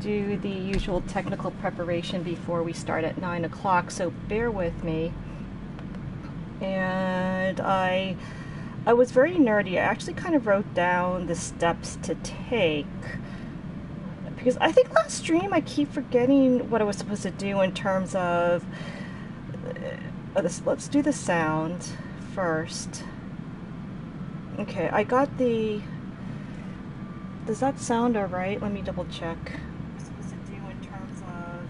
do the usual technical preparation before we start at 9 o'clock, so bear with me. And I was very nerdy. I actually kind of wrote down the steps to take, because I think last stream I keep forgetting what I was supposed to do in terms of let's do the sound first. Okay, I got the... Does that sound alright? Let me double check. What I'm supposed to do in terms of...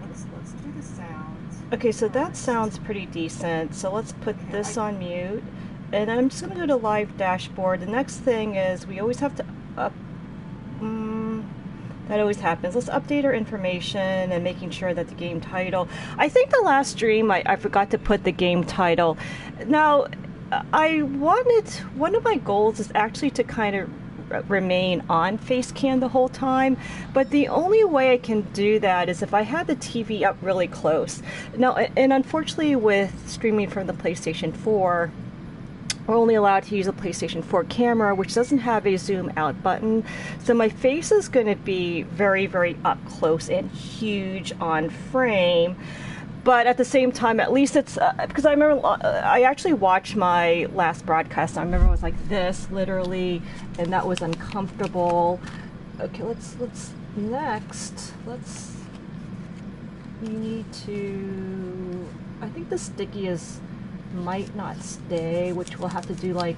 Let's do the sound. Okay, so that sounds pretty decent. So let's put this on mute. And then I'm just going to go to live dashboard. The next thing is we always have to that always happens. Let's update our information and making sure that the game title... I think the last stream I forgot to put the game title. Now, one of my goals is actually to kind of remain on Facecam the whole time, but the only way I can do that is if I have the TV up really close. Now, and unfortunately with streaming from the PlayStation 4, we're only allowed to use a PlayStation 4 camera, which doesn't have a zoom out button. So my face is going to be very, very up close and huge on frame. But at the same time, at least it's... because I remember I actually watched my last broadcast. I remember it was like this, literally, and that was uncomfortable. Okay, next, we need to... I think the sticky might not stay, which we'll have to do like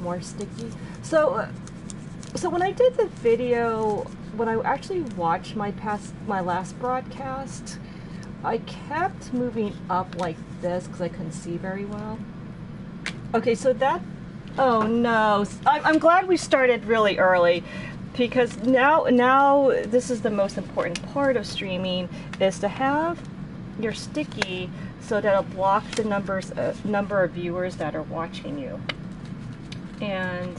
more sticky. So when I did the video, when I actually watched my last broadcast, I kept moving up like this because I couldn't see very well. Okay, so that... Oh no, I'm glad we started really early, because now this is the most important part of streaming, is to have your sticky so that it'll block the number of viewers that are watching you. And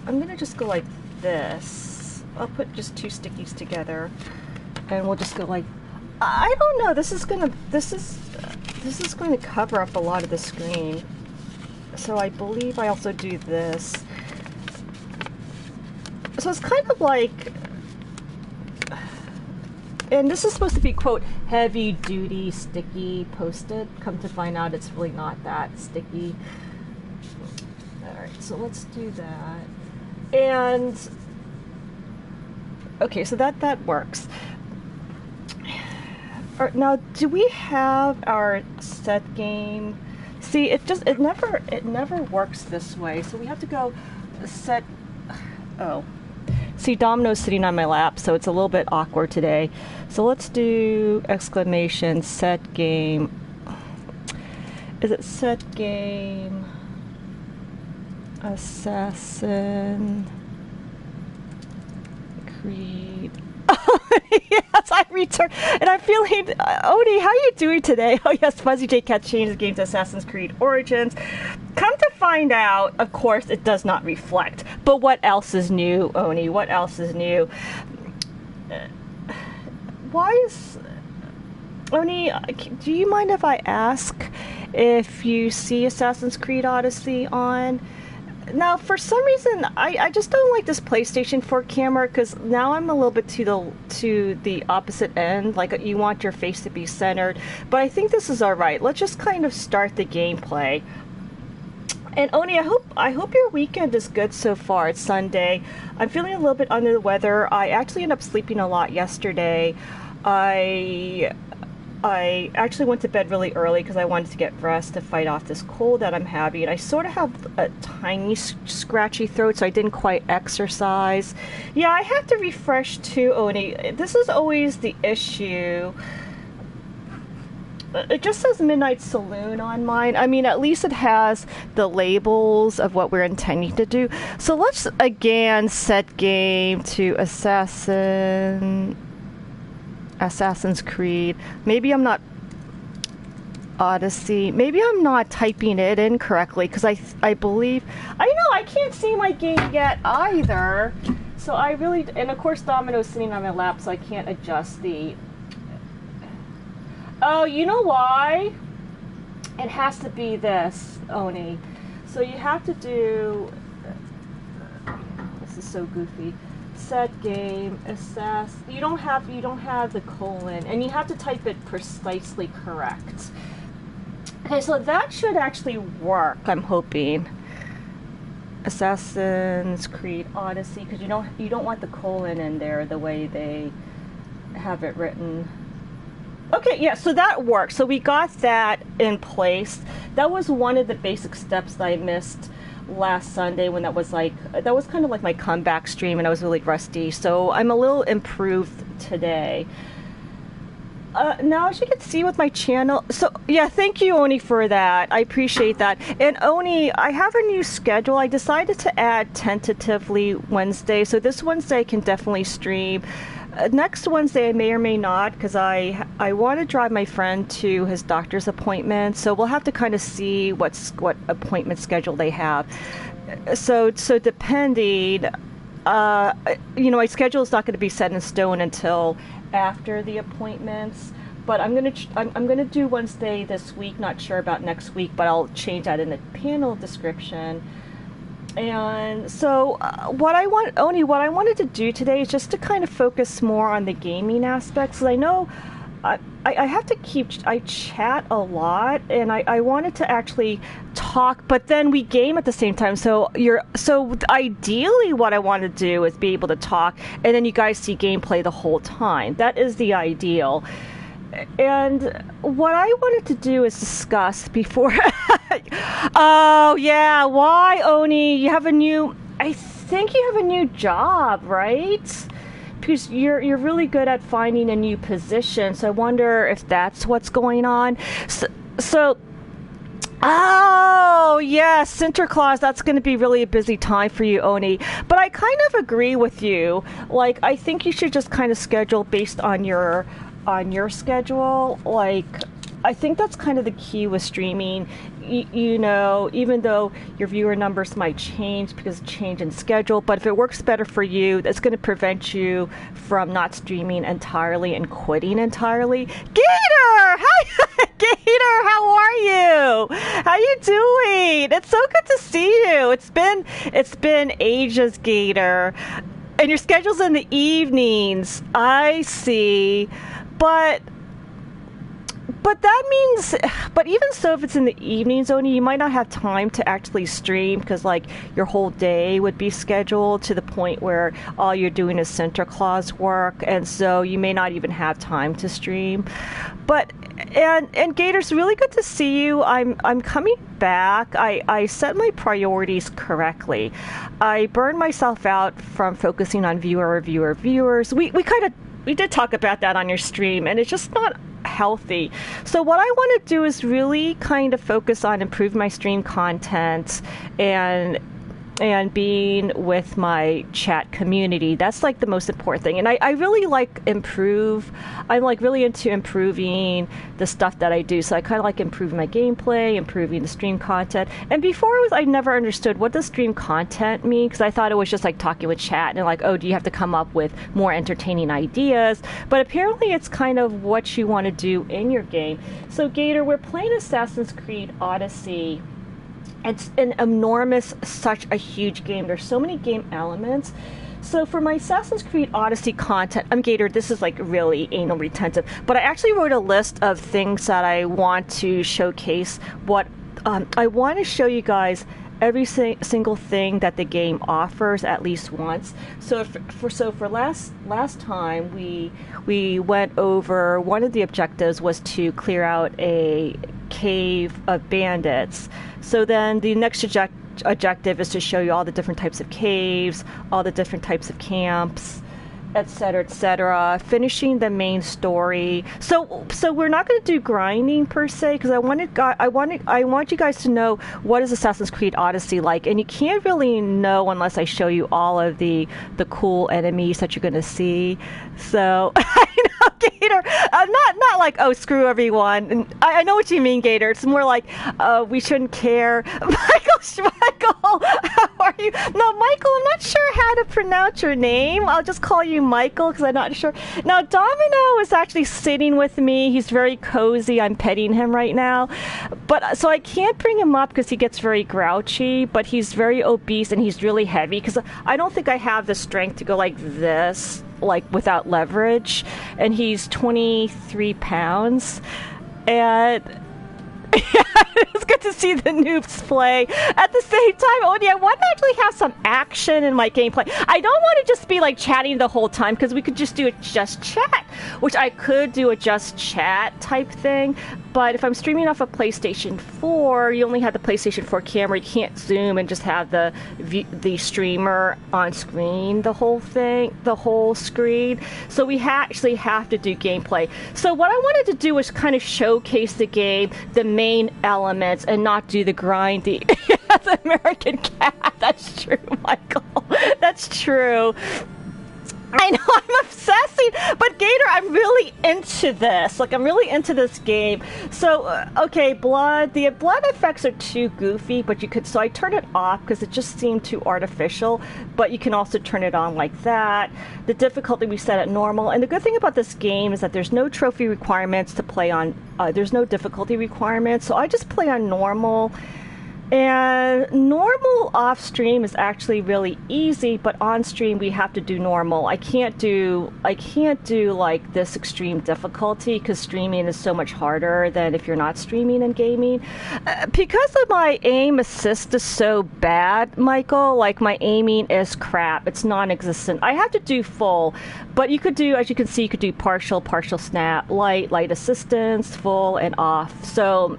I'm gonna just go like this. I'll put just two stickies together, and we'll just go like... I don't know. This is going to cover up a lot of the screen. So I believe I also do this. So it's kind of like... And this is supposed to be, quote, heavy duty sticky post-it. Come to find out it's really not that sticky. Alright, so let's do that. And... okay, so that works. Now, do we have our set game? See, it never works this way. So we have to go set... Oh. See, Domino's sitting on my lap, so it's a little bit awkward today. So let's do exclamation set game. Is it set game Assassin Creed? Yes, I returned, and I'm feeling... Odie, how are you doing today? Oh yes, Fuzzy J Cat changed the game to Assassin's Creed Origins. Come to find out, of course, it does not reflect. But what else is new, Oni? What else is new? Why is... Oni, do you mind if I ask if you see Assassin's Creed Odyssey on? Now, for some reason, I just don't like this PlayStation 4 camera, because now I'm a little bit to the opposite end. Like, you want your face to be centered. But I think this is alright. Let's just kind of start the gameplay. And Oni, I hope your weekend is good so far. It's Sunday. I'm feeling a little bit under the weather. I actually ended up sleeping a lot yesterday. I actually went to bed really early because I wanted to get rest to fight off this cold that I'm having. I sort of have a tiny scratchy throat, so I didn't quite exercise. Yeah, I have to refresh too, Oni. This is always the issue. It just says Midnight Saloon on mine. I mean, at least it has the labels of what we're intending to do. So let's again set game to Assassin's Creed. Maybe I'm not... Odyssey. Maybe I'm not typing it in correctly, because I believe... I know, I can't see my game yet either. So I really... And of course Domino's sitting on my lap, so I can't adjust the... Oh, you know why? It has to be this, Oni. So you have to do... This is so goofy. set game assess. You don't have the colon, and you have to type it precisely correct. Okay, so that should actually work, I'm hoping. Assassin's Creed Odyssey, because you don't want the colon in there the way they have it written. Okay, yeah, so that works. So we got that in place. That was one of the basic steps that I missed last Sunday when that was kind of like my comeback stream, and I was really rusty. So I'm a little improved today. Now, as you can see with my channel, so yeah, thank you, Oni, for that. I appreciate that. And Oni, I have a new schedule. I decided to add tentatively Wednesday, so this Wednesday I can definitely stream. Next Wednesday I may or may not, because I want to drive my friend to his doctor's appointment, so we'll have to kind of see what appointment schedule they have. So depending, my schedule is not going to be set in stone until after the appointments, but I'm gonna do Wednesday this week. Not sure about next week, but I'll change that in the panel description. And so what I wanted to do today is just to kind of focus more on the gaming aspects, because I know I have to I chat a lot, and I wanted to actually talk, but then we game at the same time. So ideally what I want to do is be able to talk, and then you guys see gameplay the whole time. That is the ideal. And what I wanted to do is discuss before. Oh yeah, why, Oni? I think you have a new job, right? Because you're really good at finding a new position, so I wonder if that's what's going on. So oh yes, Sinterklaas, that's going to be really a busy time for you, Oni. But I kind of agree with you. Like, I think you should just kind of schedule based on your schedule. Like, I think that's kind of the key with streaming. Even though your viewer numbers might change because of change in schedule, but if it works better for you, that's going to prevent you from not streaming entirely and quitting entirely. Gator! Hi, Gator! How are you? How you doing? It's so good to see you. It's been ages, Gator. And your schedule's in the evenings. I see. But that means, but even so, if it's in the evenings, Oni, you might not have time to actually stream, because like your whole day would be scheduled to the point where all you're doing is Sinterklaas work, and so you may not even have time to stream. But and Gator's really good to see you. I'm coming back. I set my priorities correctly. I burned myself out from focusing on viewers. We did talk about that on your stream, and it's just not healthy. So what I want to do is really kind of focus on improving my stream content and being with my chat community. That's like the most important thing. And I really I'm like really into improving the stuff that I do. So I kind of like improving my gameplay, improving the stream content. And before I never understood what does stream content mean, because I thought it was just like talking with chat and like, oh, do you have to come up with more entertaining ideas? But apparently it's kind of what you want to do in your game. So Gator, we're playing Assassin's Creed Odyssey. It's an enormous, such a huge game. There's so many game elements. So for my Assassin's Creed Odyssey content, Gator, this is like really anal retentive, but I actually wrote a list of things that I want to showcase. What I want to show you guys every single thing that the game offers at least once. So for last time we went over, one of the objectives was to clear out a cave of bandits. So then the next objective is to show you all the different types of caves, all the different types of camps, etc., finishing the main story. So we're not going to do grinding per se, because I want you guys to know what is Assassin's Creed Odyssey like, and you can't really know unless I show you all of the cool enemies that you're going to see. So I know, Gator, not like, oh, screw everyone. And I know what you mean, Gator. It's more like we shouldn't care. Michael, how are you? No, Michael, I'm not sure how to pronounce your name. I'll just call you Michael because I'm not sure. Now, Domino is actually sitting with me. He's very cozy. I'm petting him right now. But so I can't bring him up because he gets very grouchy, but he's very obese and he's really heavy because I don't think I have the strength to go like this, like without leverage. And he's 23 pounds. And it's good to see the noobs play. At the same time, Odie, I want to actually have some action in my gameplay. I don't want to just be like chatting the whole time because we could just do a just chat, which I could do a just chat type thing. But if I'm streaming off a PlayStation 4, you only have the PlayStation 4 camera. You can't zoom and just have the streamer on screen, the whole screen. So we actually have to do gameplay. So what I wanted to do was kind of showcase the game, the main elements, and not do the grindy. The American cat. That's true, Michael. That's true. I know, I'm obsessing, but Gator, I'm really into this. Like, I'm really into this game. So, okay, the blood effects are too goofy, but so I turned it off because it just seemed too artificial, but you can also turn it on like that. The difficulty we set at normal, and the good thing about this game is that there's no trophy requirements to play on, there's no difficulty requirements, so I just play on normal. And normal off stream is actually really easy, but on stream we have to do normal. I can't do like this extreme difficulty because streaming is so much harder than if you're not streaming and gaming. Because of my aim assist is so bad, Michael, like my aiming is crap. It's non-existent. I have to do full, but you could do, as you can see, you could do partial snap, light assistance, full, and off. So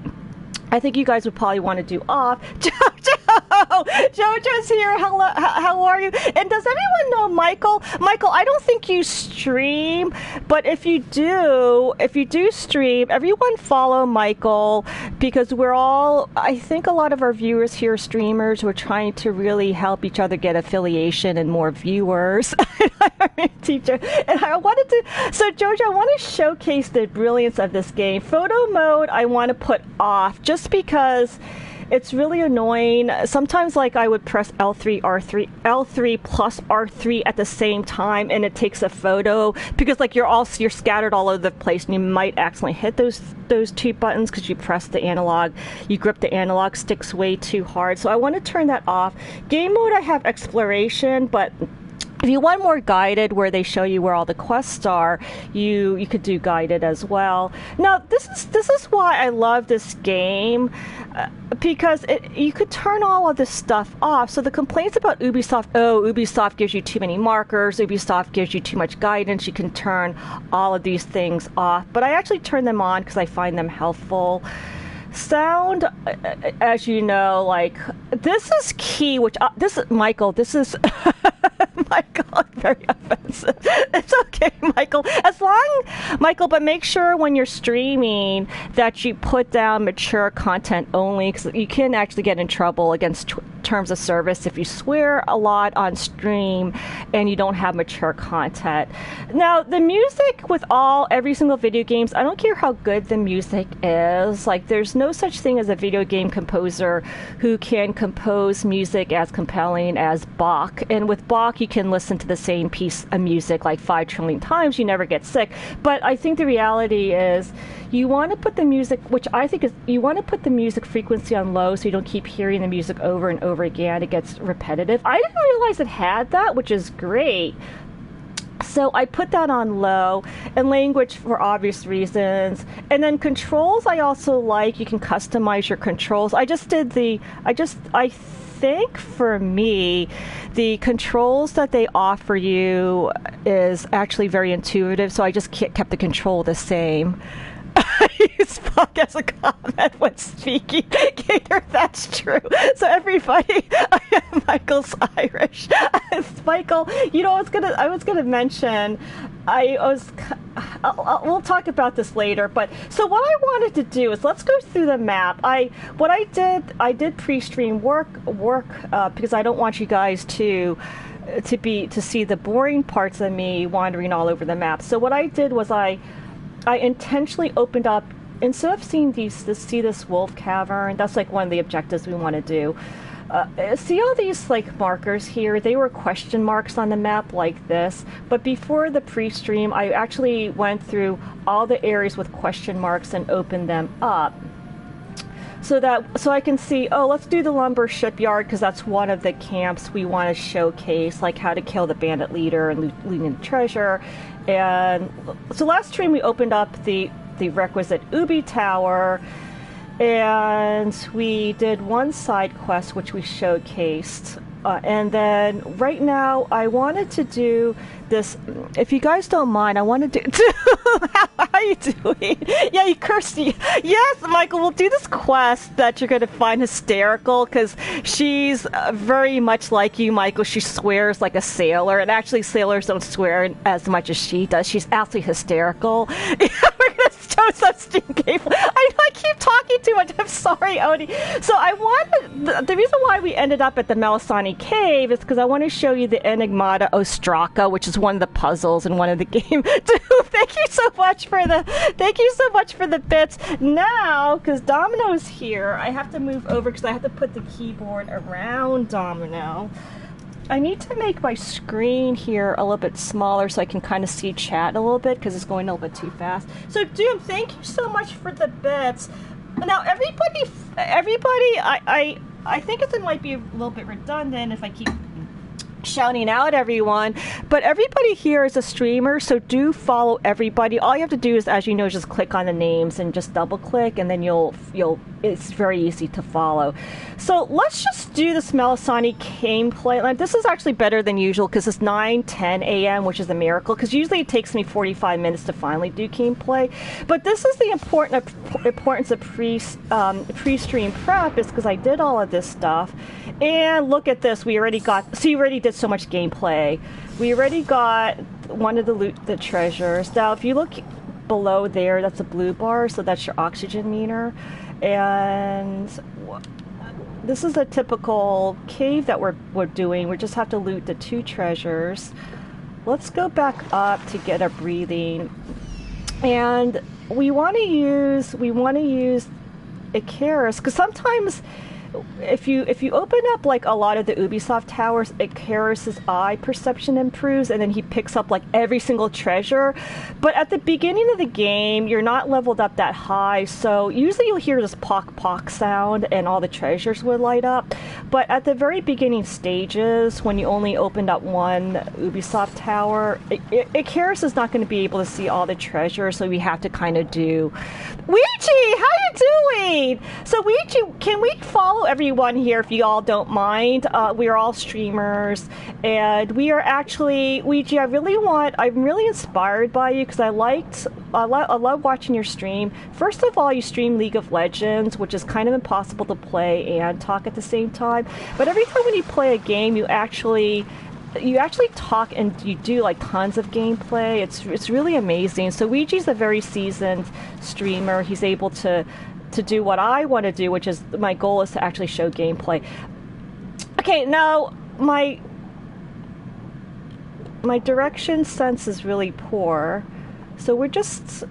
I think you guys would probably want to do off. Jojo's here. Hello, how are you? And does everyone know Michael? Michael, I don't think you stream, but if you do stream, everyone follow Michael because I think a lot of our viewers here are streamers. We're trying to really help each other get affiliation and more viewers. Teacher, and so Jojo, I want to showcase the brilliance of this game. Photo mode, I want to put off just because it's really annoying. Sometimes, like, I would press L3 plus R3 at the same time, and it takes a photo because, like, you're scattered all over the place, and you might accidentally hit those two buttons because you grip the analog sticks way too hard. So I want to turn that off. Game mode, I have exploration, but if you want more guided, where they show you where all the quests are, you could do guided as well. Now, this is why I love this game, because you could turn all of this stuff off. So the complaints about Ubisoft gives you too many markers, Ubisoft gives you too much guidance, you can turn all of these things off. But I actually turn them on because I find them helpful. Sound, as you know, like, this is key, Michael, Michael, very offensive. It's okay, Michael. Michael, but make sure when you're streaming that you put down mature content only, because you can actually get in trouble against terms of service if you swear a lot on stream and you don't have mature content. Now, the music with every single video games, I don't care how good the music is, like, there's no such thing as a video game composer who can compose music as compelling as Bach. And with Bach, you can listen to the same piece of music like 5 trillion times, you never get sick. But I think the reality is you want to put the music, you want to put the music frequency on low so you don't keep hearing the music over and over again. It gets repetitive. I didn't realize it had that, which is great. So I put that on low, and language for obvious reasons. And then controls, I also like. You can customize your controls. I think for me, the controls that they offer you is actually very intuitive. So I just kept the control the same. You spoke as a comment when speaking. Gator, that's true. So everybody, Michael's Irish. Michael, you know, I was gonna mention, we'll talk about this later, but so what I wanted to do is let's go through the map. I did pre-stream work because I don't want you guys to see the boring parts of me wandering all over the map. So what I did was I intentionally opened up, instead of seeing see this wolf cavern, that's like one of the objectives we want to do. See all these like markers here? They were question marks on the map like this, but before the pre-stream I actually went through all the areas with question marks and opened them up so I can see, oh, let's do the lumber shipyard because that's one of the camps we want to showcase, like how to kill the bandit leader and looting the treasure. And so last stream we opened up the requisite Ubi Tower, and we did one side quest which we showcased, and then right now I wanted to do this, if you guys don't mind, I want to do how are you doing? Yeah, you cursed me. Yes, Michael, we'll do this quest that you're going to find hysterical because she's very much like you, Michael. She swears like a sailor, and actually sailors don't swear as much as she does. She's absolutely hysterical. We're going to show some Steam gameplay. I know I keep talking too much. I'm sorry, Odie. So I wanted, the reason why we ended up at the Melisani Cave is because I want to show you the Enigmata Ostraka, which is one of the puzzles in one of the game. Thank you so much for the bits. Now, because Domino's here, I have to move over because I have to put the keyboard around Domino. I need to make my screen here a little bit smaller so I can kind of see chat a little bit because it's going a little bit too fast. So Doom, thank you so much for the bits. Now everybody, I think it might be a little bit redundant if I keep shouting out everyone, but everybody here is a streamer, so do follow everybody. All you have to do is, as you know, just click on the names and just double click, and then you'll it's very easy to follow. So let's just do this Melisani gameplay. Like, this is actually better than usual because it's 9:10 a.m., which is a miracle because usually it takes me 45 minutes to finally do gameplay. But this is the importance of pre-stream prep, is because I did all of this stuff. And look at this, we already did so much gameplay. We already got one of the treasures. Now if you look below there, that's a blue bar, so that's your oxygen meter. And this is a typical cave that we're doing. We just have to loot the 2 treasures. Let's go back up to get a breathing. And we want to use Icarus, because sometimes if you open up like a lot of the Ubisoft towers, Icarus's eye perception improves, and then he picks up like every single treasure. But at the beginning of the game, you're not leveled up that high, so usually you'll hear this pock pock sound and all the treasures would light up. But at the very beginning stages, when you only opened up one Ubisoft tower, Icarus is not going to be able to see all the treasures, so we have to kind of do... Ouija, how you doing? So Ouija, can we follow everyone here if you all don't mind? We are all streamers, and we are actually... Ouija, I'm really inspired by you because I love watching your stream. First of all, you stream League of Legends, which is kind of impossible to play and talk at the same time. But every time when you play a game, you actually talk and you do like tons of gameplay. It's really amazing. So Ouija's a very seasoned streamer. He's able to do what I want to do, which is my goal is to actually show gameplay. Okay, now my direction sense is really poor. So we're just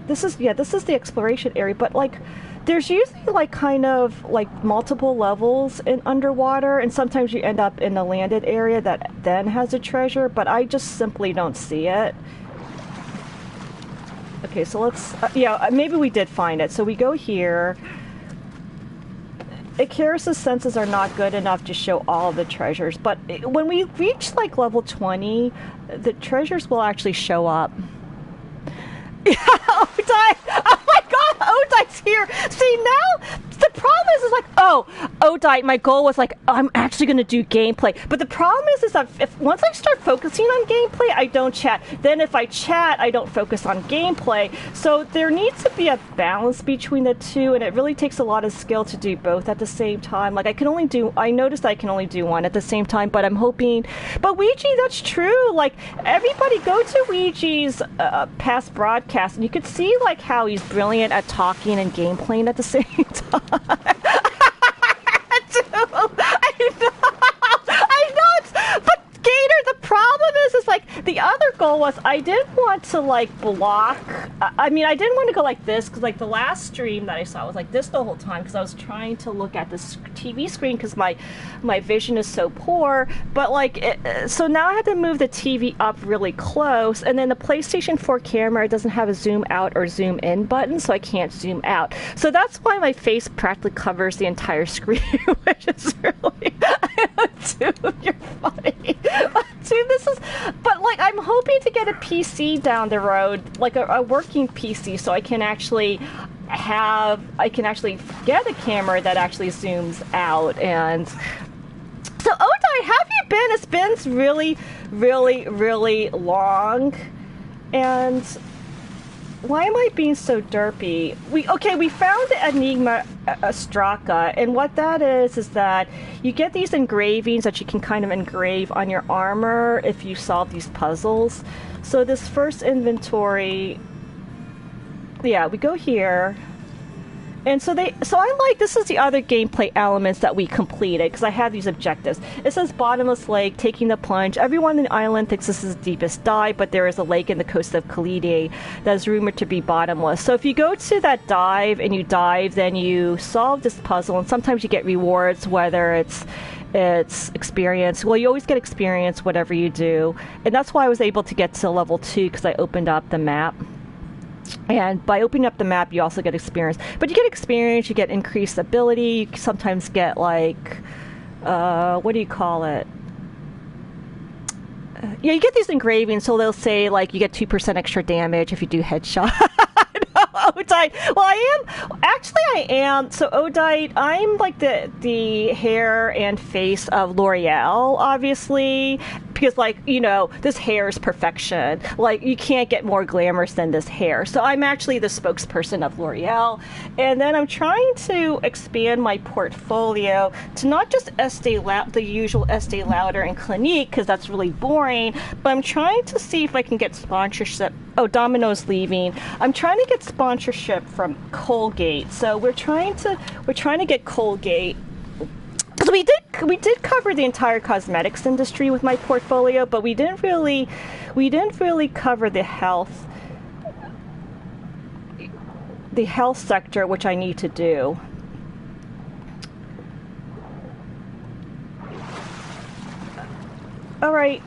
this is the exploration area, but like there's usually like kind of like multiple levels in underwater, and sometimes you end up in a landed area that then has a treasure, but I just simply don't see it. Okay, so let's maybe we did find it. So we go here. Icarus's senses are not good enough to show all of the treasures, but when we reach like level 20, the treasures will actually show up. Odai! Oh my god, Odai's here! See, now, the problem is like, Odai, my goal was like, I'm actually going to do gameplay. But the problem is that if once I start focusing on gameplay, I don't chat. Then if I chat, I don't focus on gameplay. So there needs to be a balance between the two, and it really takes a lot of skill to do both at the same time. Like, I noticed I can only do one at the same time, but I'm hoping... But Ouija, that's true. Like, everybody go to Ouija's past broadcast, and you could see, like, how he's brilliant at talking and gameplaying at the same time. I know. But Gator, the problem is like the other goal was I didn't want to like block. I mean, I didn't want to go like this because like the last stream that I saw was like this the whole time because I was trying to look at this TV screen because my vision is so poor. But like, so now I had to move the TV up really close, and then the PlayStation 4 camera doesn't have a zoom out or zoom in button, so I can't zoom out. So that's why my face practically covers the entire screen, which is really. Dude, you're funny. Dude, this is. But like, I'm hoping to get a PC down the road, like a working PC, so I can actually get a camera that actually zooms out. And so, Odai, have you been? It's been really, really, really long. And why am I being so derpy? We found the Enigma Ostraka, and what that is that you get these engravings that you can kind of engrave on your armor if you solve these puzzles. So this first inventory, yeah, we go here. And so I like, this is the other gameplay elements that we completed, because I have these objectives. It says bottomless lake, taking the plunge. Everyone in the island thinks this is the deepest dive, but there is a lake in the coast of Kalidi that is rumored to be bottomless. So if you go to that dive and you dive, then you solve this puzzle, and sometimes you get rewards, whether it's experience. Well, you always get experience, whatever you do. And that's why I was able to get to level 2, because I opened up the map. And by opening up the map, you also get experience. But you get experience, you get increased ability, you sometimes get, like, what do you call it? Yeah, you get these engravings, so they'll say, like, you get 2% extra damage if you do headshot. Odite. Well, I am. So Odite, I'm like the hair and face of L'Oreal, obviously, because like, you know, this hair is perfection. Like, you can't get more glamorous than this hair. So I'm actually the spokesperson of L'Oreal. And then I'm trying to expand my portfolio to not just the usual Estee Lauder and Clinique, because that's really boring, but I'm trying to see if I can get sponsorship. Oh, Domino's leaving. I'm trying to get sponsorship from Colgate. So we're trying to get Colgate. So we did cover the entire cosmetics industry with my portfolio, but we didn't really cover the health sector, which I need to do. All right.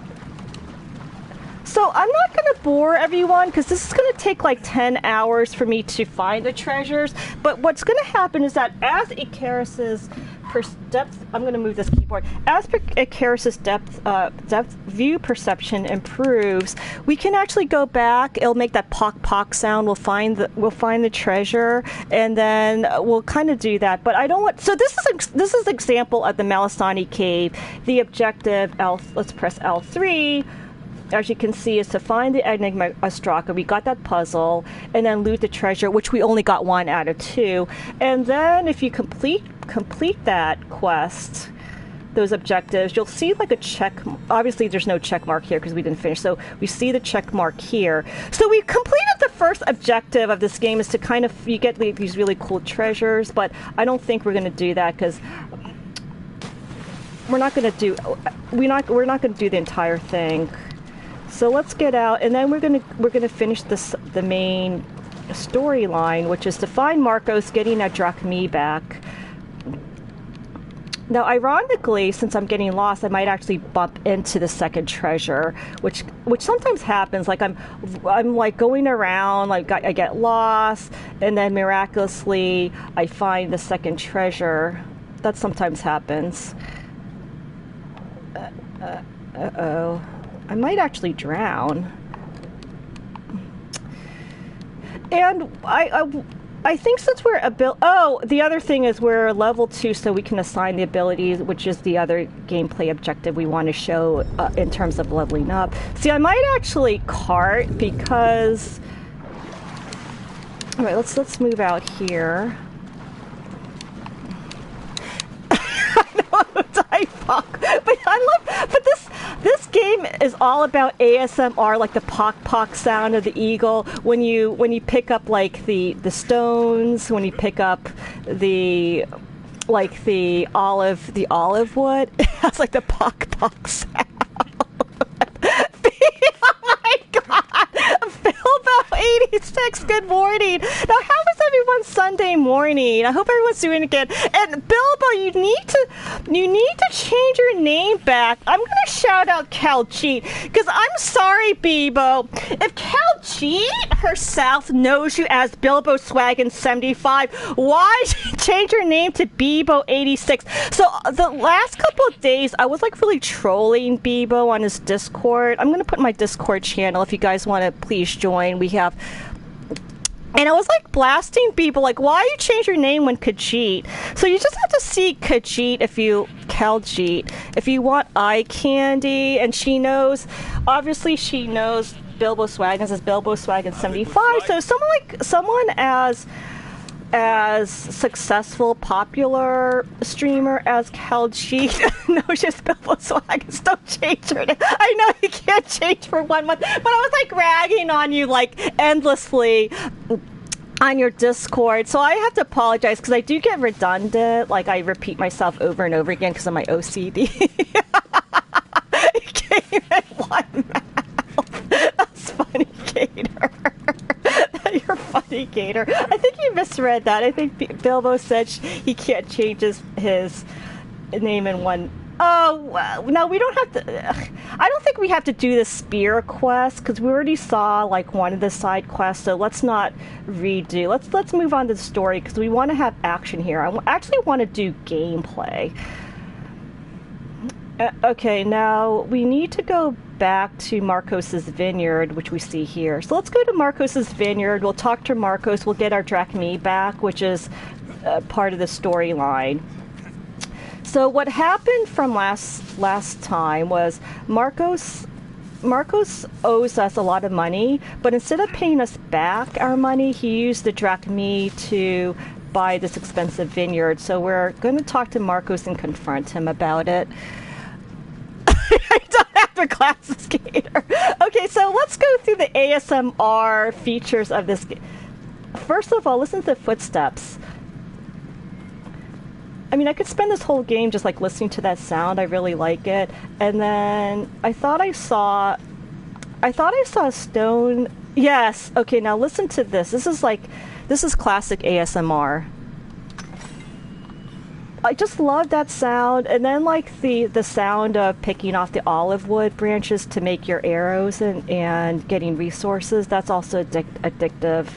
So I'm not going to bore everyone, because this is going to take like 10 hours for me to find the treasures. But what's going to happen is that as Icarus's depth, I'm going to move this keyboard. As Icarus's depth view perception improves, we can actually go back. It'll make that pock pock sound. We'll find the treasure, and then we'll kind of do that. But I don't want. So this is an example of the Malastani cave. The objective let's press L3. As you can see, is to find the Enigma Ostraka. We got that puzzle, and then loot the treasure, which we only got 1 out of 2. And then if you complete that quest, those objectives, you'll see like a check. Obviously, there's no check mark here because we didn't finish. So we see the check mark here. So we completed the first objective of this game, is to kind of, you get these really cool treasures, but I don't think we're going to do that because we're not going to do the entire thing. So let's get out, and then we're gonna finish the main storyline, which is to find Marcos, getting that Drachmae back. Now, ironically, since I'm getting lost, I might actually bump into the second treasure, which sometimes happens. Like I'm like going around, like I get lost, and then miraculously I find the second treasure. That sometimes happens. Uh-oh. I might actually drown. And I think since we're the other thing is we're level 2, so we can assign the abilities, which is the other gameplay objective we want to show in terms of leveling up. See, I might actually cart because. All right, let's move out here. But this game is all about ASMR, like the pock pock sound of the eagle when you pick up like the stones, when you pick up the olive wood. It has like the pock pock sound. Oh my good morning. Now, how was everyone's Sunday morning? I hope everyone's doing good. And Bilbo, you need to change your name back. I'm gonna shout out Caljeet because I'm sorry, Bilbo. If Caljeet herself knows you as Bilbo Swaggin 75, why change your name to Bilbo 86? So the last couple of days, I was like really trolling Bilbo on his Discord. I'm gonna put my Discord channel if you guys want to please join. We have. And I was like blasting people, like, why you change your name when Khajiit? So you just have to see Khajiit Caljeet, if you want eye candy. And she knows, obviously she knows Bilbo Swaggin as Bilbo Swaggin 75. So someone as successful, popular streamer as Caljeet knows just Bilbo Swaggin. Don't change her name. I know you can't change for 1 month, but I was like ragging on you like endlessly on your Discord, so I have to apologize because I do get redundant. Like I repeat myself over and over again because of my OCD. It came in one mouth. That's funny, Gator. You're funny, Gator. I think you misread that. I think Bilbo said he can't change his name in one. Oh, no, we don't have to. I don't think we have to do the spear quest because we already saw like one of the side quests. So let's not redo. Let's move on to the story because we want to have action here. I actually want to do gameplay. Okay, now we need to go back to Marcos's vineyard, which we see here. So let's go to Marcos's vineyard. We'll talk to Marcos. We'll get our Drachmae back, which is part of the storyline. So what happened from last time was Marcos owes us a lot of money, but instead of paying us back our money, he used the Drachmae to buy this expensive vineyard. So we're going to talk to Marcos and confront him about it. I don't have the glasses, Gator. Okay, so let's go through the ASMR features of this game. First of all, listen to the footsteps. I mean, I could spend this whole game just like listening to that sound. I really like it. And then I thought I saw a stone. Yes. Okay, now listen to this. This is classic ASMR. I just love that sound. And then like the sound of picking off the olive wood branches to make your arrows and getting resources. That's also addictive.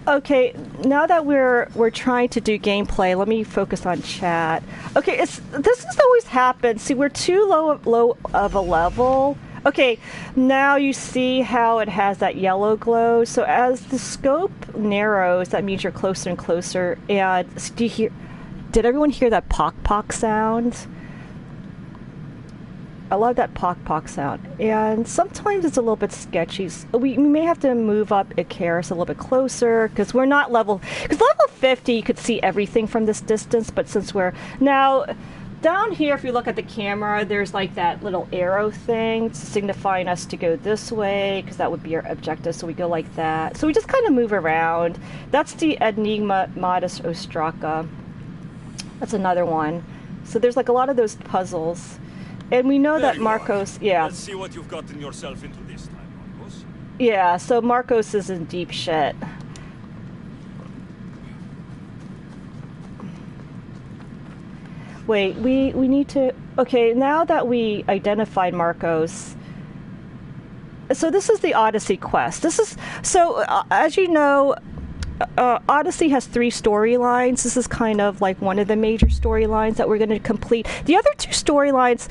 Okay, now that we're trying to do gameplay, let me focus on chat. Okay, this has always happened. See, we're too low of a level. Okay, now you see how it has that yellow glow. So as the scope narrows, that means you're closer and closer. And did everyone hear that pock sound? I love that pock sound. And sometimes it's a little bit sketchy. We may have to move up Icarus a little bit closer because we're not level 50, you could see everything from this distance, but since we're now down here, if you look at the camera, there's like that little arrow thing signifying us to go this way because that would be our objective. So we go like that. So we just kind of move around. That's the Enigma Modus Ostraka. That's another one. So there's like a lot of those puzzles. And we know that Marcos, yeah. Let's see what you've gotten yourself into this time, Marcos. Yeah, so Marcos is in deep shit. Wait, we need to... Okay, now that we identified Marcos... So this is the Odyssey quest. As you know, Odyssey has 3 storylines. This is kind of like one of the major storylines that we're going to complete. The other two storylines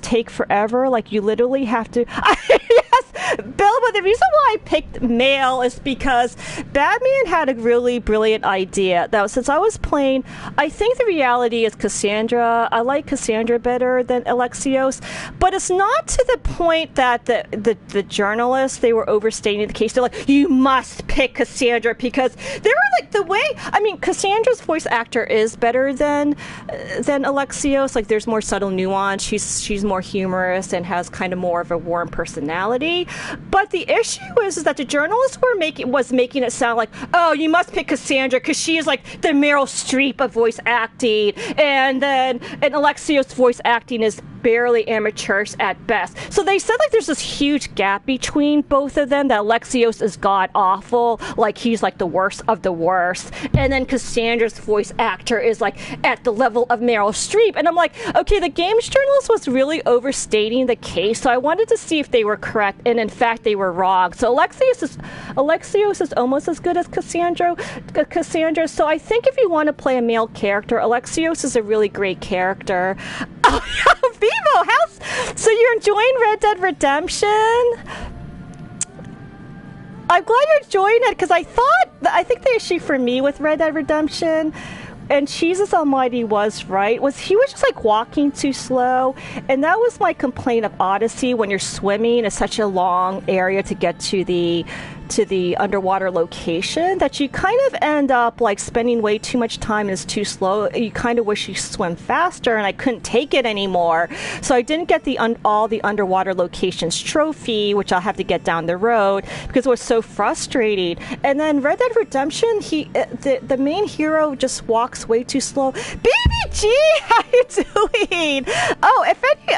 take forever. Like, you literally have to... Yes, Bilbo, the reason why I picked male is because Batman had a really brilliant idea. Now, since I was playing, I think the reality is Cassandra. I like Cassandra better than Alexios, but it's not to the point that the journalists, they were overstating the case. They're like, you must pick Cassandra because they were like, the way... I mean, Cassandra's voice actor is better than Alexios. Like, there's more subtle nuance. She's more humorous and has kind of more of a warm personality. But the issue is that the journalists was making it sound like, oh, you must pick Cassandra because she is like the Meryl Streep of voice acting, and Alexios' voice acting is barely amateurish at best. So they said like there's this huge gap between both of them, that Alexios is god awful, like he's like the worst of the worst, and then Cassandra's voice actor is like at the level of Meryl Streep. And I'm like, okay, the games journalist was really overstating the case, so I wanted to see if they were correct, and in fact they were wrong. So Alexios is almost as good as Cassandra. So I think if you want to play a male character, Alexios is a really great character. Oh, Vivo, so you're enjoying Red Dead Redemption? I'm glad you're enjoying it, because I think the issue for me with Red Dead Redemption, and Jesus Almighty was right, he was just like walking too slow, and that was my complaint of Odyssey. When you're swimming, it's such a long area to get to the underwater location that you kind of end up like spending way too much time, and it's too slow. You kind of wish you swim faster, and I couldn't take it anymore. So I didn't get all the underwater locations trophy, which I'll have to get down the road because it was so frustrating. And then Red Dead Redemption, the main hero just walks way too slow. BBG, how you doing? Oh, if any,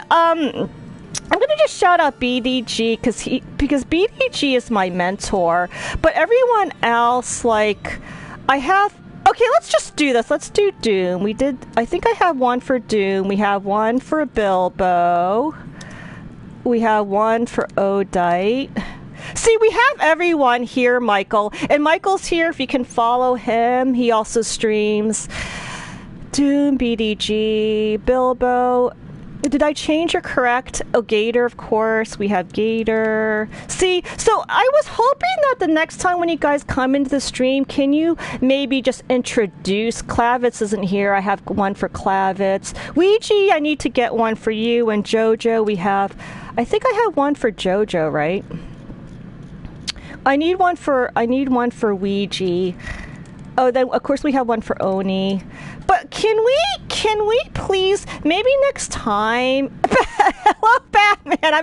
I'm gonna just shout out BDG because BDG is my mentor, but everyone else, like, okay, let's just do this. Let's do Doom. I think I have one for Doom. We have one for Bilbo. We have one for Odite. See, we have everyone here, Michael. And Michael's here if you can follow him. He also streams Doom, BDG, Bilbo. Did I change your correct? Oh, Gator, of course. We have Gator. See, so I was hoping that the next time when you guys come into the stream, can you maybe just introduce... Klavitz isn't here. I have one for Klavitz. Ouija, I need to get one for you. And Jojo, I think I have one for Jojo, right? I need one for Ouija. Oh, then of course we have one for Oni. But can we please, maybe next time? Hello, Batman. I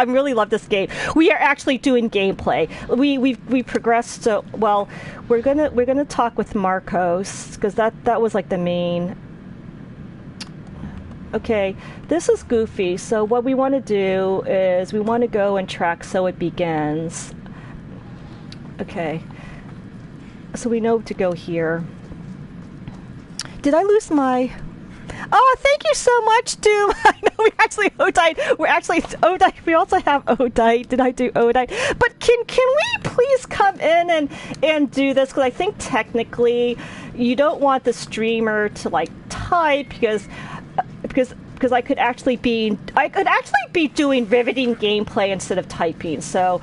really love this game. We are actually doing gameplay. We progressed so well. We're gonna talk with Marcos because that was like the main. Okay, this is Goofy. So what we want to do is we want to go and track So It Begins. Okay. So we know to go here. Did I lose my... Oh, thank you so much, Doom. I know we actually Odite. We're actually Odite. We also have Odite. Did I do Odite? But can we please come in and do this? Because I think technically you don't want the streamer to like type because I could actually be doing riveting gameplay instead of typing. So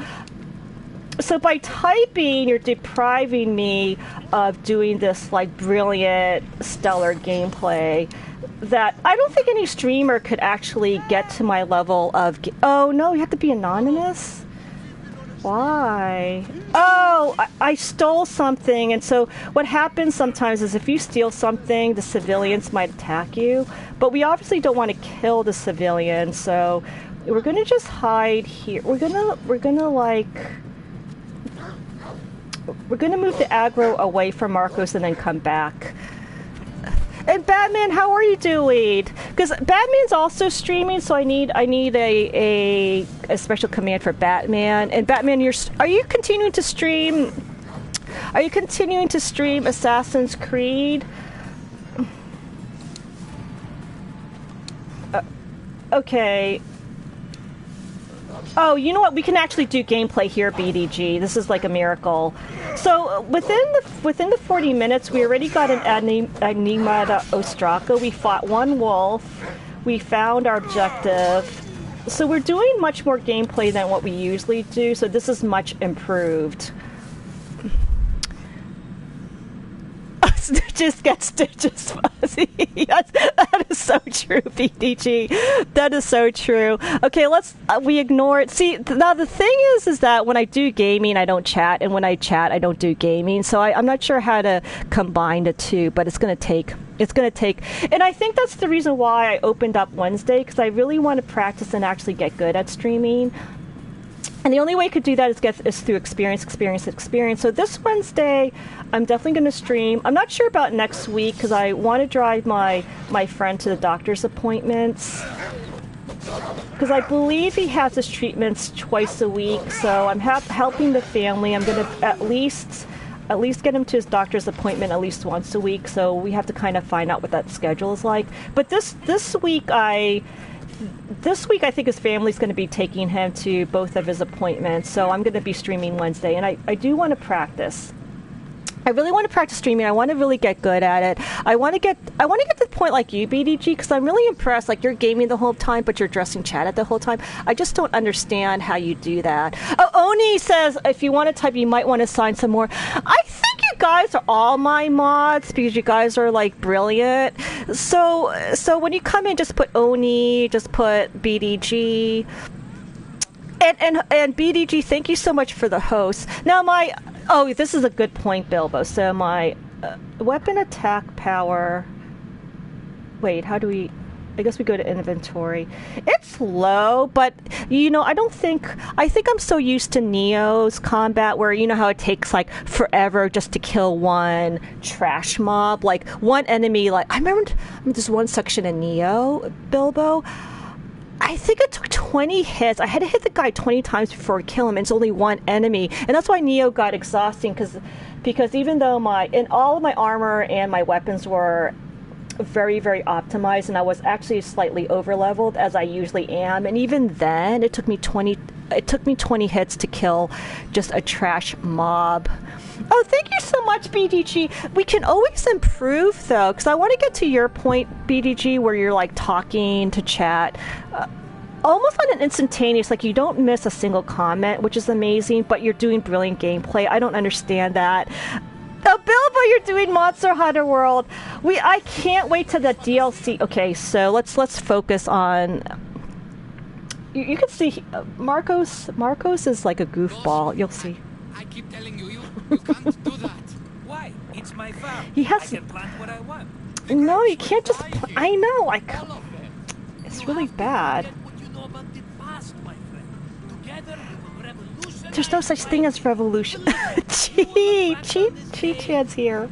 by typing, you're depriving me of doing this like brilliant, stellar gameplay that I don't think any streamer could actually get to my level of... Oh, no, you have to be anonymous? Why? Oh, I stole something, and so what happens sometimes is if you steal something, the civilians might attack you, but we obviously don't want to kill the civilians, so we're gonna just hide here. We're gonna move the aggro away from Marcos and then come back. And Batman, how are you doing? Because Batman's also streaming, so I need a special command for Batman. And Batman, are you continuing to stream? Are you continuing to stream Assassin's Creed? Okay. Oh, you know what? We can actually do gameplay here, BDG. This is like a miracle. So within the 40 minutes, we already got an Enigma to Ostraka. We fought one wolf. We found our objective. So we're doing much more gameplay than what we usually do. So this is much improved. Just get Stitches fuzzy. That is so true, BDG. That is so true. Okay, we ignore it. See, now the thing is that when I do gaming, I don't chat, and when I chat, I don't do gaming. So I'm not sure how to combine the two, but it's going to take. And I think that's the reason why I opened up Wednesday, because I really want to practice and actually get good at streaming. And the only way I could do that is through experience. So this Wednesday, I'm definitely going to stream. I'm not sure about next week because I want to drive my friend to the doctor's appointments. Because I believe he has his treatments twice a week. So I'm helping the family. I'm going to at least get him to his doctor's appointment at least once a week. So we have to kind of find out what that schedule is like. But this week I think his family's going to be taking him to both of his appointments, so I'm going to be streaming Wednesday, and I do want to practice. I really want to practice streaming. I want to really get good at it. I want to get to the point like you, BDG, because I'm really impressed. Like, you're gaming the whole time, but you're addressing chat at the whole time. I just don't understand how you do that. Oh, Oni says if you want to type, you might want to sign some more. I think you guys are all my mods because you guys are like brilliant. So when you come in, just put Oni, just put BDG. And BDG, thank you so much for the host. Now this is a good point, Bilbo. So my weapon attack power. Wait, how do we? I guess we go to inventory. It's low, but I think I'm so used to Neo's combat where you know how it takes like forever just to kill one trash mob, like one enemy. Like I remember there's one section in Neo, Bilbo. I think it took 20 hits. I had to hit the guy 20 times before I kill him, and it's only one enemy. And that's why Neo got exhausting, because even though all of my armor and my weapons were very, very optimized, and I was actually slightly over-leveled, as I usually am, and even then, it took me 20 hits to kill just a trash mob. Oh, thank you so much, BDG. We can always improve, though, because I want to get to your point, BDG, where you're, like, talking to chat. Almost on an instantaneous, like, you don't miss a single comment, which is amazing, but you're doing brilliant gameplay. I don't understand that. Oh, Bilbo, you're doing Monster Hunter World. I can't wait to the DLC. Okay, so let's focus on... You can see Marcos is like a goofball. You'll see. I keep telling you can't do that. Why? It's my farm. He has. I can plant what I want. No, you can't just. I know. It's really bad. There's no such thing as revolution. Cheat chance here.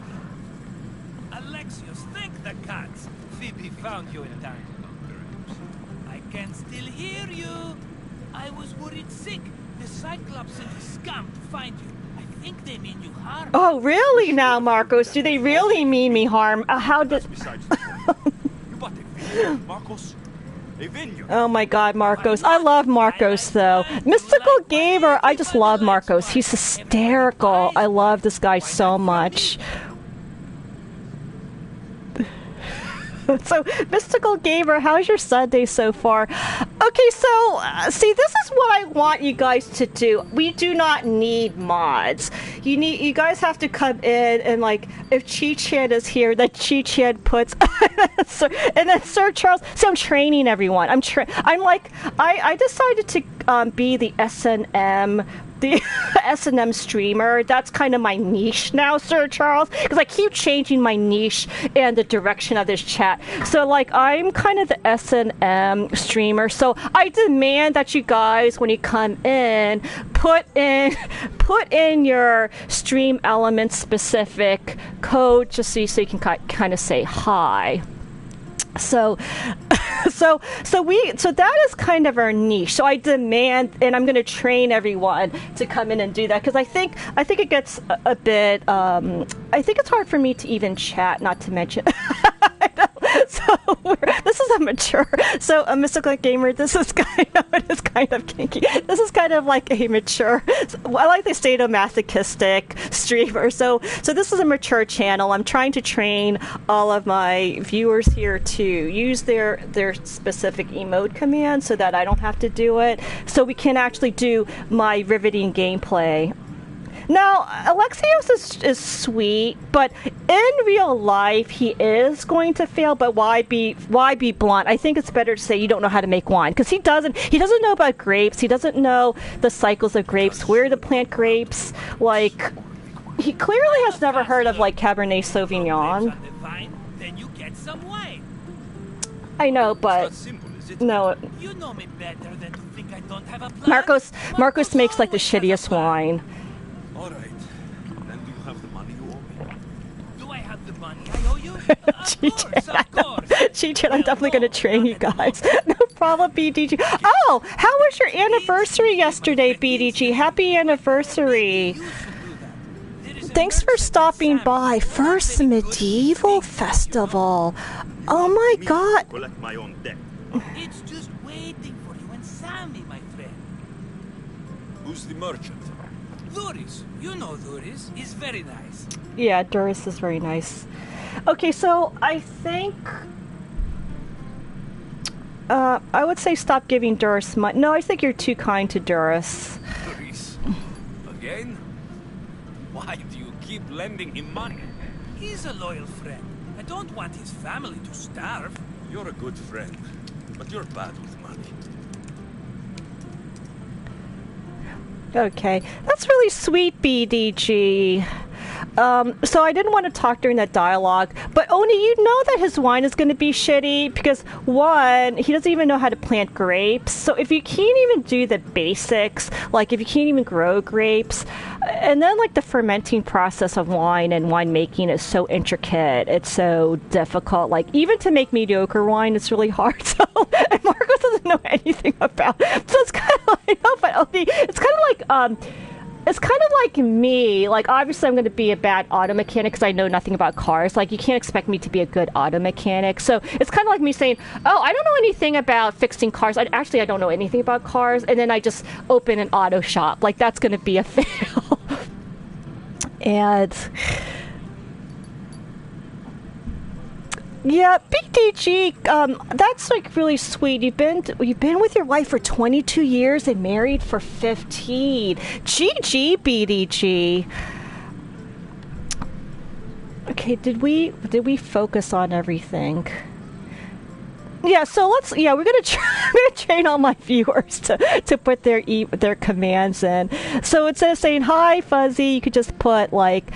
Alexios, thank the cats. Phoebe found you in time. I can still hear you. I was worried sick. The Cyclops sent a scum to find you. I think they mean you harm. Oh, really now, Marcos? Do they really mean me harm? How did... You bought a Marcos? A vineyard. Oh my god, Marcos. I love Marcos, though. Mystical Gamer, I just love Marcos. He's hysterical. I love this guy so much. So, Mystical Gamer, how's your Sunday so far? Okay, so, see, this is what I want you guys to do. We do not need mods. You guys have to come in and, like, if Chi-Chan is here, that Chi-Chan puts, and then Sir Charles, so I'm training everyone. I decided to be the S&M streamer. That's kind of my niche now, Sir Charles, because I keep changing my niche and the direction of this chat. So, like, I'm kind of the S&M streamer. So I demand that you guys, when you come in, put in your stream element specific code, just so you can kind of say hi. So that is kind of our niche. So I demand, and I'm going to train everyone to come in and do that, because I think it gets a bit. I think it's hard for me to even chat, not to mention. So this is a mature. So a Mystical Gamer, this is kind of kinky. This is kind of like a mature. I like the sadomasochistic streamer. So this is a mature channel. I'm trying to train all of my viewers here to use their specific emote command so that I don't have to do it. So we can actually do my riveting gameplay. Now, Alexios is sweet, but in real life, he is going to fail, but why be blunt? I think it's better to say you don't know how to make wine, because he doesn't know about grapes. He doesn't know the cycles of grapes, where to plant grapes. Like, he clearly has never heard of, like, Cabernet Sauvignon. Then you get some wine. I know, but... Simple, is it? No. You know me better than to think think I don't have a plan? Marcos makes like the always has a shittiest plan. wine. All right. Then do you have the money you owe me? Do I have the money I owe you? Of course. Cheech, I'm definitely going to train you guys. No problem, BDG. Oh, how was your anniversary yesterday, BDG? Happy anniversary. Thanks for stopping by. First Medieval Festival. Oh my god. Collect my own debt. It's just waiting for you and Sammy, my friend. Who's the merchant? Luris, you know Luris. He's very nice. Yeah, Duris is very nice. Okay, so I think I would say stop giving Duris money. No, I think you're too kind to Duris. Doris. Again? Why do you keep lending him money? He's a loyal friend. I don't want his family to starve. You're a good friend, but you're bad with money. Okay, that's really sweet, BDG. So I didn't want to talk during that dialogue, but Oni, you know that his wine is going to be shitty because, one, he doesn't even know how to plant grapes. So if you can't even do the basics, like if you can't even grow grapes, and then like the fermenting process of wine and winemaking is so intricate, it's so difficult. Like even to make mediocre wine, it's really hard. So and Marcos doesn't know anything about it. So it's kind of like, no, but Oni, it's kind of like it's kind of like me. Like, obviously, I'm going to be a bad auto mechanic because I know nothing about cars. Like, you can't expect me to be a good auto mechanic. So it's kind of like me saying, oh, I don't know anything about fixing cars. I don't know anything about cars. And then I just open an auto shop. Like, that's going to be a fail. And yeah, BDG, that's like really sweet. You've been with your wife for 22 years and married for 15. GG, BDG. Okay, did we focus on everything? Yeah, so we're gonna train all my viewers to put their commands in. So instead of saying hi Fuzzy, you could just put like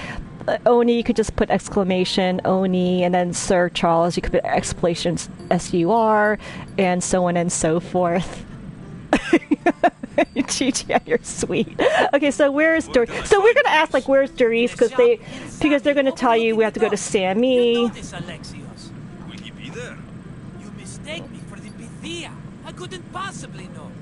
Oni, you could just put exclamation Oni, and then Sir Charles, you could put exclamation SUR, and so on and so forth. Gigi, you're sweet. Okay, so where's Doris? So we're gonna ask like where's Doris because they're gonna tell you we have to go to Sammy. You know this, Alexios. Will he be there? You mistake me for the Pythia. I couldn't possibly know.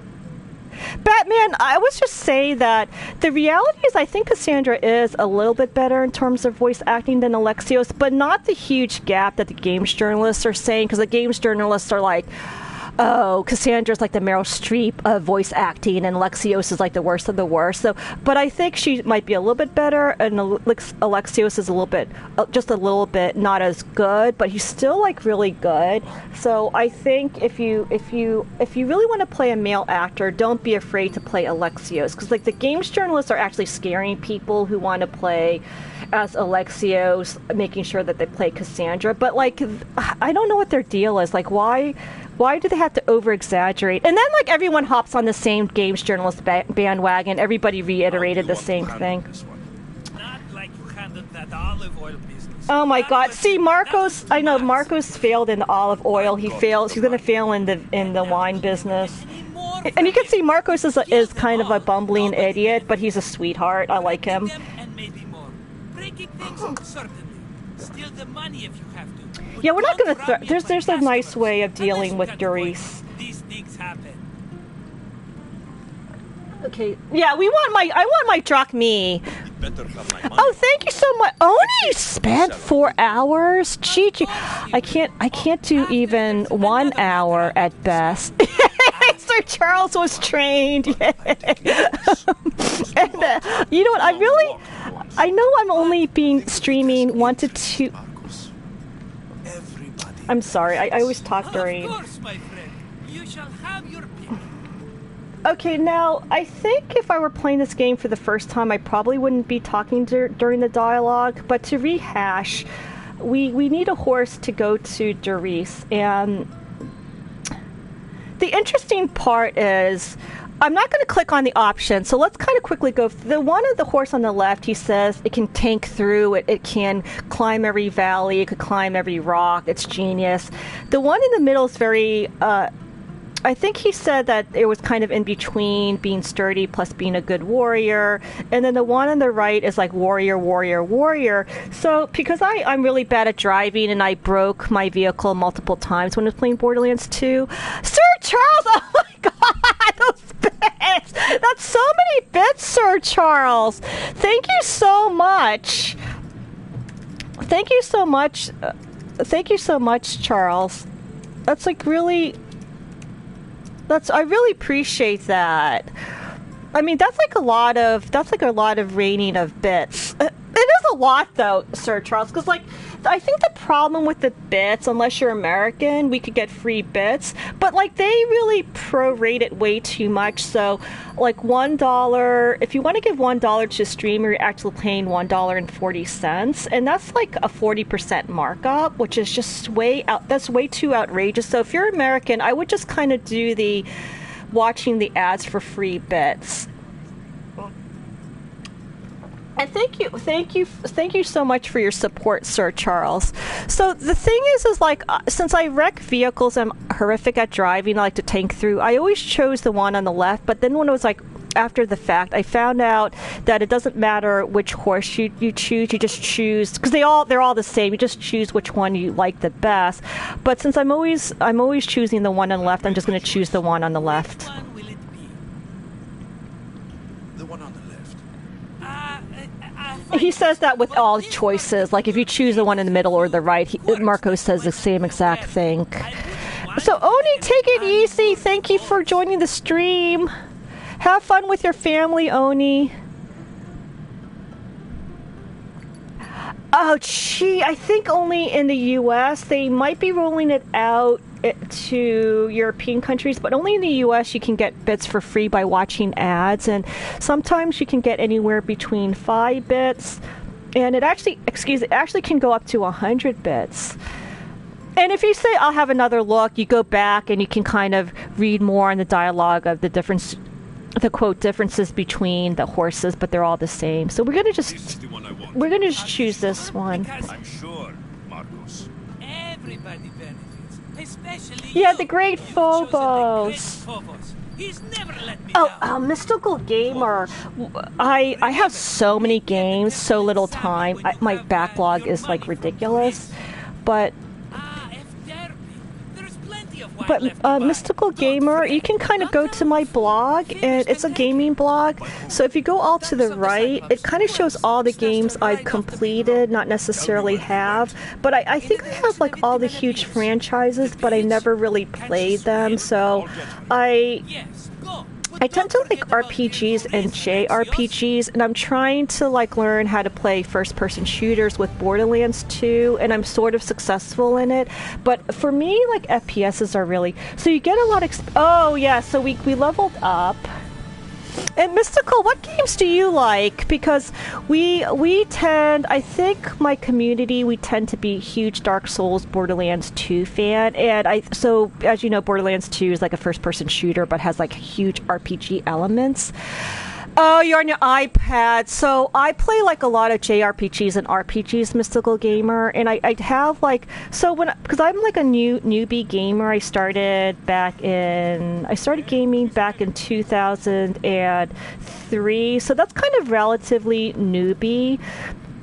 Batman, I was just saying that the reality is I think Cassandra is a little bit better in terms of voice acting than Alexios, but not the huge gap that the games journalists are saying, because the games journalists are like, oh, Cassandra's like the Meryl Streep of voice acting, and Alexios is like the worst of the worst. So, but I think she might be a little bit better, and Alexios is a little bit, just a little bit not as good, but he's still like really good. So I think if you really want to play a male actor, don't be afraid to play Alexios, because like the games journalists are actually scaring people who want to play as Alexios, making sure that they play Cassandra. But like, I don't know what their deal is. Like, why do they have to over-exaggerate? And then, like, everyone hops on the same games journalist bandwagon. Everybody reiterated the same thing. Not like you handled that olive oil business. Oh my God! See, Marcos. I know Marcos failed in the olive oil. He fails. He's gonna fail in the wine business. And you can see Marcos is kind of a bumbling idiot, but he's a sweetheart. I like him. And maybe more. Breaking things, certainly. Steal the money if you have to. Yeah, we're not gonna. There's a nice way of dealing with Doris. These things happen. Okay. Yeah, I want my Drachmae. Better have my money. Oh, thank you so much. Only spent 4 hours. Gigi, I can't do even 1 hour at best. Sir Charles was trained. And, you know what? I know I'm only streaming 1 to 2. I'm sorry. I always talk during. Of course, my friend. You shall have your pick. Okay, now, I think if I were playing this game for the first time, I probably wouldn't be talking during the dialogue, but to rehash, we need a horse to go to Doris, and the interesting part is, I'm not going to click on the option, so let's kind of quickly go. The one of the horse on the left, he says it can tank through, it can climb every valley, it could climb every rock, it's genius. The one in the middle is very, I think he said that it was kind of in between being sturdy plus being a good warrior. And then the one on the right is like warrior, warrior, warrior. So because I'm really bad at driving and I broke my vehicle multiple times when I was playing Borderlands 2. Sir Charles, oh my god, those bits! That's so many bits, Sir Charles. Thank you so much. Thank you so much. Thank you so much, Charles. That's like really... I really appreciate that. I mean, that's like a lot of raining of bits. It is a lot though, Sir Charles, because like I think the problem with the bits, unless you're American, we could get free bits, but like they really prorate it way too much. So like $1, if you want to give $1 to a streamer, you're actually paying $1.40, and that's like a 40% markup, which is just that's way too outrageous. So if you're American, I would just kind of do the watching the ads for free bits. And thank you so much for your support, Sir Charles. So the thing is like, since I wreck vehicles, I'm horrific at driving, I like to tank through, I always chose the one on the left, but then when it was like, after the fact, I found out that it doesn't matter which horse you choose, you just choose, because they're all the same, you just choose which one you like the best. But since I'm always choosing the one on the left, I'm just going to choose the one on the left. The one on the left. He says that with all choices, like if you choose the one in the middle or the right, Marco says the same exact thing. So Oni, take it easy. Thank you for joining the stream. Have fun with your family, Oni. Oh, gee, I think only in the US. They might be rolling it out to European countries, but only in the US you can get bits for free by watching ads, and sometimes you can get anywhere between 5 bits, and it actually can go up to 100 bits. And if you say, I'll have another look, you go back and you can kind of read more on the dialogue of the difference, the quote differences between the horses, but they're all the same. So we're gonna just choose this one. I'm sure, Marcos. Everybody benefits, especially Yeah, you. the great You've chosen the great Phobos. Phobos. He's never let me Oh, down. Mystical Gamer. I have so many games, so little time. My backlog is like ridiculous, but. But Mystical Gamer, you can kind of go to my blog, and it's a gaming blog. So if you go all to the right, it kind of shows all the games I've completed, not necessarily have. But I think I have like all the huge franchises, but I never really played them. So I tend to like RPGs and JRPGs, and I'm trying to like learn how to play first-person shooters with Borderlands 2, and I'm sort of successful in it. But for me, like FPSs are really, so you get a lot of oh yeah, so we leveled up. And Mystical, what games do you like? Because we tend, I think my community, we tend to be huge Dark Souls, Borderlands 2 fan, and so as you know, Borderlands 2 is like a first-person shooter, but has like huge RPG elements. Oh, you're on your iPad. So I play like a lot of JRPGs and RPGs, Mystical Gamer, and I have like, so because I'm like a newbie gamer, I started gaming back in 2003, so that's kind of relatively newbie.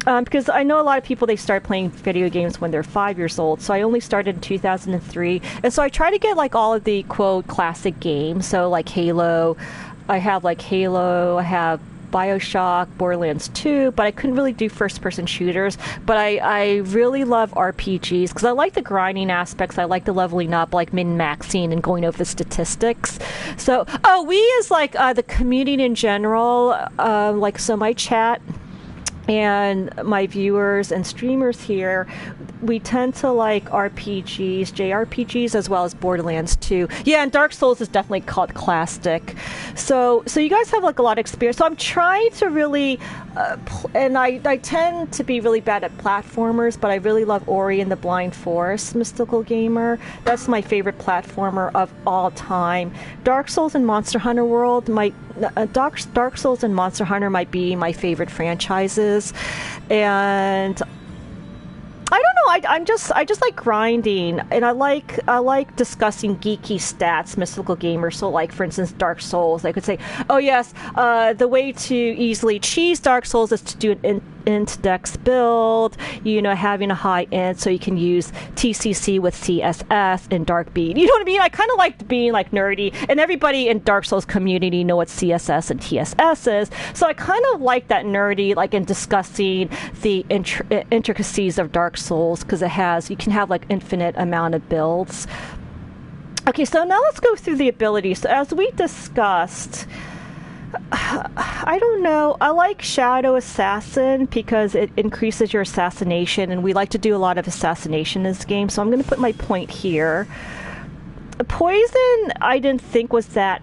Because I know a lot of people, they start playing video games when they're 5 years old, so I only started in 2003, and so I try to get like all of the quote classic games, so like Halo, I have BioShock, Borderlands 2, but I couldn't really do first-person shooters. But I really love RPGs because I like the grinding aspects. I like the leveling up, like min-maxing and going over the statistics. So, we as like the community in general, like so my chat and my viewers and streamers here, we tend to like RPGs, JRPGs, as well as Borderlands 2. Yeah, and Dark Souls is definitely called classic. So you guys have like a lot of experience. So I'm trying to really, and I tend to be really bad at platformers, but I really love Ori and the Blind Forest, Mystical Gamer. That's my favorite platformer of all time. Dark Souls and Monster Hunter World, Dark Souls and Monster Hunter might be my favorite franchises. And I don't know. I just like grinding, and I like discussing geeky stats, mystical gamer. So like, for instance, Dark Souls. I could say, oh yes, the way to easily cheese Dark Souls is to do an int dex build, you know, having a high int so you can use TCC with CSS and dark bead. You know what I mean? I kind of like being like nerdy, and everybody in Dark Souls community know what CSS and TSS is. So I kind of like that nerdy, like in discussing the intricacies of Dark Souls, because you can have like infinite amount of builds. Okay, so now let's go through the abilities. So as we discussed, I don't know. I like Shadow Assassin because it increases your assassination, and we like to do a lot of assassination in this game, so I'm going to put my point here. Poison, I didn't think was that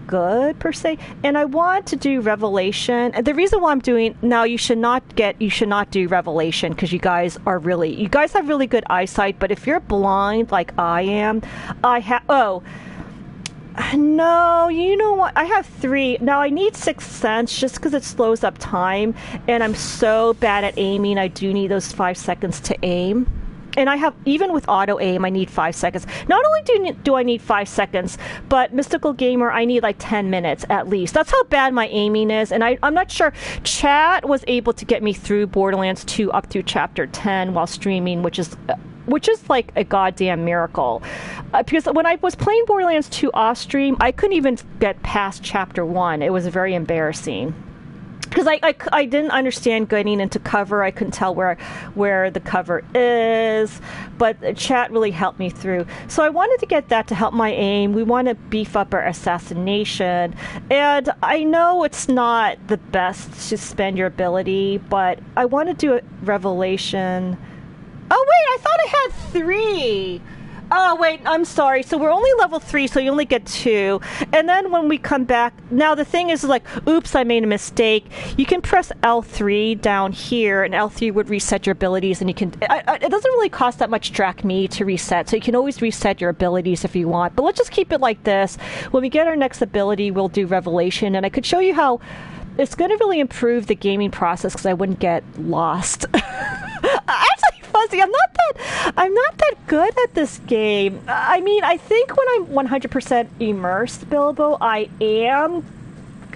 good per se, and I want to do Revelation. And the reason why I'm doing now, you should not do Revelation because you guys have really good eyesight, but if you're blind like I am, no, you know what? I have 3. Now, I need 6th Sense just because it slows up time, and I'm so bad at aiming, I do need those 5 seconds to aim. And I have, even with auto aim, I need 5 seconds. Not only do I need 5 seconds, but Mystical Gamer, I need like 10 minutes at least. That's how bad my aiming is, and I'm not sure. Chat was able to get me through Borderlands 2 up through Chapter 10 while streaming, which is like a goddamn miracle. Because when I was playing Borderlands 2 off stream, I couldn't even get past Chapter 1. It was very embarrassing. Because I didn't understand getting into cover. I couldn't tell where the cover is. But chat really helped me through. So I wanted to get that to help my aim. We want to beef up our assassination. And I know it's not the best to spend your ability, but I want to do a Revelation. Oh, wait, I thought I had 3. Oh, wait, I'm sorry. So we're only level 3, so you only get 2. And then when we come back, now the thing is like, oops, I made a mistake. You can press L3 down here, and L3 would reset your abilities, and you can, it doesn't really cost that much Drachmae to reset, so you can always reset your abilities if you want. But let's just keep it like this. When we get our next ability, we'll do Revelation, and I could show you how it's going to really improve the gaming process because I wouldn't get lost. Actually, Fuzzy, I'm not that good at this game. I mean, I think when I'm 100% immersed, Bilbo, I am.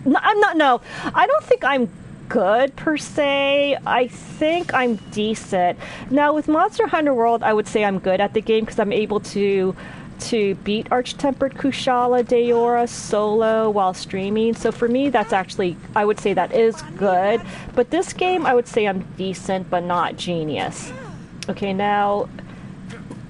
No, I don't think I'm good per se. I think I'm decent. Now, with Monster Hunter World, I would say I'm good at the game because I'm able to beat Arch-Tempered Kushala Daora solo while streaming. So for me, that's actually, I would say that is good. But this game, I would say I'm decent, but not genius. Okay, now,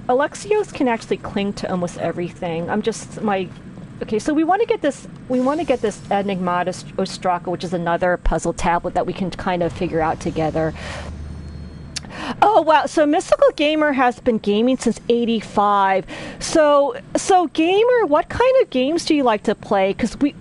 Alexios can actually cling to almost everything. Okay, so we want to get this Enigmata Ostraka, which is another puzzle tablet that we can kind of figure out together. Oh, wow. So Mystical Gamer has been gaming since 85. So Gamer, what kind of games do you like to play? Because we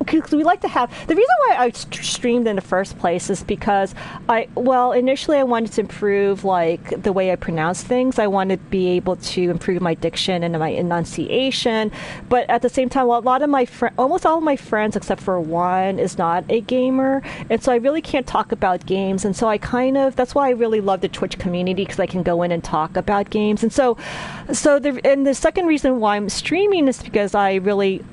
like to have... The reason why I streamed in the first place is because initially I wanted to improve, like, the way I pronounce things. I wanted to be able to improve my diction and my enunciation. But at the same time, almost all of my friends, except for one, is not a gamer. And so I really can't talk about games. And so that's why I really love the Twitch community, because I can go in and talk about games. And so the second reason why I'm streaming is because I really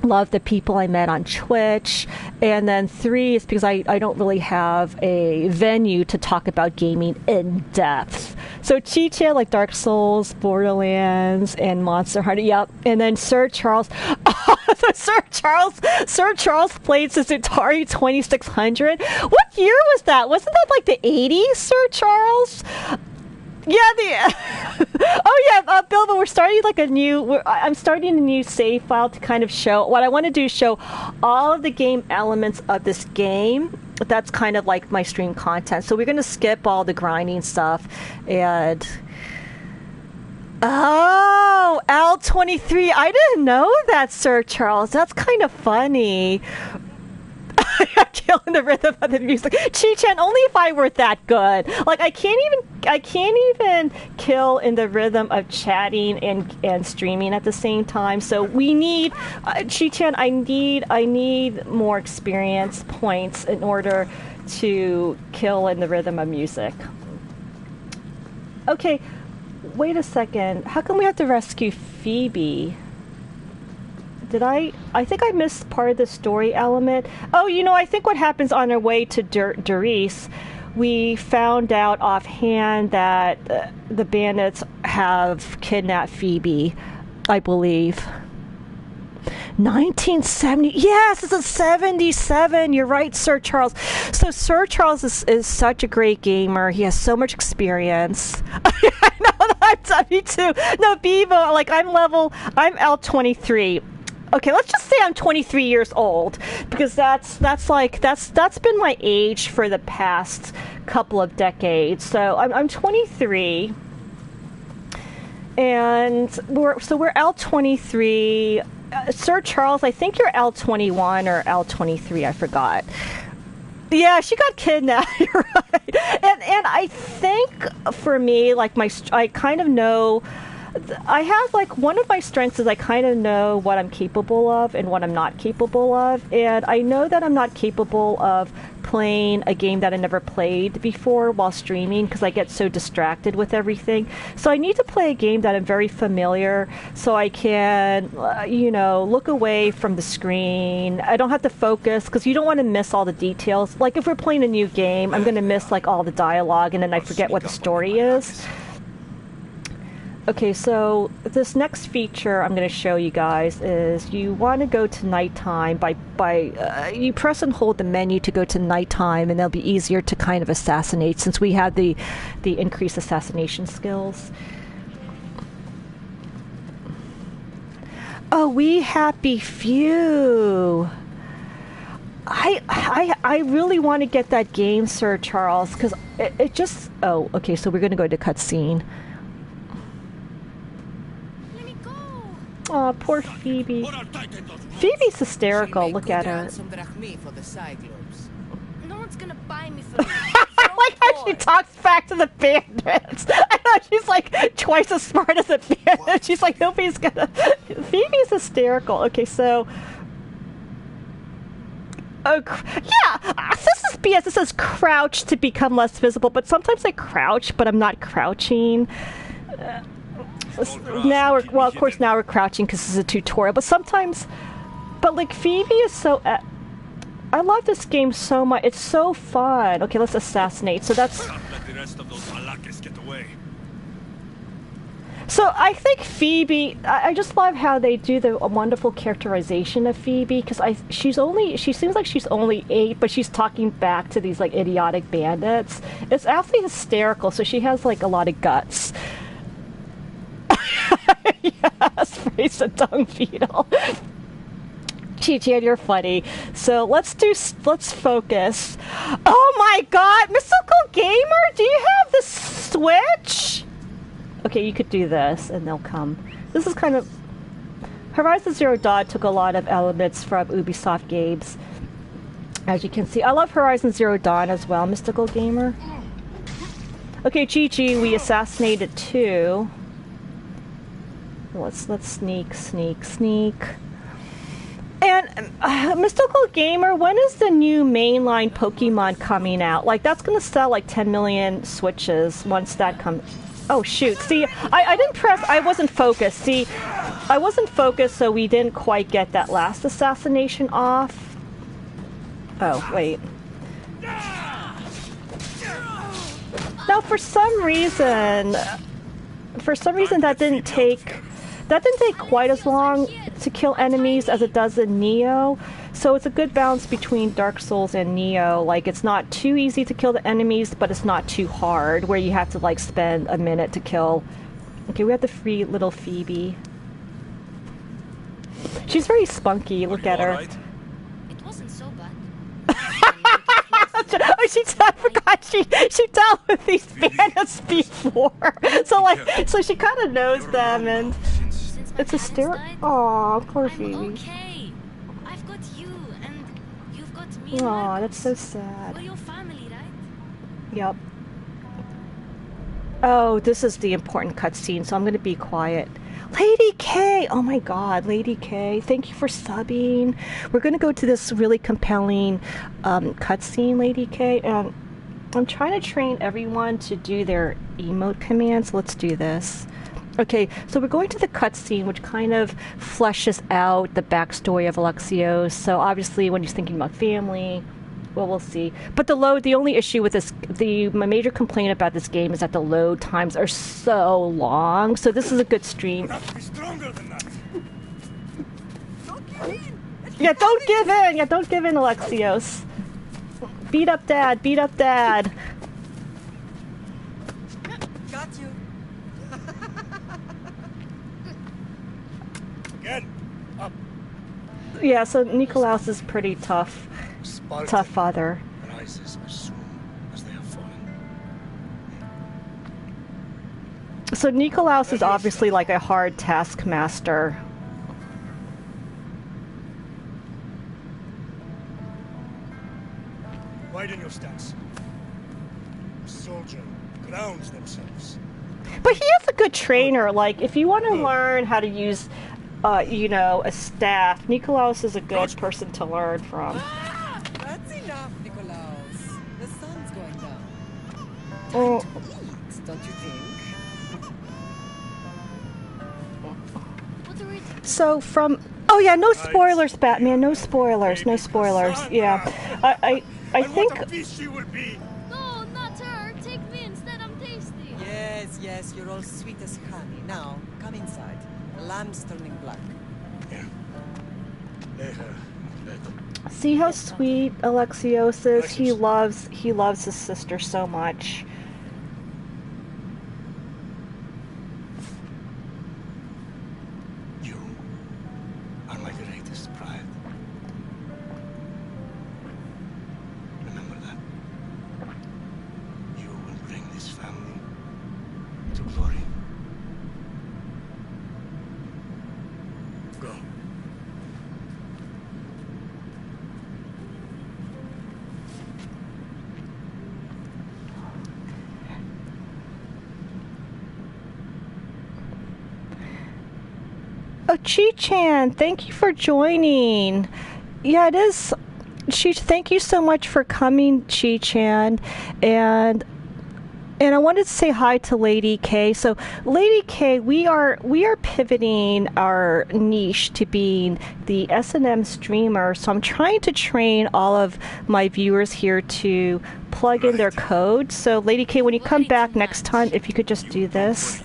love the people I met on Twitch. And then 3 is because I don't really have a venue to talk about gaming in depth. So Chicha, like Dark Souls, Borderlands, and Monster Hunter. Yep. And then Sir Charles. Sir Charles played since Atari 2600. What year was that? Wasn't that like the 80s, Sir Charles? Yeah, Bilbo, we're starting I'm starting a new save file to kind of show, what I want to do is show all of the game elements of this game. That's kind of like my stream content. So we're going to skip all the grinding stuff and... Oh, L23. I didn't know that, Sir Charles. That's kind of funny. I'm killing the rhythm of the music. Chi-Chan, only if I were that good. Like, I can't even kill in the rhythm of chatting and streaming at the same time. So we need, Chi-Chan, I need more experience points in order to kill in the rhythm of music. Okay, wait a second. How come we have to rescue Phoebe? Did I think I missed part of the story element. Oh, you know, I think what happens on our way to Doris, we found out offhand that the bandits have kidnapped Phoebe, I believe. 1970. Yes, it's a 77. You're right, Sir Charles. So Sir Charles is such a great gamer. He has so much experience. I know, me too. No, Bevo, like I'm L23. Okay, let's just say I'm 23 years old, because that's been my age for the past couple of decades. So I'm 23, and we're L23. Sir Charles, I think you're L21 or L23. I forgot. Yeah, she got kidnapped. You're right. And I think for me, like I kind of know. I have, like, one of my strengths is I kind of know what I'm capable of and what I'm not capable of. And I know that I'm not capable of playing a game that I never played before while streaming, because I get so distracted with everything. So I need to play a game that I'm very familiar, so I can, look away from the screen. I don't have to focus, because you don't want to miss all the details. Like, if we're playing a new game, I'm going to miss, like, all the dialogue, and then I forget what the story is. Okay, so this next feature I'm going to show you guys is you want to go to nighttime you press and hold the menu to go to nighttime, and it'll be easier to kind of assassinate since we have the increased assassination skills. Oh, we happy few. I really want to get that game, Sir Charles, because it just... Oh, okay, so we're going to go to cutscene. Oh, poor Phoebe. Phoebe's hysterical. Look at her. No one's gonna buy me for I like how she talks back to the bandits. I know, she's like twice as smart as a bandit. She's like, nobody's gonna... Phoebe's hysterical. Okay, so... Oh, yeah! This is BS. This says crouch to become less visible, but sometimes I crouch, but I'm not crouching. Now of course now we're crouching because this is a tutorial, but sometimes, like, Phoebe is so... I love this game so much. It's so fun. Okay, let's assassinate. So that's... Let the rest of those Malakis get away. So I think Phoebe... I just love how they do the wonderful characterization of Phoebe, because she seems like she's only 8, but she's talking back to these, like, idiotic bandits. It's absolutely hysterical, so she has, like, a lot of guts. Yes, praise the dung beetle. Chi-Chan, you're funny. So let's focus. Oh my god, Mystical Gamer, do you have the Switch? Okay, you could do this and they'll come. This is kind of... Horizon Zero Dawn took a lot of elements from Ubisoft games, as you can see. I love Horizon Zero Dawn as well, Mystical Gamer. Okay, Chi-Chi, we assassinated 2. Let's sneak. And Mystical Gamer, when is the new mainline Pokemon coming out? Like, that's gonna sell like 10 million Switches once that comes. Oh shoot! See, I didn't press. I wasn't focused. See, I wasn't focused, so we didn't quite get that last assassination off. Oh wait. Now, for some reason that didn't take quite as long to kill enemies as it does in Neo. So it's a good balance between Dark Souls and Neo. Like, it's not too easy to kill the enemies, but it's not too hard, where you have to, like, spend a minute to kill. Okay, we have to free little Phoebe. She's very spunky. Look at her. It wasn't so bad. Oh, I forgot she dealt with these bandits before. So she kind of knows them, and it's hysterical. Aw, poor Phoebe. Okay. I've got you, and you've got me. Aw, that's so sad. We're your family, right? Yep. Oh, this is the important cutscene, so I'm going to be quiet. Lady K! Oh my god, Lady K. Thank you for subbing. We're going to go to this really compelling cutscene, Lady K. And I'm trying to train everyone to do their emote commands. Let's do this. Okay, so we're going to the cutscene, which kind of fleshes out the backstory of Alexios. So obviously, when he's thinking about family, well, we'll see. But the only issue with this, my major complaint about this game is that the load times are so long. So this is a good stream. Be stronger than that. Don't give in! Yeah, don't give in. Yeah, don't give in, Alexios. Beat up Dad. Beat up Dad. Got you. Again. Up. Yeah, so Nikolaos is pretty tough. Spartan Tough father. rises as soon as they have fallen. So Nikolaos is obviously like a hard taskmaster. Widen your stance. A soldier grounds themselves. But he is a good trainer. Like, if you want to learn how to use, a staff, Nikolaos is a good person to learn from. That's enough, Nikolaos. The sun's going down. Oh, Eat, don't you think? What are we so from... Oh, yeah, no spoilers, Batman. No spoilers. No spoilers. Yeah. I And think... what a feast she will be. No, not her. Take me instead. I'm tasty. Yes, you're all sweet as honey. Now, come inside. The lamb's turning black. Yeah. Lay her in bed. See how sweet Alexios is? He loves his sister so much. You are my greatest pride. Remember that. You will bring this family to glory. Go. Oh, Chi-chan, thank you for joining. Yeah, it is. Thank you so much for coming, Chi-chan. And I wanted to say hi to Lady K. So, Lady K, we are pivoting our niche to being the S&M streamer. So I'm trying to train all of my viewers here to plug in their code. So, Lady K, when you come back next time, if you could just do this.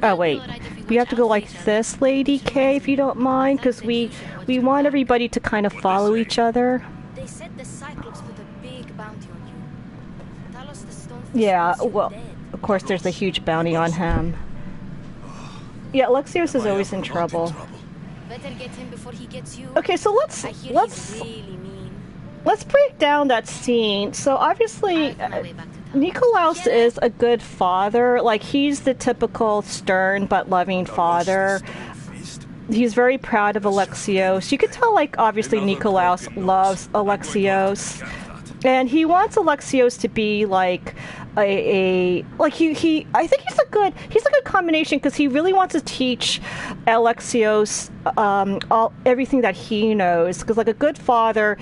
Oh, wait. We have to go like this, Lady K, if you don't mind, because we want everybody to kind of follow each other. They said the Cyclops put a big bounty on you. Talos the Stonefish Yeah, was well, dead. of course there's a huge bounty on him. Yeah, Alexios is always in trouble. Better get him before he gets you. Okay, so I hear he's really mean. let's break down that scene. So obviously, I'll find my way back to town. Nikolaos is a good father. Like, he's the typical stern but loving father. He's very proud of Alexios. You could tell, like, obviously Nikolaos loves Alexios. And he wants Alexios to be like I think he's a good combination, because he really wants to teach Alexios everything that he knows, because like a good father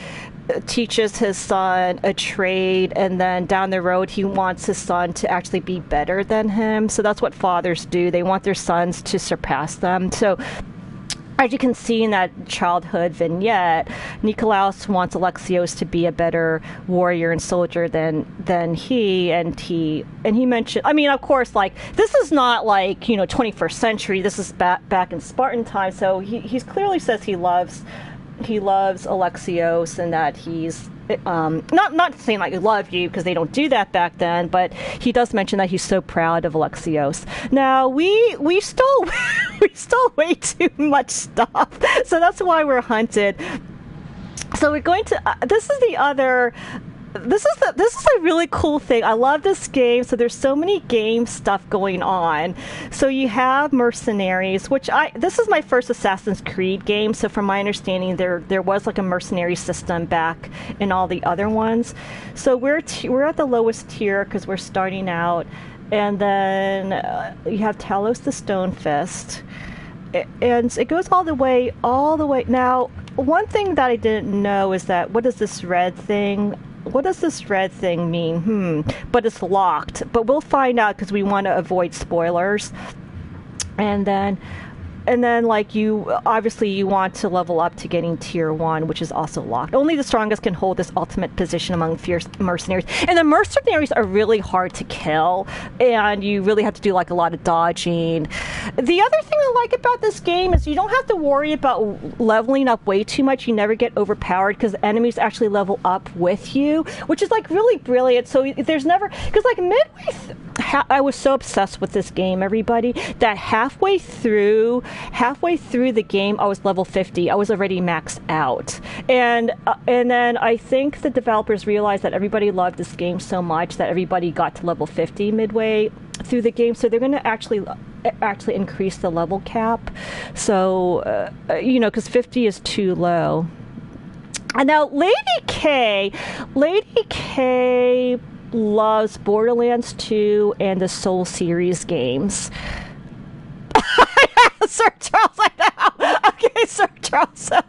teaches his son a trade, and then down the road he wants his son to actually be better than him. So that's what fathers do. They want their sons to surpass them. So as you can see in that childhood vignette, Nikolaos wants Alexios to be a better warrior and soldier than he mentioned. I mean, of course, like, this is not like, 21st century. This is back in Spartan time. So he's clearly says he loves Alexios, and that he's not saying like I love you, because they don't do that back then, but he does mention that he's so proud of Alexios. Now we stole way too much stuff, so that's why we're hunted. So we're going to this is a really cool thing. I love this game. So there's so many game stuff going on. So you have mercenaries, which this is my first Assassin's Creed game. So from my understanding, there was like a mercenary system back in all the other ones. So we're at the lowest tier because we're starting out, and then you have Talos the Stone Fist, and it goes all the way. Now, one thing that I didn't know is that what is this red thing? what does this red thing mean? But it's locked. But we'll find out because we want to avoid spoilers. And then like you want to level up to getting tier 1, which is also locked. Only the strongest can hold this ultimate position among fierce mercenaries. And the mercenaries are really hard to kill, and you really have to do like a lot of dodging. The other thing I like about this game is you don't have to worry about leveling up way too much. You never get overpowered because enemies actually level up with you, which is like really brilliant. So there's never, because like midway I was so obsessed with this game, everybody, that halfway through the game I was level 50. I was already maxed out, and then I think the developers realized that everybody loved this game so much that everybody got to level 50 midway through the game, so they're going to actually increase the level cap, so because 50 is too low. And now Lady K loves Borderlands 2 and the Soul series games. Sir Charles, I know. Okay, Sir Charles. So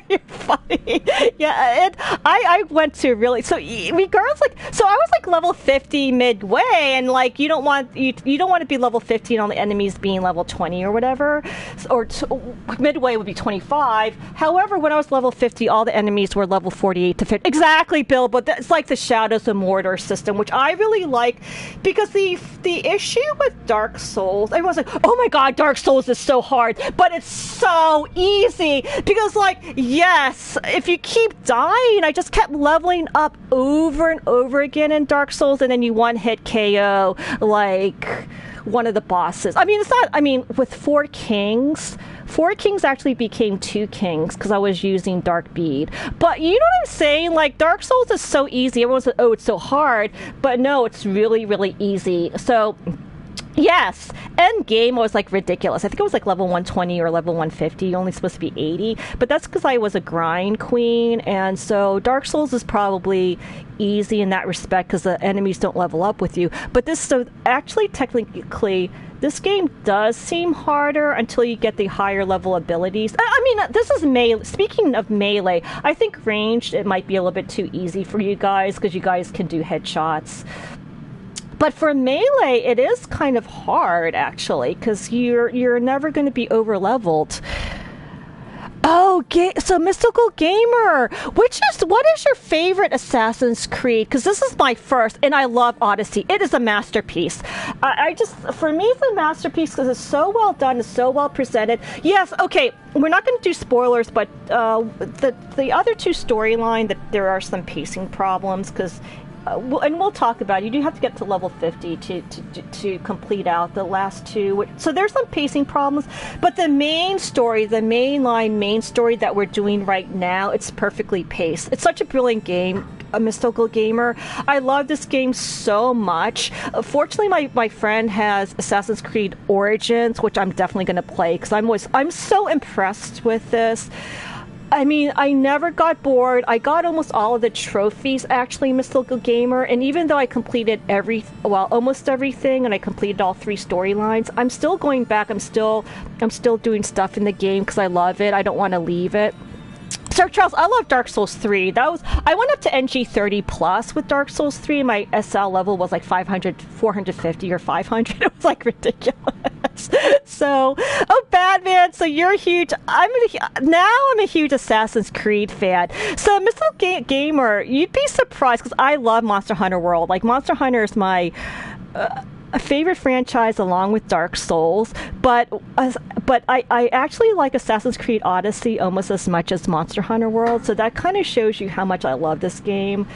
you're funny. Yeah, and I went to really. So regardless, so I was like level 50 midway, and like you don't want to be level 50 and all the enemies being level 20 or whatever, or midway would be 25. However, when I was level 50, all the enemies were level 48 to 50. Exactly, Bill. But that's like the Shadows of Mordor system, which I really like, because the issue with Dark Souls, everyone's like, oh my God, Dark Souls is so hard, but it's so easy because, like, yes, if you keep dying, I just kept leveling up over and over again in Dark Souls, and then you one-hit KO like one of the bosses. I mean, it's not. I mean, with Four Kings actually became Two Kings because I was using Dark Bead. But you know what I'm saying? Like, Dark Souls is so easy. Everyone says, "Oh, it's so hard," but no, it's really, really easy. So. Yes, end game was like ridiculous. I think it was like level 120 or level 150, only supposed to be 80, but that's because I was a grind queen, and so Dark Souls is probably easy in that respect because the enemies don't level up with you. But actually technically this game does seem harder until you get the higher level abilities. I mean, this is melee. Speaking of melee, I think ranged it might be a little bit too easy for you guys because you guys can do headshots. But for melee, it is kind of hard, actually, because you're never going to be over-leveled. Oh, so Mystical Gamer, what is your favorite Assassin's Creed? Because this is my first, and I love Odyssey. It is a masterpiece. For me, it's a masterpiece because it's so well done, it's so well presented. Yes, okay, we're not going to do spoilers, but the other two storyline, that there are some pacing problems because. And we'll talk about it. You do have to get to level 50 to complete out the last two. So there's some pacing problems. But the main story, the main story that we're doing right now, it's perfectly paced. It's such a brilliant game, a Mystical Gamer. I love this game so much. Fortunately, my friend has Assassin's Creed Origins, which I'm definitely going to play because I'm so impressed with this. I mean, I never got bored. I got almost all of the trophies, actually, Mystical Gamer. And even though I completed almost everything, and I completed all 3 storylines, I'm still going back. I'm still doing stuff in the game because I love it. I don't want to leave it. Sir Charles, I love Dark Souls 3. I went up to NG 30 plus with Dark Souls 3. My SL level was like 500, 450 or 500. It was like ridiculous. So, Batman, so you're huge. I'm a huge Assassin's Creed fan. So, Mystical Gamer, you'd be surprised because I love Monster Hunter World. Like, Monster Hunter is my favorite franchise along with Dark Souls, but I actually like Assassin's Creed Odyssey almost as much as Monster Hunter World, so that kind of shows you how much I love this game.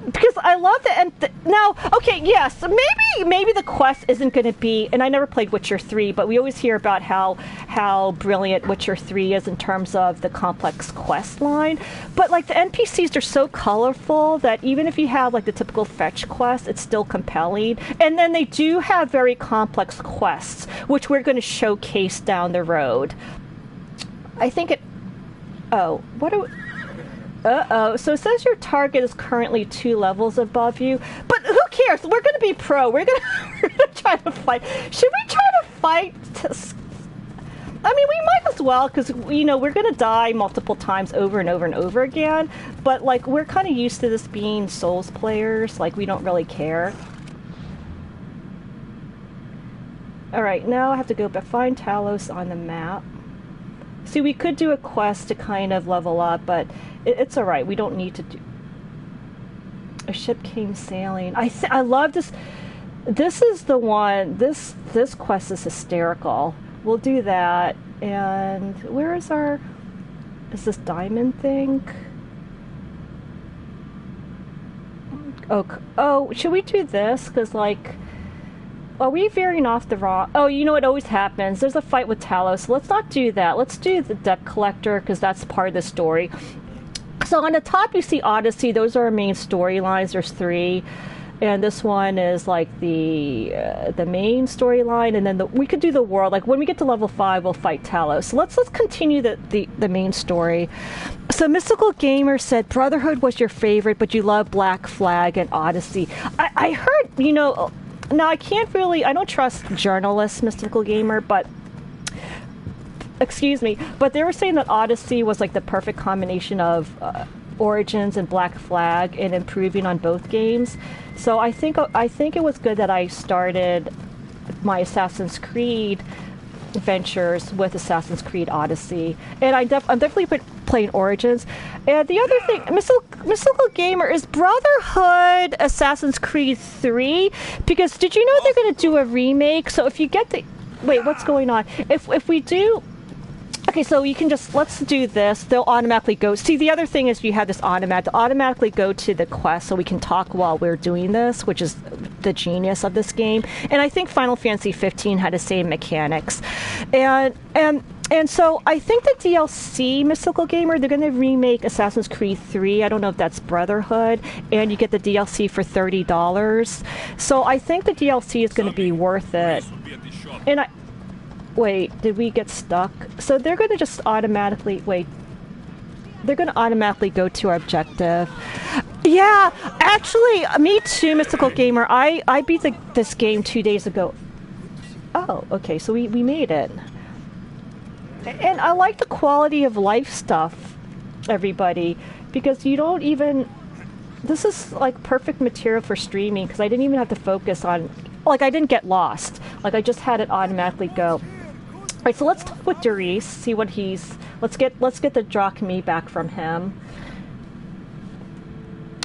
Because I love it, now, okay, yes, maybe the quest isn't going to be, and I never played Witcher 3, but we always hear about how brilliant Witcher 3 is in terms of the complex quest line, but like the NPCs are so colorful that even if you have like the typical fetch quest, it's still compelling, and then they do have very complex quests, which we're going to showcase down the road. I think so it says your target is currently 2 levels above you, but who cares? We're going to be pro. We're going to try to fight. Should we try to fight? I mean, we might as well, because, you know, we're going to die multiple times over and over and over again. But, like, we're kind of used to this being Souls players. Like, we don't really care. Alright, now I have to go back, find Talos on the map. See, we could do a quest to kind of level up, but it's alright. We don't need to do... A ship came sailing. I love this. This is the one. This quest is hysterical. We'll do that. And where is our... Is this diamond thing? Oh, should we do this? Because, like... Are we veering off the wrong... Oh, you know, it always happens. There's a fight with Talos. So let's not do that. Let's do the debt collector, because that's part of the story. So on the top, you see Odyssey. Those are our main storylines. There's 3. And this one is, like, the main storyline. And then we could do the world. Like, when we get to level 5, we'll fight Talos. So let's continue the main story. So Mystical Gamer said Brotherhood was your favorite, but you love Black Flag and Odyssey. I heard, you know... Now, I can't really... I don't trust journalists, Mystical Gamer, but... Excuse me. But they were saying that Odyssey was, like, the perfect combination of Origins and Black Flag and improving on both games. So I think it was good that I started my Assassin's Creed ventures with Assassin's Creed Odyssey. And I'm definitely playing Origins. And the other thing, Mystical Gamer, is Brotherhood Assassin's Creed 3? Because did you know they're going to do a remake? So if you get the... Wait, what's going on? If we do... Okay, so you can just... Let's do this. They'll automatically go... See, the other thing is you have this automatically go to the quest so we can talk while we're doing this, which is the genius of this game. And I think Final Fantasy 15 had the same mechanics. And so I think the DLC, Mystical Gamer, they're going to remake Assassin's Creed 3. I don't know if that's Brotherhood. And you get the DLC for $30. So I think the DLC is going to be worth it. And Wait, did we get stuck? So they're going to just automatically... Wait. They're going to automatically go to our objective. Yeah, actually, me too, Mystical Gamer. I beat this game 2 days ago. Oh, okay, so we made it. And I like the quality of life stuff, everybody, because you don't even... This is, like, perfect material for streaming, because I didn't even have to focus on... Like, I didn't get lost. Like, I just had it automatically go. All right, so let's talk with Darius, see what he's... Let's get the Drachmae back from him.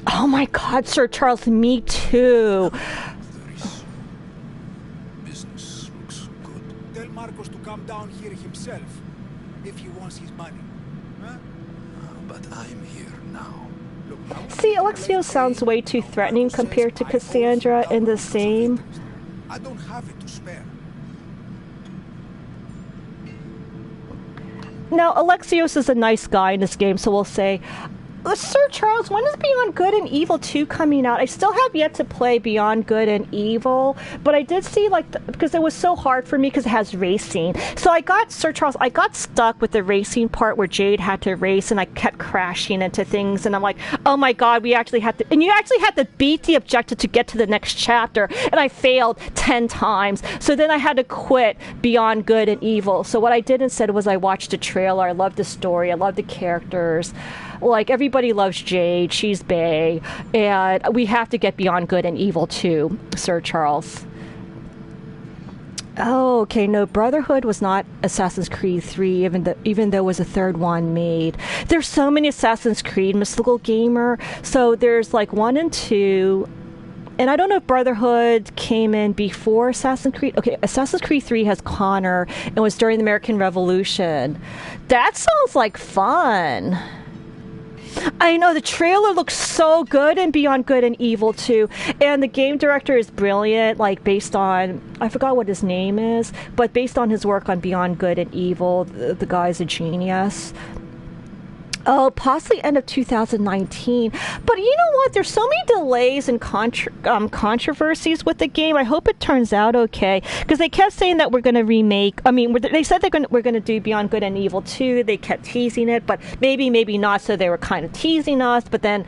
Oh my God, Sir Charles, me too. Business looks good. Tell Marcos to come down here himself if he wants his money. Huh? But I'm here now. Look, see, Alexio sounds way too threatening compared to Cassandra in the same. I don't have it to spare. Now, Alexios is a nice guy in this game, so we'll say, Sir Charles, when is Beyond Good and Evil 2 coming out? I still have yet to play Beyond Good and Evil, but I did see, like, because it was so hard for me because it has racing. So Sir Charles, I got stuck with the racing part where Jade had to race, and I kept crashing into things, and I'm like, oh my God, we actually had to, and you actually had to beat the objective to get to the next chapter, and I failed 10 times. So then I had to quit Beyond Good and Evil. So what I did instead was I watched a trailer. I loved the story. I loved the characters. Like, everybody loves Jade, she's bae, and we have to get Beyond Good and Evil too, Sir Charles. Oh, okay, no, Brotherhood was not Assassin's Creed 3, even though it was a third one made. There's so many Assassin's Creed, Mystical Gamer, so there's like 1 and 2, and I don't know if Brotherhood came in before Assassin's Creed. Okay, Assassin's Creed 3 has Connor, and was during the American Revolution. That sounds like fun. I know, the trailer looks so good in Beyond Good and Evil 2, and the game director is brilliant, like, based on, I forgot what his name is, but based on his work on Beyond Good and Evil, the guy's a genius. Oh, possibly end of 2019. But you know what? There's so many delays and controversies with the game. I hope it turns out okay. Because they kept saying that we're going to remake... I mean, they said we're going to do Beyond Good and Evil 2. They kept teasing it, but maybe not. So they were kind of teasing us. But then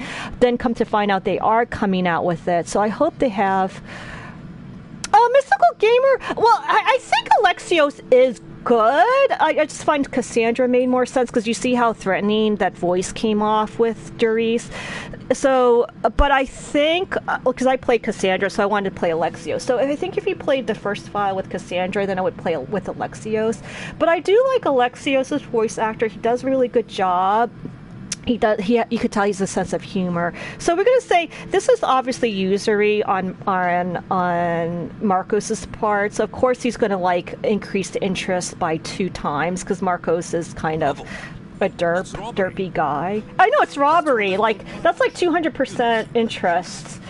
come to find out they are coming out with it. So I hope they have... Mystical Gamer. Well, I think Alexios is good. I just find Cassandra made more sense because you see how threatening that voice came off with Doris. So, but I think because I played Cassandra, so I wanted to play Alexios. So I think if you played the first file with Cassandra, then I would play with Alexios. But I do like Alexios' voice actor. He does a really good job. He does. You could tell he's a sense of humor. So we're going to say this is obviously usury on Marcos's part. So of course he's going to like increase the interest by 2 times because Marcos is kind of a derpy guy. I know it's robbery. Like that's like 200% interest.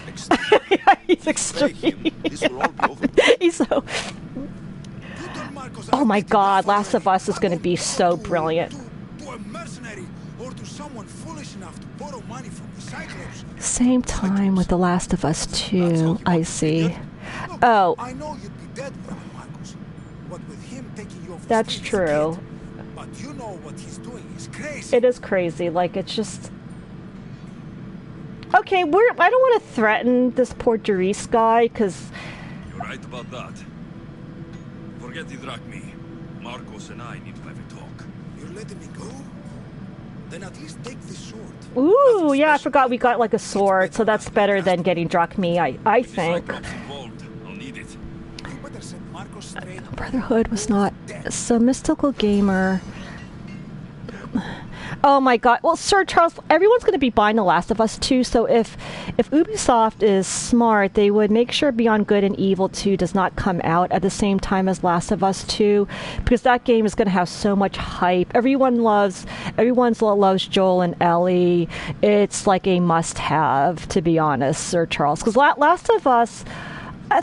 Yeah, he's extreme. He's so. Oh my God! Last of Us is going to be so brilliant. Same time with The Last of Us 2, I see. Oh. I know you'd be dead for him, Marcos. What with him taking you off the That's streets true. again. But you know what he's doing is crazy. It is crazy. Like, it's just... Okay, I don't want to threaten this poor Doris guy, because... You're right about that. Forget the Drachmae. Marcos and I need to have a talk. You're letting me go? Then at least take this sword. Ooh, yeah, I forgot we got, like, a sword, so that's better than getting Drachmae, I think. Involved. I'll need it. You better set Marcos straight. Brotherhood was not... So, Mystical Gamer... Oh my God. Well, Sir Charles, everyone's going to be buying The Last of Us 2, so if Ubisoft is smart, they would make sure Beyond Good and Evil 2 does not come out at the same time as Last of Us 2, because that game is going to have so much hype. Everyone loves Joel and Ellie. It's like a must-have, to be honest, Sir Charles, because Last of Us...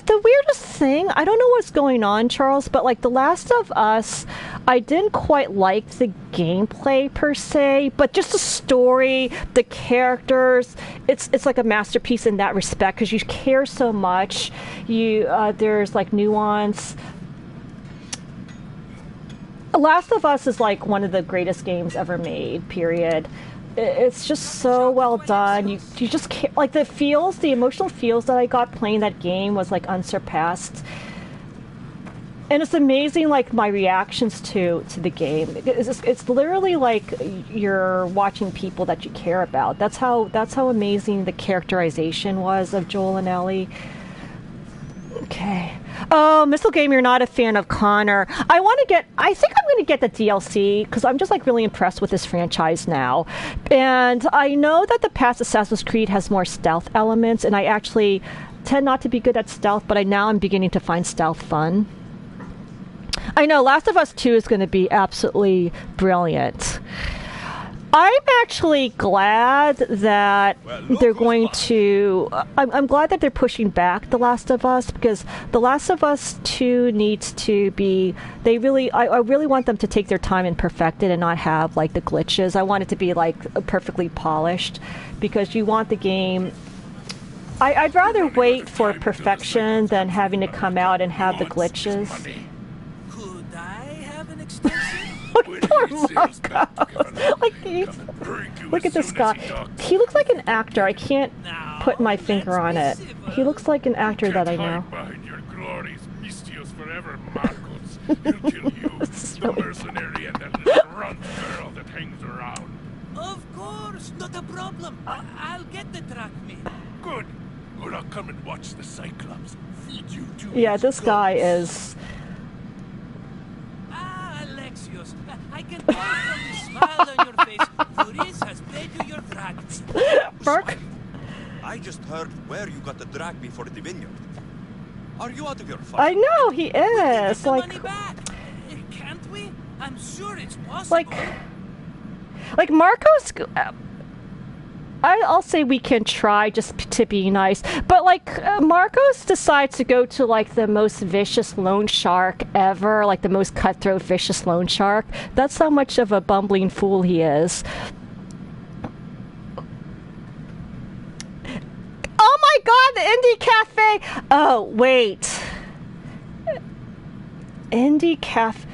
the weirdest thing, I don't know what's going on, Charles, but like The Last of Us, I didn't quite like the gameplay per se, but just the story, the characters, it's like a masterpiece in that respect because you care so much. There's like nuance. The Last of Us is like one of the greatest games ever made, period. It's just so well done. You just can't, like the emotional feels that I got playing that game was like unsurpassed. And it's amazing, like my reactions to the game. It's literally like you're watching people that you care about. That's how amazing the characterization was of Joel and Ellie. Okay. Oh, Mystical Game, you're not a fan of Connor. I think I'm going to get the DLC because I'm just like really impressed with this franchise now. And I know that the past Assassin's Creed has more stealth elements, and I actually tend not to be good at stealth, but I'm beginning to find stealth fun. I know Last of Us 2 is going to be absolutely brilliant. I'm actually glad that they're going to... I'm glad that they're pushing back The Last of Us, because The Last of Us 2 needs to be... I really want them to take their time and perfect it and not have, like, the glitches. I want it to be, like, perfectly polished, because you want the game... I'd rather wait for perfection than having to come out and have the glitches. Could I have an extension? Poor Marcos. Look at this guy. He looks like an actor. I can't put my finger on it. He looks like an actor that I know. Behind your glories, Mistios forever, Marcos. He'll kill you, the mercenary and that little runt girl that hangs around. Of course, not a problem. I'll get the Drachmae. Good. Or I'll come and watch the Cyclops feed you to Yeah, his this guy ghosts. is... Alexios, I can tell from the smile on your face, Doris has paid you your Drachmae. Burke? I just heard where you got the Drachmae for the vineyard. Are you out of your I know, he Give is. the Like... money back. Can't we? I'm sure it's possible. Like Marcos... I'll say we can try just to be nice, but like Marcos decides to go to like the most vicious loan shark ever, like the most cutthroat vicious loan shark. That's how much of a bumbling fool he is. Oh my God, the Indie Cafe! Oh wait, Indie Cafe.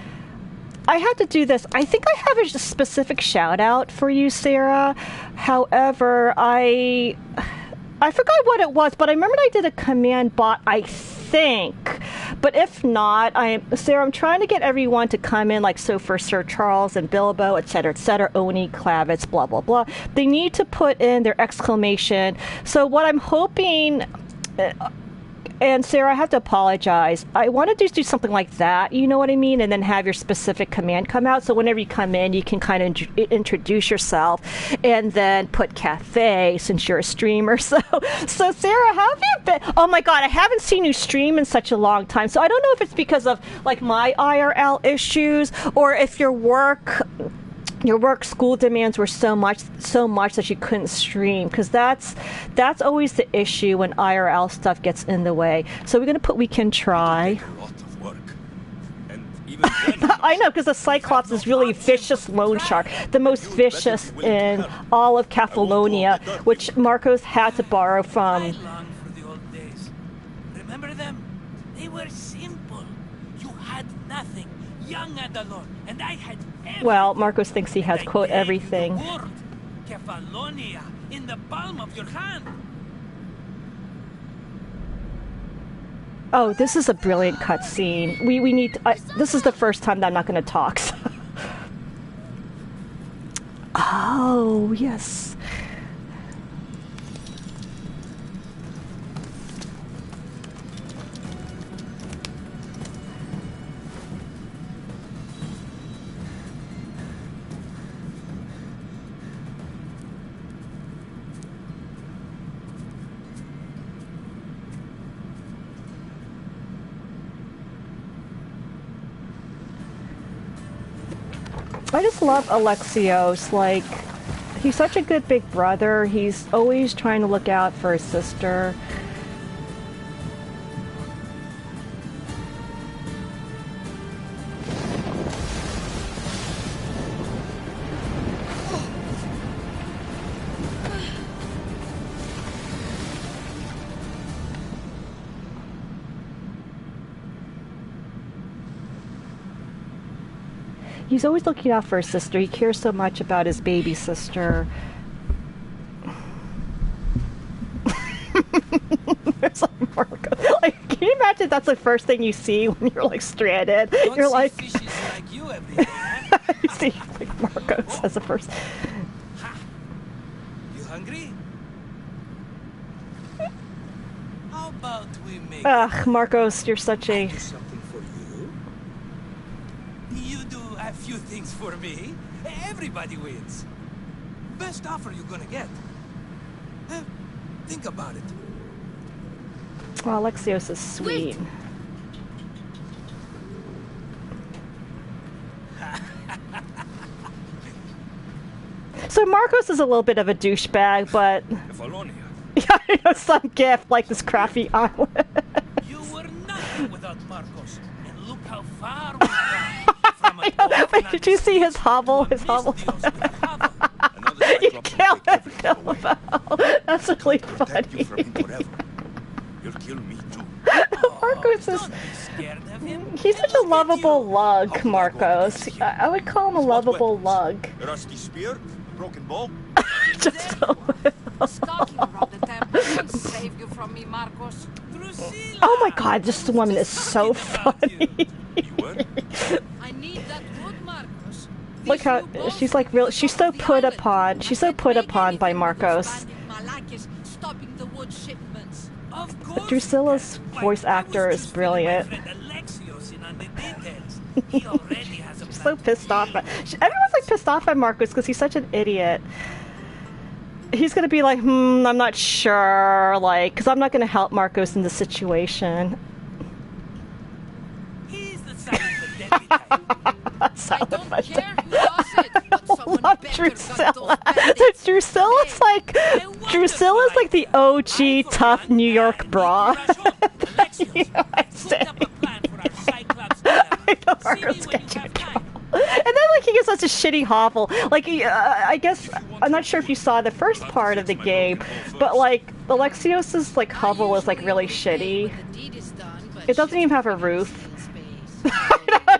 I had to do this. I think I have a specific shout out for you, Sarah. However, I forgot what it was, but I remembered I did a command bot, I think. But if not, Sarah, I'm trying to get everyone to come in, like, so for Sir Charles and Bilbo, etc., Oni, Klavitz, blah, blah, blah. They need to put in their exclamation. So what I'm hoping... and Sarah, I have to apologize. I want to just do something like that, you know what I mean? And then have your specific command come out. So whenever you come in, you can kind of introduce yourself and then put cafe since you're a streamer. So Sarah, how have you been? Oh my God, I haven't seen you stream in such a long time. So I don't know if it's because of like my IRL issues or if your work school demands were so much that you couldn't stream, because that's always the issue when IRL stuff gets in the way. So we're gonna put we can try. A lot of work. And even then, I know, because the Cyclops is really vicious loan shark, the most vicious in all of Catalonia, which Marcos had to borrow I from. long for the old days. Remember them? They were simple. You had nothing, young and alone, and I had everything. Well, Marcos thinks he has, And I quote, gave you everything. the world. Kefalonia in the palm of your hand. Oh, this is a brilliant cutscene. We need to, this is the first time that I'm not going to talk. So. Oh, yes. I just love Alexios. Like, he's such a good big brother. He's always trying to look out for his sister. He's always looking out for his sister. He cares so much about his baby sister. There's like Marco. Like, can you imagine that's the first thing you see when you're like stranded? Don't You're see like, fishes like you every day, huh? you see like Marcos as the first. Ha. You hungry? How about we make Ugh, Marcos, you're such a. something for you? You do a few things for me. Everybody wins. Best offer you're gonna get. Think about it. Well, Alexios is sweet. So Marcos is a little bit of a douchebag, but Kefalonia. yeah, you know, some gift like this crappy island. You were nothing without Marcos, and look how far we've come. From an Wait, orphanage did you see his hovel? to a His hovel. Mystios with a hovel. Another You Cyclops killed will him, take everything away. Bilbo. That's really Protect you from him funny. forever. You'll kill me too. Marcos is. Don't be scared of him. He's such a Look at lovable you. lug, Marcos. I would call him a lovable lug. A rusty spear, a broken bow. Just a little. Stalking around the temple won't save you from me, Marcos. Drusilla! Oh my God, this woman is so Talking about funny. you. You were? I need that wood, Marcos. Look how she's like real. She's so put upon. She's so put upon by Marcos. Malaka's stopping the wood shipments. Of course. Drusilla's voice I actor was is just brilliant. telling my friend Alexios in on the details. He already has a plan. So pissed off. Everyone's like pissed off at Marcos because he's such an idiot. He's gonna be like, I'm not sure, like, because I'm not gonna help Marcos in this situation. He's the son of the deadly type. Son I of don't a care who does it, but someone love better got Drusilla. those bandits. Drusilla's like Drusilla's like the OG tough New York bra. You know what I'm saying? I know Marcos gets you in trouble. And then like he gets such a shitty hovel. Like I guess I'm not sure if you saw the first part of the game, but like Alexios's like hovel is like really shitty. It doesn't even have a roof.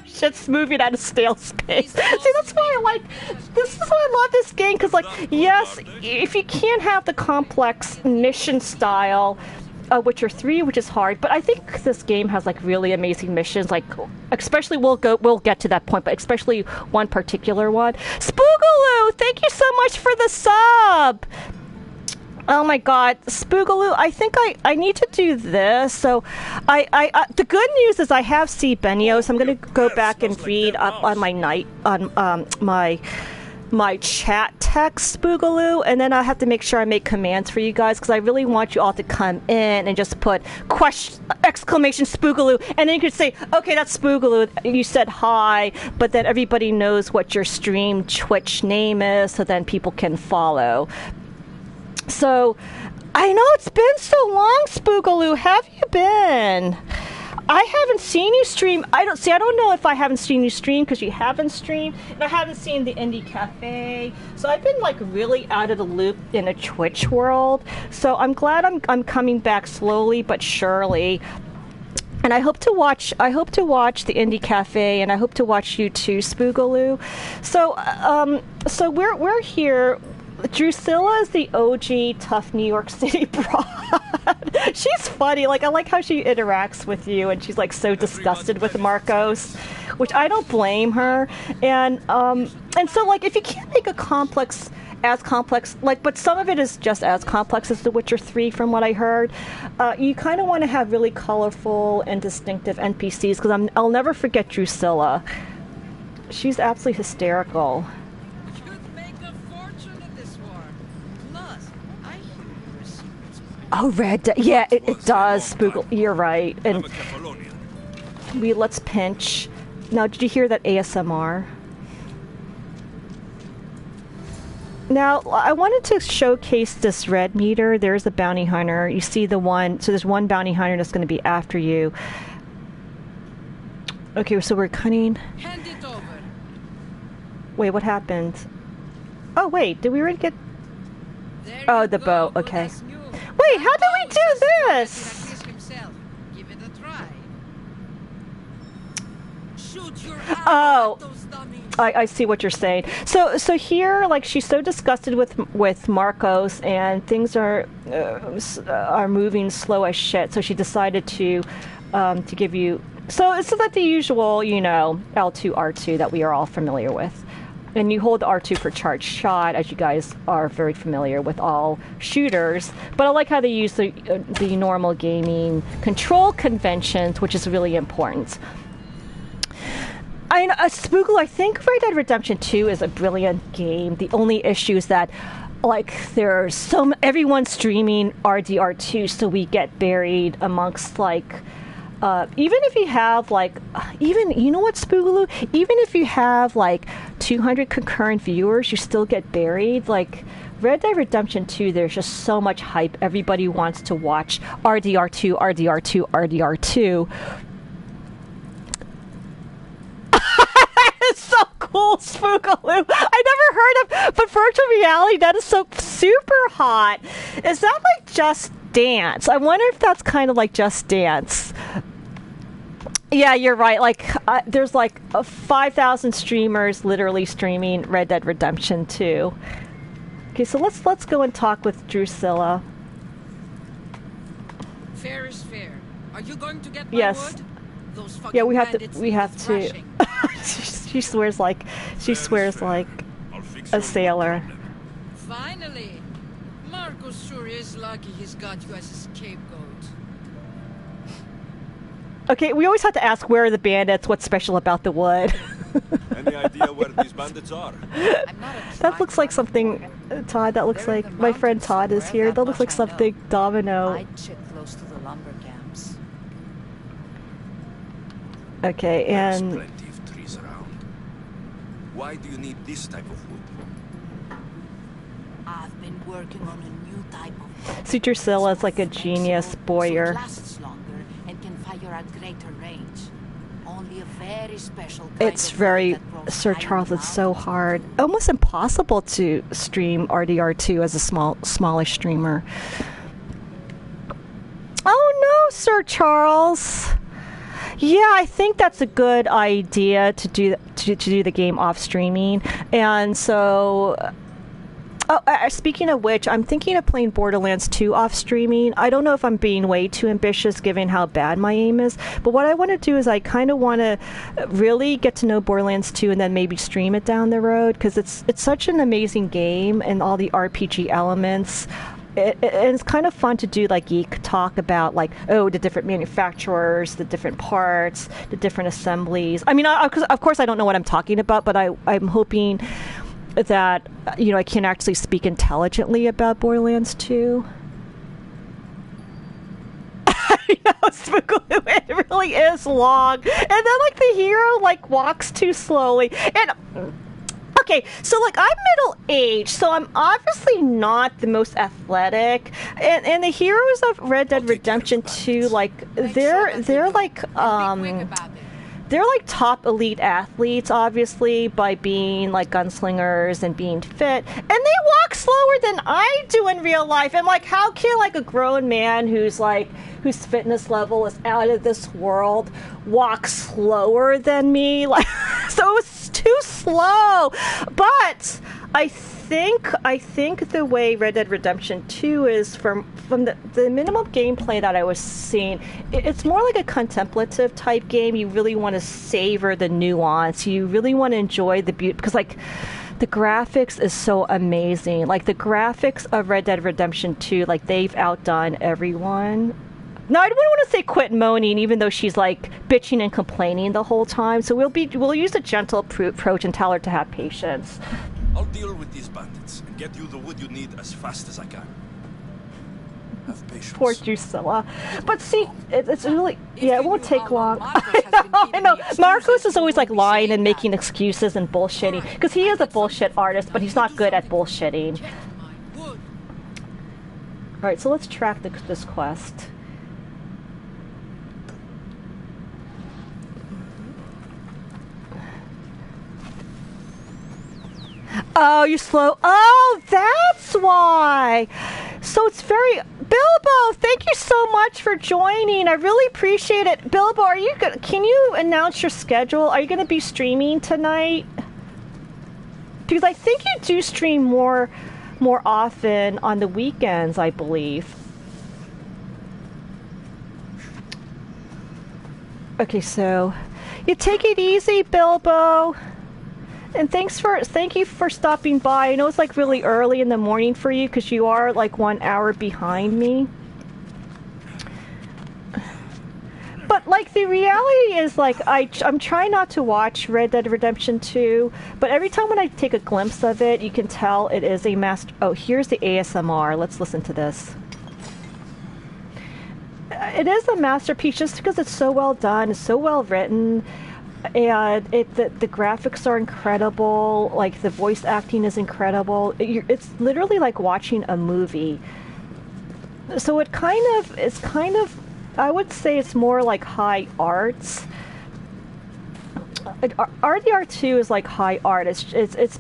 Shit's moving at a stale space. See, that's why I like. This is why I love this game, because like, yes, if you can't have the complex mission style, Witcher 3, which is hard, but I think this game has like really amazing missions. Like, especially we'll get to that point, but especially one particular one. Spoogaloo, thank you so much for the sub. Oh my God, Spoogaloo, I think I need to do this. So, the good news is I have C Benio, so I'm gonna go back and read up on my chat text, Spoogaloo, and then I have to make sure I make commands for you guys, because I really want you all to come in and just put exclamation Spoogaloo, and then you could say, okay, that's Spoogaloo, you said hi, but then everybody knows what your stream Twitch name is, so then people can follow. So, I know it's been so long, Spoogaloo. Have you been? I haven't seen you stream. I don't know if I haven't seen you stream because you haven't streamed, and I haven't seen the Indie Cafe. So I've been like really out of the loop in a Twitch world. So I'm glad I'm coming back slowly but surely. And I hope to watch the Indie Cafe, and I hope to watch you too, Spoogaloo. So we're here. Drusilla is the OG tough New York City broad. She's funny. Like, I like how she interacts with you, and she's like so disgusted with Marcos, which I don't blame her. And so like, if you can't make a complex, like, but some of it is just as complex as The Witcher 3 from what I heard, you kind of want to have really colorful and distinctive NPCs, because I'll never forget Drusilla. She's absolutely hysterical. Oh, yeah, it does, Spoogle. You're right. And let's pinch. Now, did you hear that ASMR? Now, I wanted to showcase this red meter. There's a bounty hunter. You see the one, so there's one bounty hunter that's going to be after you. Okay, so we're cutting. Hand it over. Wait, what happened? Oh, wait, did we already get... Oh, the bow, okay. Wait, how do we do this? Give it a try. Shoot your Oh, I see what you're saying. So here, like, she's so disgusted with Marcos, and things are moving slow as shit. So she decided to give you. So it's like the usual, you know, L2 R2 that we are all familiar with. And you hold R2 for charged shot, as you guys are very familiar with all shooters. But I like how they use the normal gaming control conventions, which is really important. Spoogle, I think Red Dead Redemption 2 is a brilliant game. The only issue is that, like, everyone's streaming RDR2, so we get buried amongst, like... even if you have, like, you know what, Spoogaloo? Even if you have, like, 200 concurrent viewers, you still get buried. Like, Red Dead Redemption 2, there's just so much hype. Everybody wants to watch RDR2, RDR2, RDR2. It's so cool, Spoogaloo. I never heard of, but virtual reality, that is so super hot. Is that like Just Dance? I wonder if that's kind of like Just Dance. Yeah, you're right. Like, there's like 5,000 streamers literally streaming Red Dead Redemption 2. Okay, so let's go and talk with Drusilla. Fair is fair. Are you going to get my yes. wood? Those Yeah, we have to. to. She swears like a sailor. Finally, Marcos sure is lucky he's got you as a scapegoat. Okay, we always have to ask where are the bandits, what's special about the wood. Any idea where these bandits are? That looks like something, Todd, that looks like, my friend Todd is here. That looks like something Domino. I'd check close to the lumber camps. Okay, and... There's plenty of trees around. Why do you need this type of wood? I've been working on a new type of See, Drusilla is like a genius boyer. So it lasts longer and can fire at greater range. Only a very special kind It's of very, wood that grows Sir high Charles, in it's so mountains. hard. Almost impossible to stream RDR2 as a smallish streamer. Oh no, Sir Charles! Yeah, I think that's a good idea to do the game off streaming. And so Oh, speaking of which, I'm thinking of playing Borderlands 2 off streaming. I don't know if I'm being way too ambitious given how bad my aim is, but what I want to do is I kind of want to really get to know Borderlands 2 and then maybe stream it down the road, because it's such an amazing game and all the RPG elements. It's kind of fun to do like geek talk about, like, oh, the different manufacturers, the different parts, the different assemblies. I mean, of course I don't know what I'm talking about, but I'm hoping that, you know, I can actually speak intelligently about Borderlands 2. I know, Spookaloo, it really is long. And then, like, the hero, like, walks too slowly. And, okay, so, like, I'm middle-aged, so I'm obviously not the most athletic. And the heroes of Red Dead Redemption 2, like, they're like, they're like top elite athletes, obviously, by being like gunslingers and being fit. And they walk slower than I do in real life. And like, how can like a grown man whose fitness level is out of this world walk slower than me? Like, so it was too slow. But I think the way Red Dead Redemption 2 is, from the minimum gameplay that I was seeing, it's more like a contemplative type game. You really want to savor the nuance. You really want to enjoy the beauty, because like the graphics is so amazing. Like the graphics of Red Dead Redemption 2, like they've outdone everyone. No, I wouldn't want to say quit moaning, even though she's like bitching and complaining the whole time. So we'll use a gentle approach and tell her to have patience. I'll deal with these bandits and get you the wood you need as fast as I can. Have patience. Poor Drusilla. But see, it's really, yeah, it won't take long. I know. Marcos is always like lying and making excuses and bullshitting, because he is a bullshit artist, but he's not good at bullshitting. Alright, so let's track this quest. Oh, you're slow. Oh, that's why. So it's very... Bilbo, thank you so much for joining. I really appreciate it. Bilbo, are you good? Can you announce your schedule? Are you going to be streaming tonight? Because I think you do stream more often on the weekends, I believe. Okay, so you take it easy, Bilbo. And thank you for stopping by. I know it's like really early in the morning for you, because you are like 1 hour behind me. But like the reality is, like I'm trying not to watch Red Dead Redemption 2, but every time when I take a glimpse of it, you can tell it is a master. Oh, here's the ASMR. Let's listen to this. It is a masterpiece just because it's so well done, it's so well written. And the graphics are incredible. Like the voice acting is incredible. It's literally like watching a movie. So it's kind of, I would say it's more like high arts. RDR2 is like high art. It's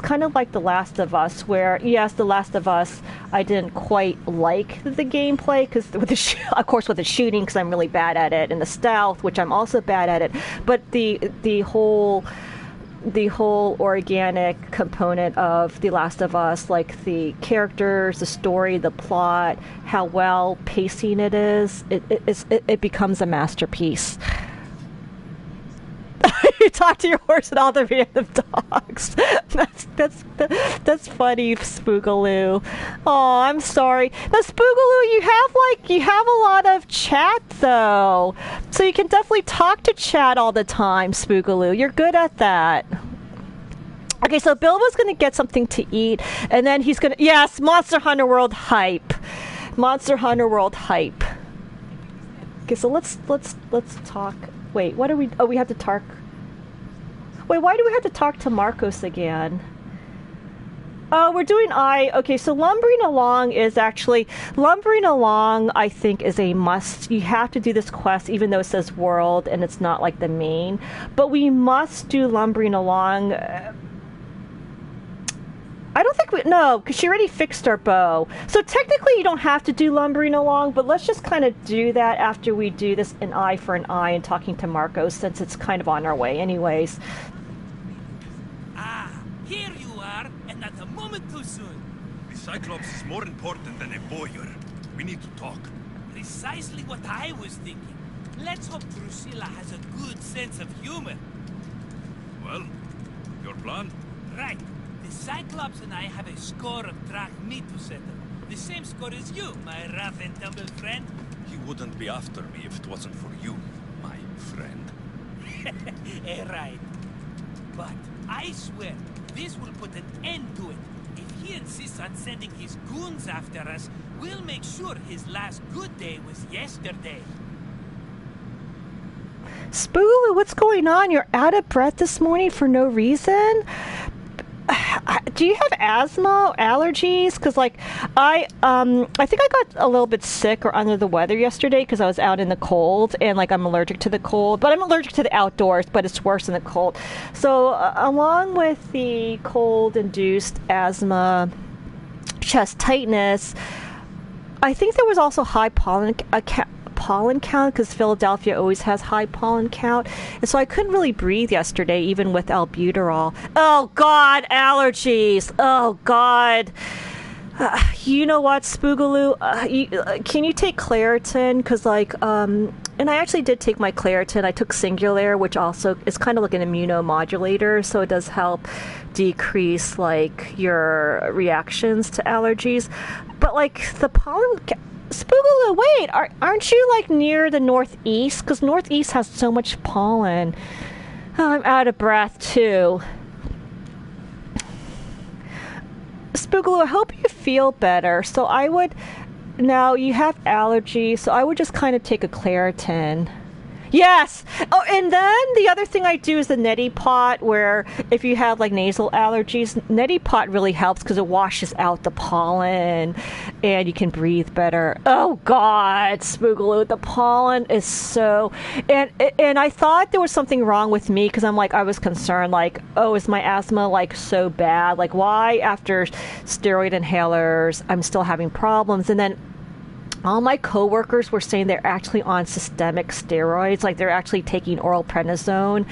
kind of like The Last of Us, where yes, The Last of Us, I didn't quite like the gameplay, because of course with the shooting, because I'm really bad at it, and the stealth, which I'm also bad at it. But the whole organic component of The Last of Us, like the characters, the story, the plot, how well pacing it is, it becomes a masterpiece. You talk to your horse and all the random dogs. That's funny, Spookaloo. Oh, I'm sorry. Now, Spookaloo, you have a lot of chat though, so you can definitely talk to chat all the time, Spookaloo. You're good at that. Okay, so Bilbo's gonna get something to eat, and then he's gonna, yes, Monster Hunter World hype. Monster Hunter World hype. Okay, so let's talk. Wait, what are we? Oh, we have to talk. Wait, why do we have to talk to Marcos again? Oh, we're doing okay, so lumbering along, I think, is a must. You have to do this quest, even though it says world and it's not like the main. But we must do lumbering along. I don't think no, because she already fixed our bow. So technically you don't have to do lumbering along, but let's just kind of do that after we do this an eye for an eye and talking to Marcos, since it's kind of on our way anyways. Ah, here you are, and not a moment too soon. The Cyclops is more important than a boyar. We need to talk. Precisely what I was thinking. Let's hope Drusilla has a good sense of humor. Well, your plan? Right. The Cyclops and I have a score of Drachmae to settle. The same score as you, my rough and tumble friend. He wouldn't be after me if it wasn't for you, my friend. Right. But I swear, this will put an end to it. If he insists on sending his goons after us, we'll make sure his last good day was yesterday. Spoogaloo, what's going on? You're out of breath this morning for no reason? Do you have asthma or allergies? Because, like, I think I got a little bit sick or under the weather yesterday because I was out in the cold, and, like, I'm allergic to the cold. But I'm allergic to the outdoors, but it's worse than the cold. So, along with the cold-induced asthma, chest tightness, I think there was also high pollen count because Philadelphia always has high pollen count, and so I couldn't really breathe yesterday even with albuterol. Oh god, allergies. Oh god. You know what, Spoogaloo, can you take Claritin? Because, like, and I actually did take my Claritin. I took Singular, which also is kind of like an immunomodulator, so it does help decrease, like, your reactions to allergies. But, like, the pollen Spoogaloo, wait, aren't you, like, near the Northeast? Because Northeast has so much pollen. Oh, I'm out of breath, too. Spoogaloo, I hope you feel better. So I would... Now, you have allergies, so I would just kind of take a Claritin. Yes! Oh, and then the other thing I do is the neti pot, where if you have, like, nasal allergies, neti pot really helps because it washes out the pollen and you can breathe better. Oh, God, Spoogaloo, the pollen is so... And I thought there was something wrong with me because I was concerned, like, oh, is my asthma, like, so bad? Like, why after steroid inhalers I'm still having problems? And then all my coworkers were saying they're actually on systemic steroids, like they're actually taking oral prednisone,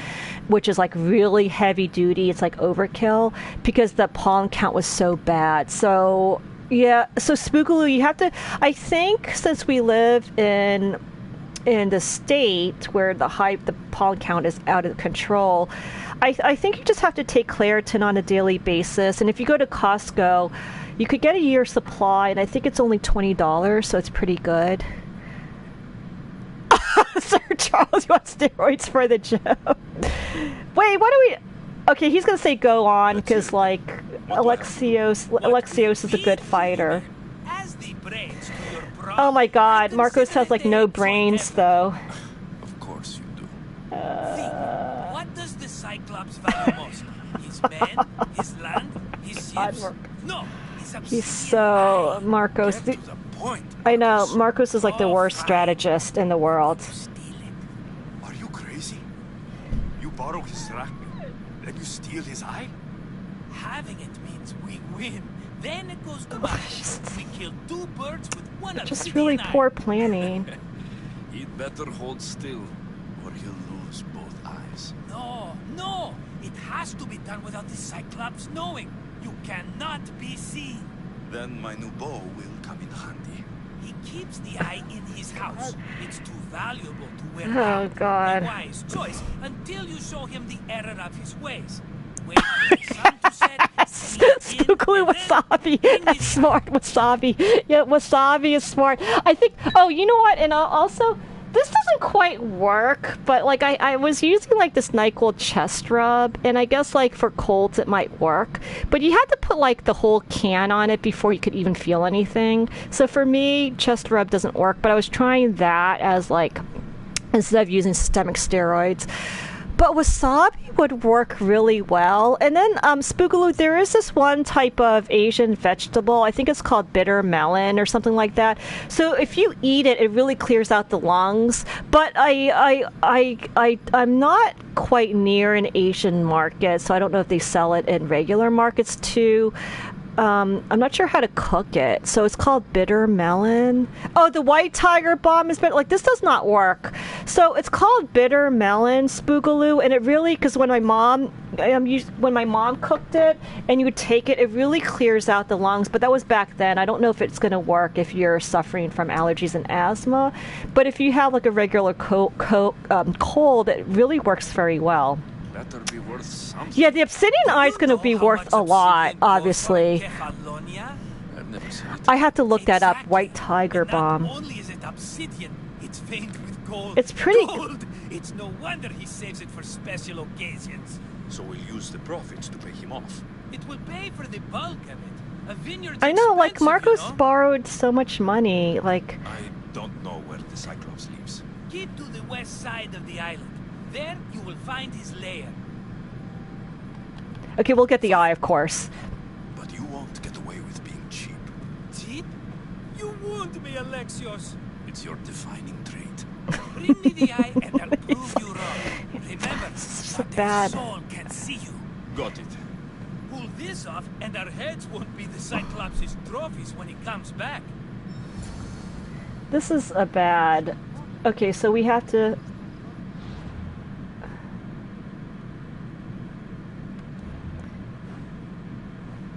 which is like really heavy duty. It's like overkill because the pollen count was so bad. So yeah, so Spoogaloo, you have to. I think since we live in the state where the pollen count is out of control, I think you just have to take Claritin on a daily basis. And if you go to Costco, you could get a year's supply, and I think it's only $20, so it's pretty good. Sir Charles, you want steroids for the gym? Wait, what are we... Okay, he's going to say go on, because, like, Alexios is a good fighter. Oh my god, Marcos has, like, no brains, though. Of course you do. What does the Cyclops value most? His men? His land? His ships? No! He's so... Marcos... I know, Marcos is like the worst strategist in the world. Are you crazy? You borrow his Drachmae, then you steal his eye? Having it means we win. Then it goes to mine. We kill two birds with one of just really poor planning. He'd better hold still, or he'll lose both eyes. No! It has to be done without the Cyclops knowing. You cannot be seen. Then my new bow will come in handy. He keeps the eye in his house. It's too valuable to wear out. Oh, God. A wise choice until you show him the error of his ways. Wait for the sun to set. Spoogaloo Wasabi. That's smart, Wasabi. Yeah, Wasabi is smart. I think... Oh, you know what? And also... This doesn't quite work, but, like, I was using, like, this NyQuil chest rub, and I guess, like, for colds it might work. But you had to put, like, the whole can on it before you could even feel anything. So for me, chest rub doesn't work, but I was trying that as, like, instead of using systemic steroids. But wasabi would work really well. And then, Spoogaloo, there is this one type of Asian vegetable. I think it's called bitter melon or something like that. So if you eat it, it really clears out the lungs. But I'm not quite near an Asian market, so I don't know if they sell it in regular markets too. I'm not sure how to cook it. So it's called bitter melon. Oh, the white tiger balm is bitter. Like, this does not work. So it's called bitter melon, Spoogaloo. And it really, because when my mom when my mom cooked it, and you would take it, it really clears out the lungs. But that was back then. I don't know if it's going to work if you're suffering from allergies and asthma. But if you have like a regular cold, it really works very well. Better be worth something. Yeah, the obsidian eye is going to be worth a lot, obviously. I've never seen it. I have to look that up. White tiger Not bomb. only is it obsidian, it's veined with gold. It's pretty. Gold! It's no wonder he saves it for special occasions. So we'll use the profits to pay him off. It will pay for the bulk of it. A vineyard's I know, like expensive, Marcos you know? borrowed so much money. Like, I don't know where the Cyclops lives. Keep to the west side of the island. There you will find his lair. okay, we'll get the eye, of course. But you won't get away with being cheap. Cheap? You wound me, Alexios. It's your defining trait. Bring me the eye and I'll prove you wrong. Remember, So not bad. a soul can see you. Got it. Pull this off and our heads won't be the Cyclops' trophies when he comes back. This is a bad. Okay, so we have to.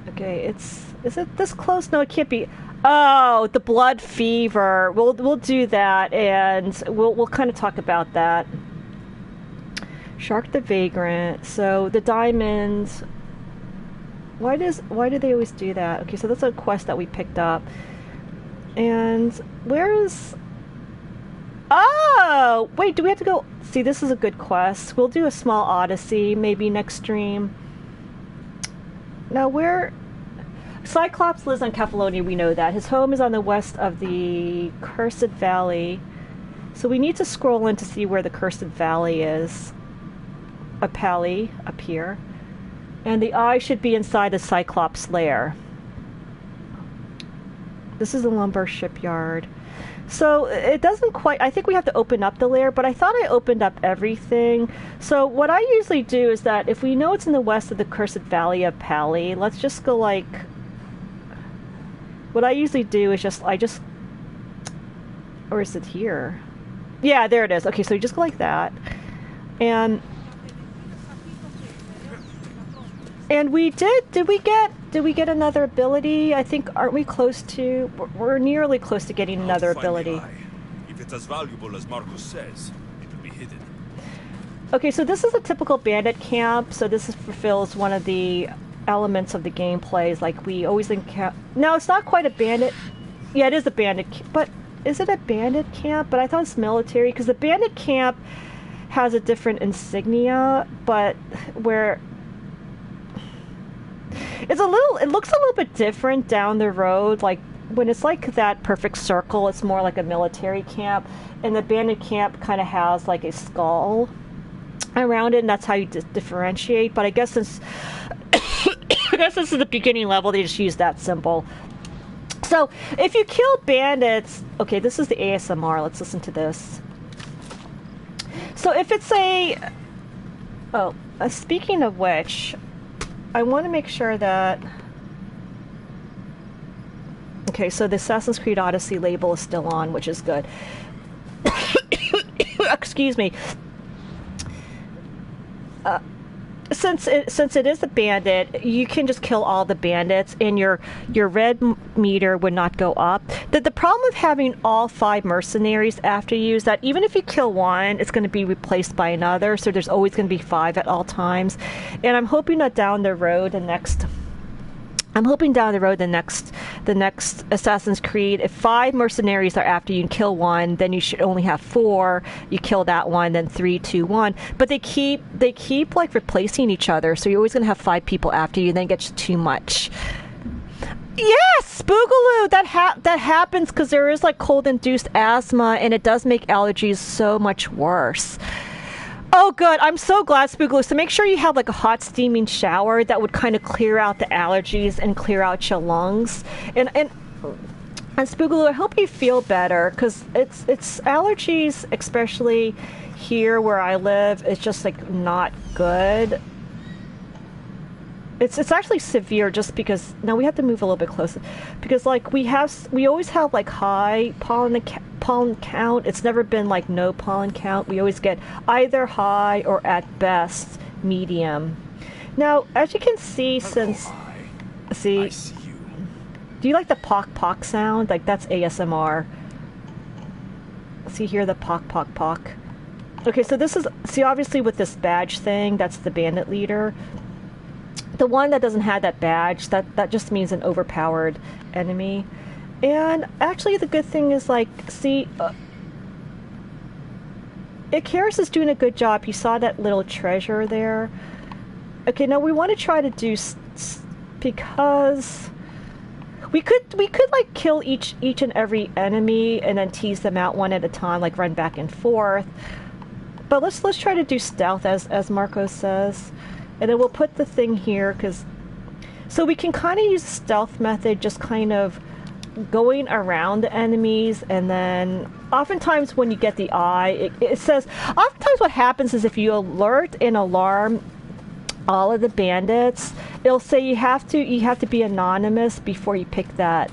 Okay, is it this close? No, it can't be. Oh, the blood fever. We'll do that, and we'll kind of talk about that. Shark the Vagrant. So the diamonds. Why do they always do that? Okay, so that's a quest that we picked up. And where's... Oh! Wait, do we have to go... See, this is a good quest. We'll do a small Odyssey, maybe next stream. Now, where... Cyclops lives on Kefalonia, we know that. His home is on the west of the Cursed Valley. So we need to scroll in to see where the Cursed Valley is. A pally up here. And the eye should be inside the Cyclops lair. This is the lumber shipyard. So it doesn't quite... I think we have to open up the lair, but I thought I opened up everything. So what I usually do is that if we know it's in the west of the Cursed Valley of Pally, let's just go like... What I usually do is I just... Or is it here? Yeah, there it is. Okay, so you just go like that. And we did we get another ability? I think, aren't we close to... We're nearly close to getting another ability. If it's as valuable as Marcos says, it'll be hidden. Okay, so this is a typical bandit camp. So this fulfills one of the elements of the gameplay. Is like we always encounter... No, it's not quite a bandit. Yeah, it is a bandit but is it a bandit camp? But I thought it's military, because the bandit camp has a different insignia, but where... It looks a little bit different down the road. Like when it's like that perfect circle, it's more like a military camp, and the bandit camp kind of has like a skull around it, and that's how you differentiate. But I guess since this is the beginning level, they just use that symbol. So if you kill bandits, okay, this is the ASMR. Let's listen to this. So if it's speaking of which, I want to make sure that... Okay, so the Assassin's Creed Odyssey label is still on, which is good. Excuse me. Since it is a bandit, you can just kill all the bandits, and your red meter would not go up. The problem with having all 5 mercenaries after you is that even if you kill one, it's going to be replaced by another. So there's always going to be 5 at all times. And I'm hoping that down the road, the next Assassin's Creed, if 5 mercenaries are after you and kill one, then you should only have 4. You kill that one, then 3, 2, 1. But they keep like replacing each other, so you're always gonna have 5 people after you, and then it gets too much. Yes, Boogaloo! That happens because there is like cold-induced asthma, and it does make allergies so much worse. Oh, good. I'm so glad, Spoogaloo. So make sure you have like a hot steaming shower that would kind of clear out the allergies and clear out your lungs. And Spoogaloo, I hope you feel better, because it's allergies, especially here where I live, it's just like not good. It's actually severe, just because now we have to move a little bit closer, because like we always have like high pollen count. It's never been like no pollen count. We always get either high or at best medium. Now, as you can see, since... See? I see you. Do you like the pock pock sound? Like, that's ASMR. See here, the pock pock pock. Okay, so this is... See, obviously with this badge thing, that's the bandit leader. The one that doesn't have that badge, that just means an overpowered enemy. And actually the good thing is, like, see... Icarus is doing a good job. You saw that little treasure there. Okay, now we want to try to do... because... We could like kill each and every enemy and then tease them out one at a time, like run back and forth. But let's try to do stealth as Marco says. And then we'll put the thing here so we can kind of use the stealth method, just kind of going around the enemies, and then oftentimes when you get the eye, it says, oftentimes what happens is if you alert and alarm all of the bandits, it'll say you have to be anonymous before you pick that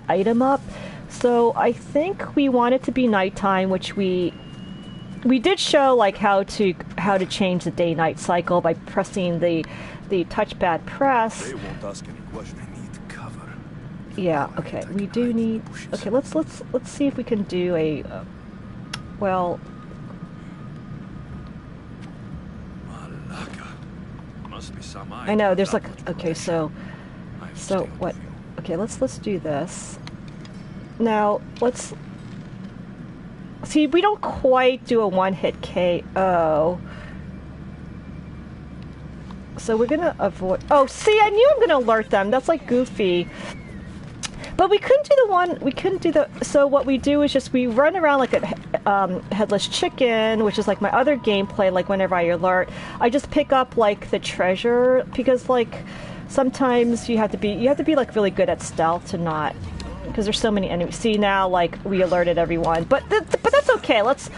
item up. So I think we want it to be nighttime, which we did show, like how to change the day-night cycle by pressing the touchpad press. They won't ask any questions. I need cover. Yeah. Okay. We do need. Okay. Let's see if we can do a. Well. Malaka. Must be some I know. There's like. Okay. So what? Okay. Let's do this. Now let's. See, we don't quite do a one-hit KO. So we're gonna avoid... Oh, see, I knew I'm gonna alert them. That's like goofy. But we couldn't do the... So what we do is just we run around like a headless chicken, which is like my other gameplay, like whenever I alert. I just pick up like the treasure, because like sometimes you have to be like really good at stealth to not... Because there's so many enemies. See, now like we alerted everyone, but that's okay. Let's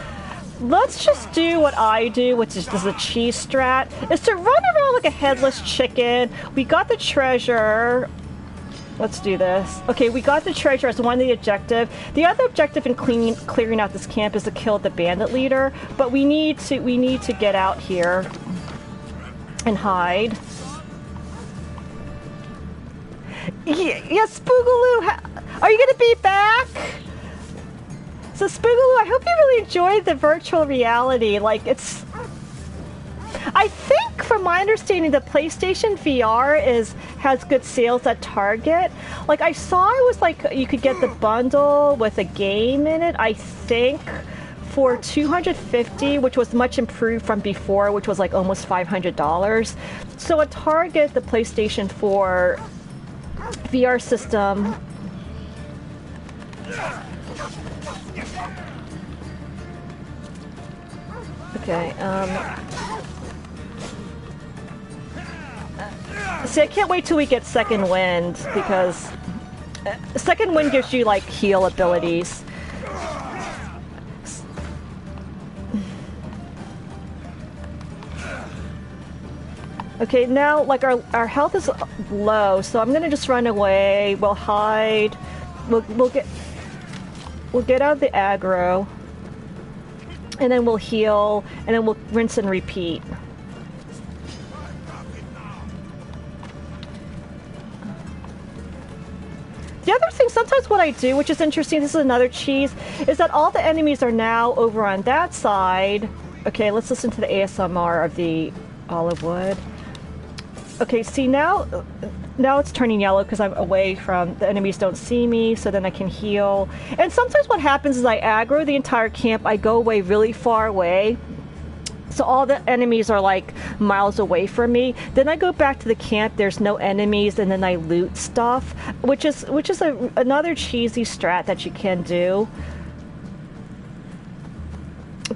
just do what I do, which is a cheese strat, is to run around like a headless chicken. We got the treasure. Let's do this. Okay, we got the treasure as one of the objective. The other objective in clearing out this camp is to kill the bandit leader, but we need to get out here and hide. Yes, Spoogaloo, are you going to be back? So Spoogaloo, I hope you really enjoyed the virtual reality. Like, it's... I think, from my understanding, the PlayStation VR has good sales at Target. Like, I saw it was like you could get the bundle with a game in it, I think, for $250, which was much improved from before, which was like almost $500. So at Target, the PlayStation 4 VR system... Okay, see, I can't wait till we get Second Wind, because Second Wind gives you, like, heal abilities. Okay, now, like, our health is low, so I'm gonna just run away. We'll hide. We'll get out of the aggro, and then we'll heal, and then we'll rinse and repeat. The other thing, sometimes what I do, which is interesting, this is another cheese, is that all the enemies are now over on that side. Okay, let's listen to the ASMR of the olive wood. Okay, see, now it's turning yellow because I'm away from... The enemies don't see me, so then I can heal. And sometimes what happens is I aggro the entire camp. I go away really far away. So all the enemies are like miles away from me. Then I go back to the camp, there's no enemies, and then I loot stuff, which is another cheesy strat that you can do.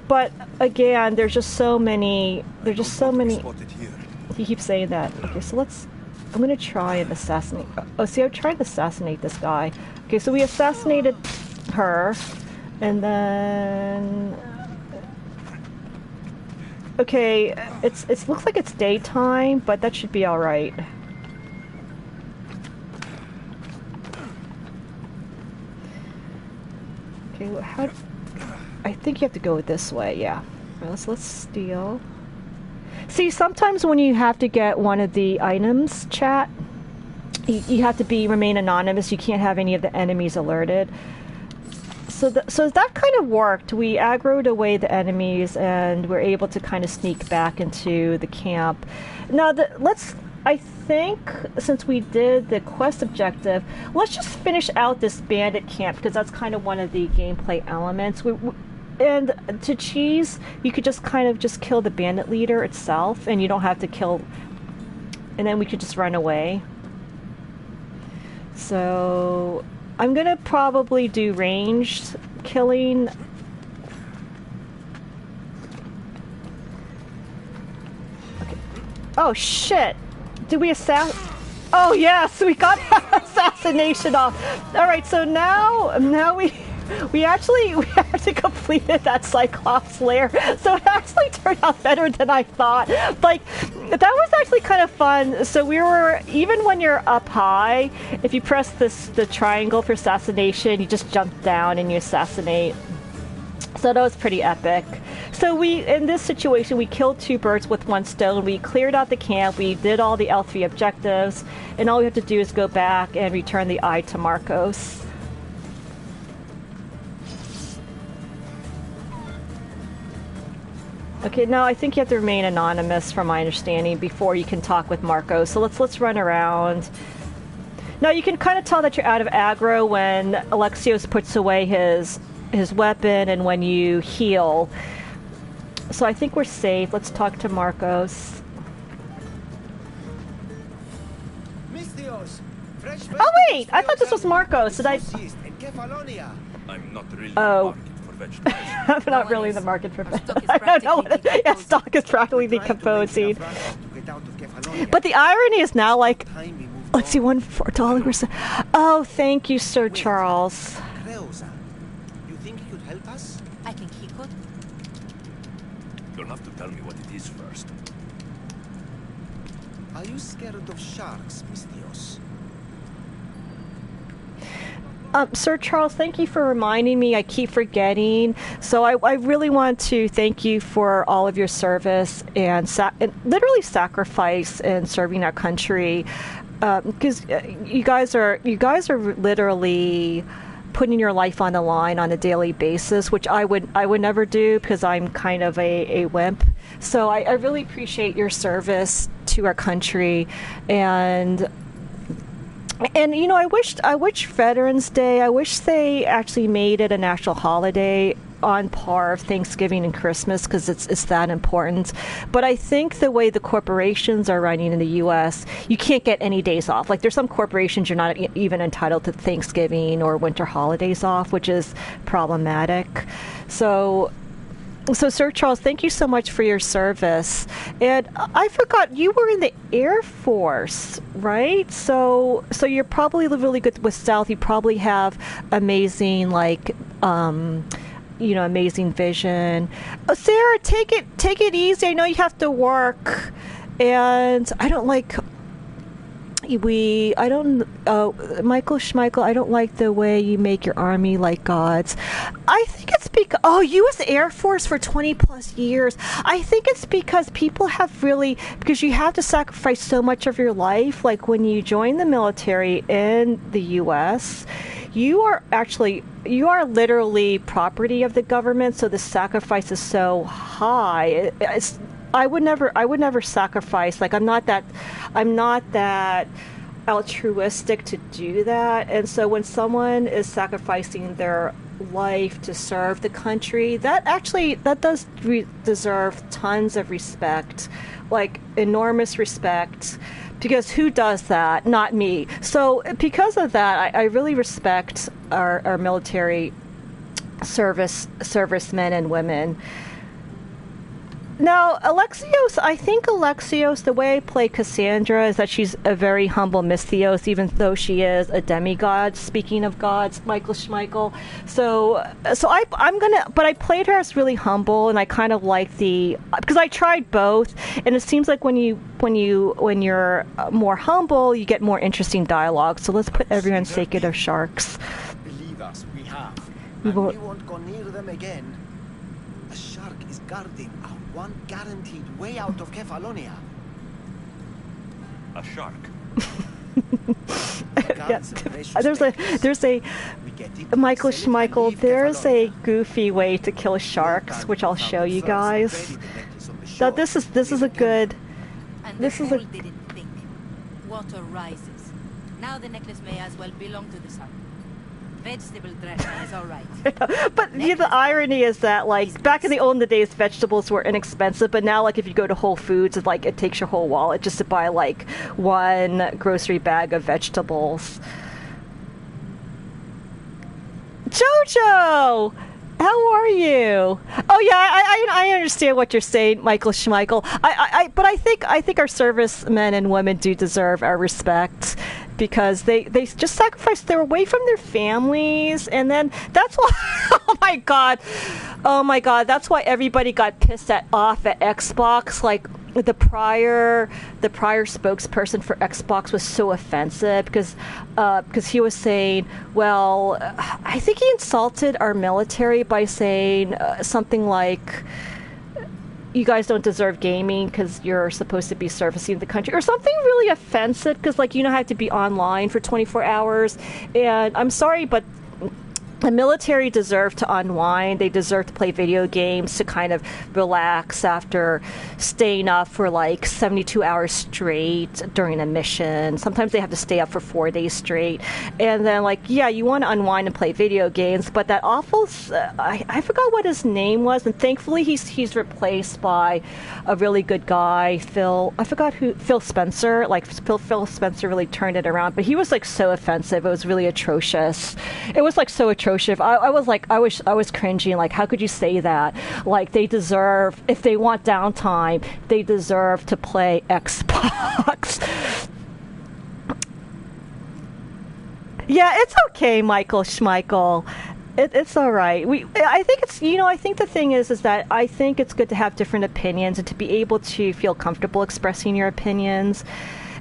But again, there's just so many... He keeps saying that. Okay, so I'm gonna try and assassinate... Oh, see, I'm trying to assassinate this guy. Okay, so we assassinated her, and then... Okay, it looks like it's daytime, but that should be alright. Okay, I think you have to go this way, yeah. Let's steal. See, sometimes when you have to get one of the items, chat, you have to remain anonymous. You can't have any of the enemies alerted. So that kind of worked. We aggroed away the enemies, and we're able to kind of sneak back into the camp. Now, I think, since we did the quest objective, let's just finish out this bandit camp, because that's kind of one of the gameplay elements. And to cheese, you could just kind of just kill the bandit leader itself, and you don't have to kill... And then we could just run away. So... I'm gonna probably do ranged killing. Okay. Oh shit! Did we Oh yes, we got assassination off. All right, so now we actually completed that Cyclops lair, so it actually turned out better than I thought. Like, that was actually kind of fun. So we were, even when you're up high, if you press the triangle for assassination, you just jump down and you assassinate. So that was pretty epic. So in this situation, we killed 2 birds with 1 stone. We cleared out the camp, we did all the L3 objectives, and all we have to do is go back and return the eye to Marcos. Okay, now I think you have to remain anonymous, from my understanding, before you can talk with Marcos. So let's run around. Now you can kind of tell that you're out of aggro when Alexios puts away his weapon and when you heal. So I think we're safe. Let's talk to Marcos. Oh wait! I thought this was Marcos. Did I? I'm not really Oh. vegetables. I'm not really in the market for vegetables. I don't know what it is. Stock is practically decomposing. But the irony is now, like, let's see, $1 Oh, thank you, Sir Charles. You think he could help us? I think he could. You'll have to tell me what it is first. Are you scared of sharks, Mistios? Sir Charles, thank you for reminding me. I keep forgetting. So I really want to thank you for all of your service and literally sacrifice in serving our country, because you guys are literally putting your life on the line on a daily basis, which I would never do, because I'm kind of a wimp. So I really appreciate your service to our country. And you know, I wish Veterans Day, I wish they actually made it a national holiday on par of Thanksgiving and Christmas, because it's that important. But I think the way the corporations are running in the U.S., you can't get any days off. Like, there's some corporations you're not even entitled to Thanksgiving or winter holidays off, which is problematic. So Sir Charles, thank you so much for your service. And I forgot, you were in the Air Force, right? So you're probably really good with stealth. You probably have amazing, like, amazing vision. Sarah, take it easy. I know you have to work, and I don't like. Michael Schmeichel, I don't like the way you make your army like gods. I think it's because, U.S. Air Force for 20 plus years. I think it's because people have because you have to sacrifice so much of your life. Like, when you join the military in the U.S., you are literally property of the government, so the sacrifice is so high. I would never sacrifice. Like, I'm not that altruistic to do that. And so when someone is sacrificing their life to serve the country, that does deserve tons of respect, like enormous respect, because who does that? Not me. So because of that, I really respect our military servicemen and women. Now, I think Alexios, the way I play Cassandra is that she's a very humble Misthios, even though she is a demigod. Speaking of gods, Michael Schmeichel. So but I played her as really humble, and I kind of like because I tried both, and it seems like when you're more humble, you get more interesting dialogue. So let's put everyone sacred of sharks. Believe us, we have. We And won't- we won't go near them again. A shark is guarding our one guaranteed way out of Kefalonia. A shark. Yeah. There's a Michael Schmeichel, there's a goofy way to kill sharks, which I'll show you guys. So this is a good. And This the is a. fool didn't think. Water rises. Now the necklace may as well belong to the sun. Vegetable dressing is all right. But yeah, the irony is that, like, back in the olden days, vegetables were inexpensive, but now, like, if you go to Whole Foods, it's like it takes your whole wallet just to buy like one grocery bag of vegetables. Jojo, how are you? Oh yeah, I understand what you're saying, Michael Schmeichel. But I think our servicemen and women do deserve our respect, because they just sacrificed. They're away from their families, and then that's why. Oh my god, that's why everybody got pissed off at Xbox. Like, the prior spokesperson for Xbox was so offensive because he was saying, well, I think he insulted our military by saying something like, you guys don't deserve gaming because you're supposed to be servicing the country, or something really offensive, because, like, you don't have to be online for 24 hours. And I'm sorry, but the military deserve to unwind. They deserve to play video games to kind of relax after staying up for like 72 hours straight during a mission. Sometimes they have to stay up for 4 days straight. And then, like, yeah, you want to unwind and play video games, but that awful, I forgot what his name was, and thankfully he's replaced by a really good guy, Phil Spencer. Like, Phil Spencer really turned it around, but he was like so offensive. It was really atrocious. It was like so atrocious. I was cringing. Like, how could you say that? Like, they deserve, if they want downtime, they deserve to play Xbox. Yeah, it's okay, Michael Schmeichel. It's all right. I think it's, I think the thing is that I think it's good to have different opinions and to be able to feel comfortable expressing your opinions.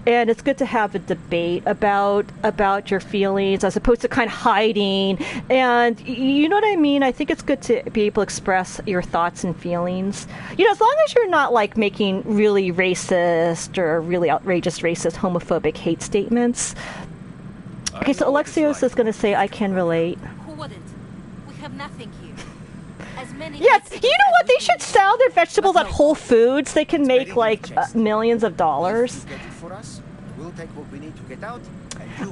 And it's good to have a debate about your feelings as opposed to kind of hiding. And you know what I mean? I think it's good to be able to express your thoughts and feelings. As long as you're not like making really racist or really outrageous racist, homophobic hate statements. Okay, so Alexios is going to say, I can relate. Who wouldn't? We have nothing here. As many Yeah, you know what? They should sell their vegetables at Whole Foods. They can make like millions of dollars.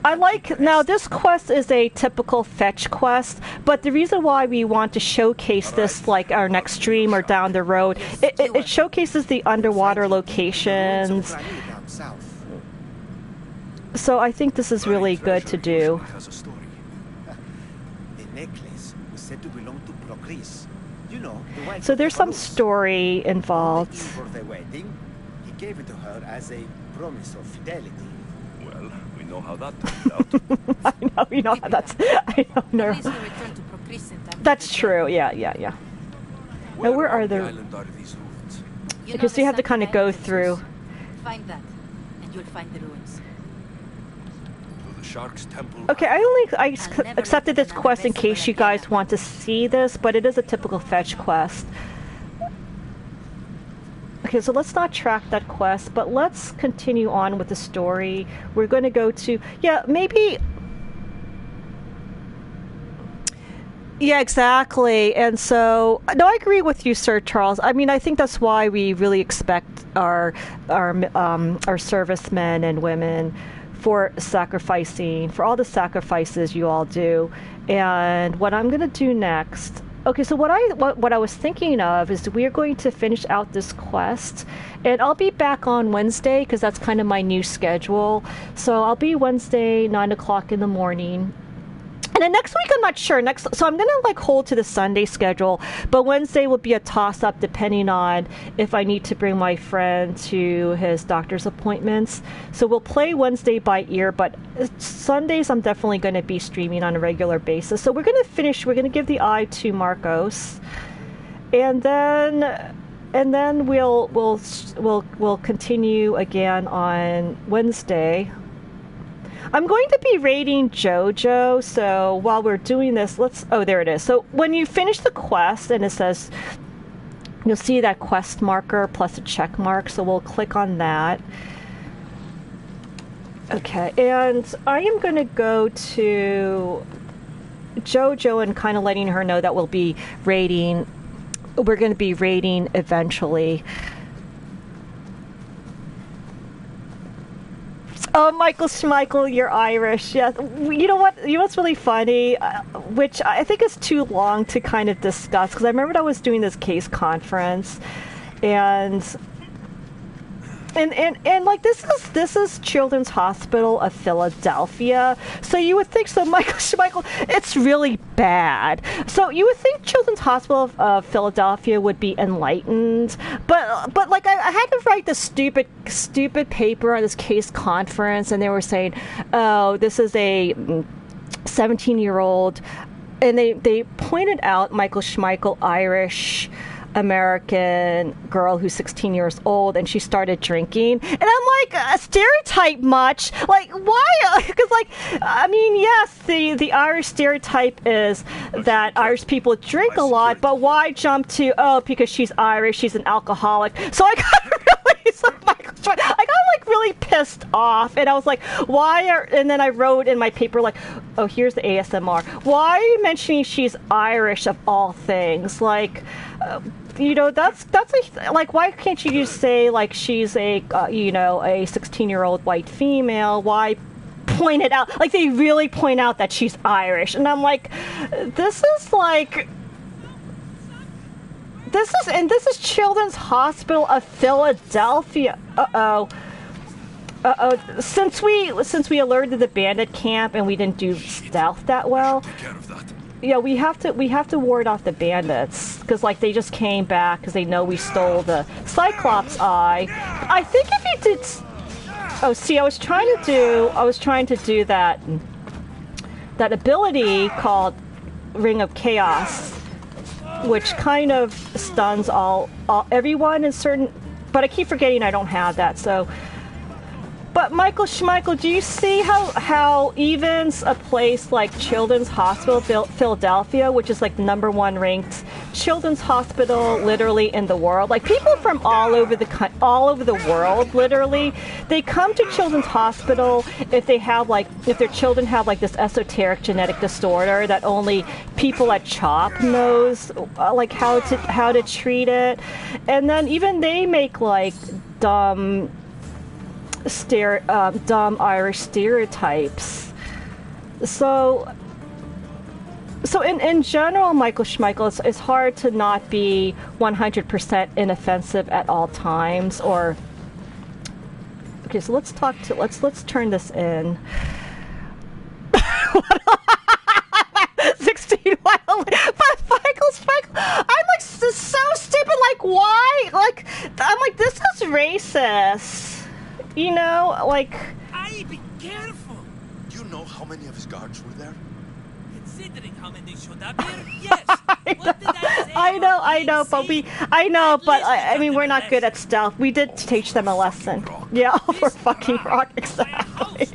I like, now this quest is a typical fetch quest, but the reason why we want to showcase this, like our next stream or down the road, it showcases the underwater locations. So I think this is really good to do. The necklace was said to belong to Procris. So there's some story involved. For the wedding, he gave it to her as a promise of fidelity. Well, we know how that turned out. I know, you know how that's. I don't know. That's true. Yeah. Now, where are the? Island are these ruins? Because you have to kind of go through. Find that, and you'll find the ruins. Shark's temple. Okay, I accepted this quest in case you guys want to see this, but it is a typical fetch quest. Okay, so let's not track that quest, but let's continue on with the story. We're going to go to, maybe. Yeah, exactly. And so, no, I agree with you, Sir Charles. I mean, I think that's why we really expect our servicemen and women for sacrificing, for all the sacrifices you all do. And what I'm going to do next, okay, so what I was thinking of is we are going to finish out this quest, and I'll be back on Wednesday because that's kind of my new schedule. So I'll be Wednesday 9 o'clock in the morning. And then next week, I'm not sure. So I'm going to like hold to the Sunday schedule, but Wednesday will be a toss-up depending on if I need to bring my friend to his doctor's appointments. So we'll play Wednesday by ear, but Sundays I'm definitely going to be streaming on a regular basis. So we're going to finish. We're going to give the eye to Marcos, and then we'll continue again on Wednesday. I'm going to be raiding Jojo, so while we're doing this, oh, there it is. So when you finish the quest and it says you'll see that quest marker plus a check mark, so we'll click on that. Okay, and I am going to go to JoJo and kind of letting her know that we're going to be raiding eventually. Oh, Michael Schmeichel, you're Irish. Yes. You know what? You know what's really funny, which I think is too long to kind of discuss, because I remember I was doing this case conference, and like this is Children's Hospital of Philadelphia. So you would think, so Michael Schmeichel, it's really bad. So you would think Children's Hospital of Philadelphia would be enlightened, but like I had to write this stupid paper on this case conference, and they were saying, oh, this is a 17-year-old, and they pointed out Michael Schmeichel, Irish American girl who's 16 years old, and she started drinking, and I'm like, stereotype much? Like, why? Because, like, I mean, yes, the Irish stereotype is that Irish people drink a lot, but why jump to, oh, because she's Irish, she's an alcoholic? So I got like really pissed off, and I was like, and then I wrote in my paper, like, oh, here's the ASMR. Why are you mentioning she's Irish of all things? Like, you know, that's like, why can't you just say, like, she's a 16-year-old white female? Why point it out? Like, they really point out that she's Irish, and I'm like, this is Children's Hospital of Philadelphia. Since we alerted the bandit camp and we didn't do stealth that well. Yeah, we have to ward off the bandits, because, like, they just came back because they know we stole the Cyclops eye. I think if you did, oh, see, I was trying to do that ability called Ring of Chaos, which kind of stuns everyone in certain, but I keep forgetting I don't have that. So, but Michael Schmeichel, do you see how evens a place like Children's Hospital Philadelphia, which is like the #1 ranked children's hospital literally in the world? Like, people from all over the world, literally, they come to Children's Hospital if their children have like this esoteric genetic disorder that only people at CHOP knows, like, how to treat it, and then even they make like dumb Irish stereotypes. So in general, Michael Schmeichel, it's hard to not be 100% inoffensive at all times. Or, okay, so let's turn this in. 16 wild, but Michael Schmeichel, I'm like so stupid. Like, why? Like, I'm like, this is racist. You know, like... Aye, be careful! Do you know how many of his guards were there? Considering how many showed up here, yes! What did I say? I know, but I mean, we're not good at stealth. We did teach them a lesson. Yeah, for fucking rock, exactly.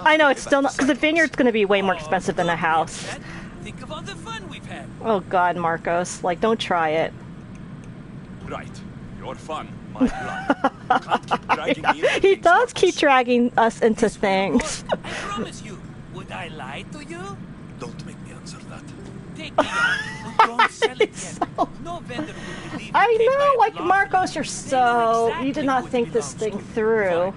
I know, it's still not, because the vineyard's going to be way more expensive than a house. Think of all the fun we've had. Oh God, Marcos, like, don't try it. Right, your fun. My blood. Can't keep dragging me into he things, does Marcus. keep dragging us into things. I promise you. Would I lie to you? Don't make me answer that. Take me out. Don't sell it yet. No vendor will believe I you know, like, came by Marcos, you're you did not think this thing through.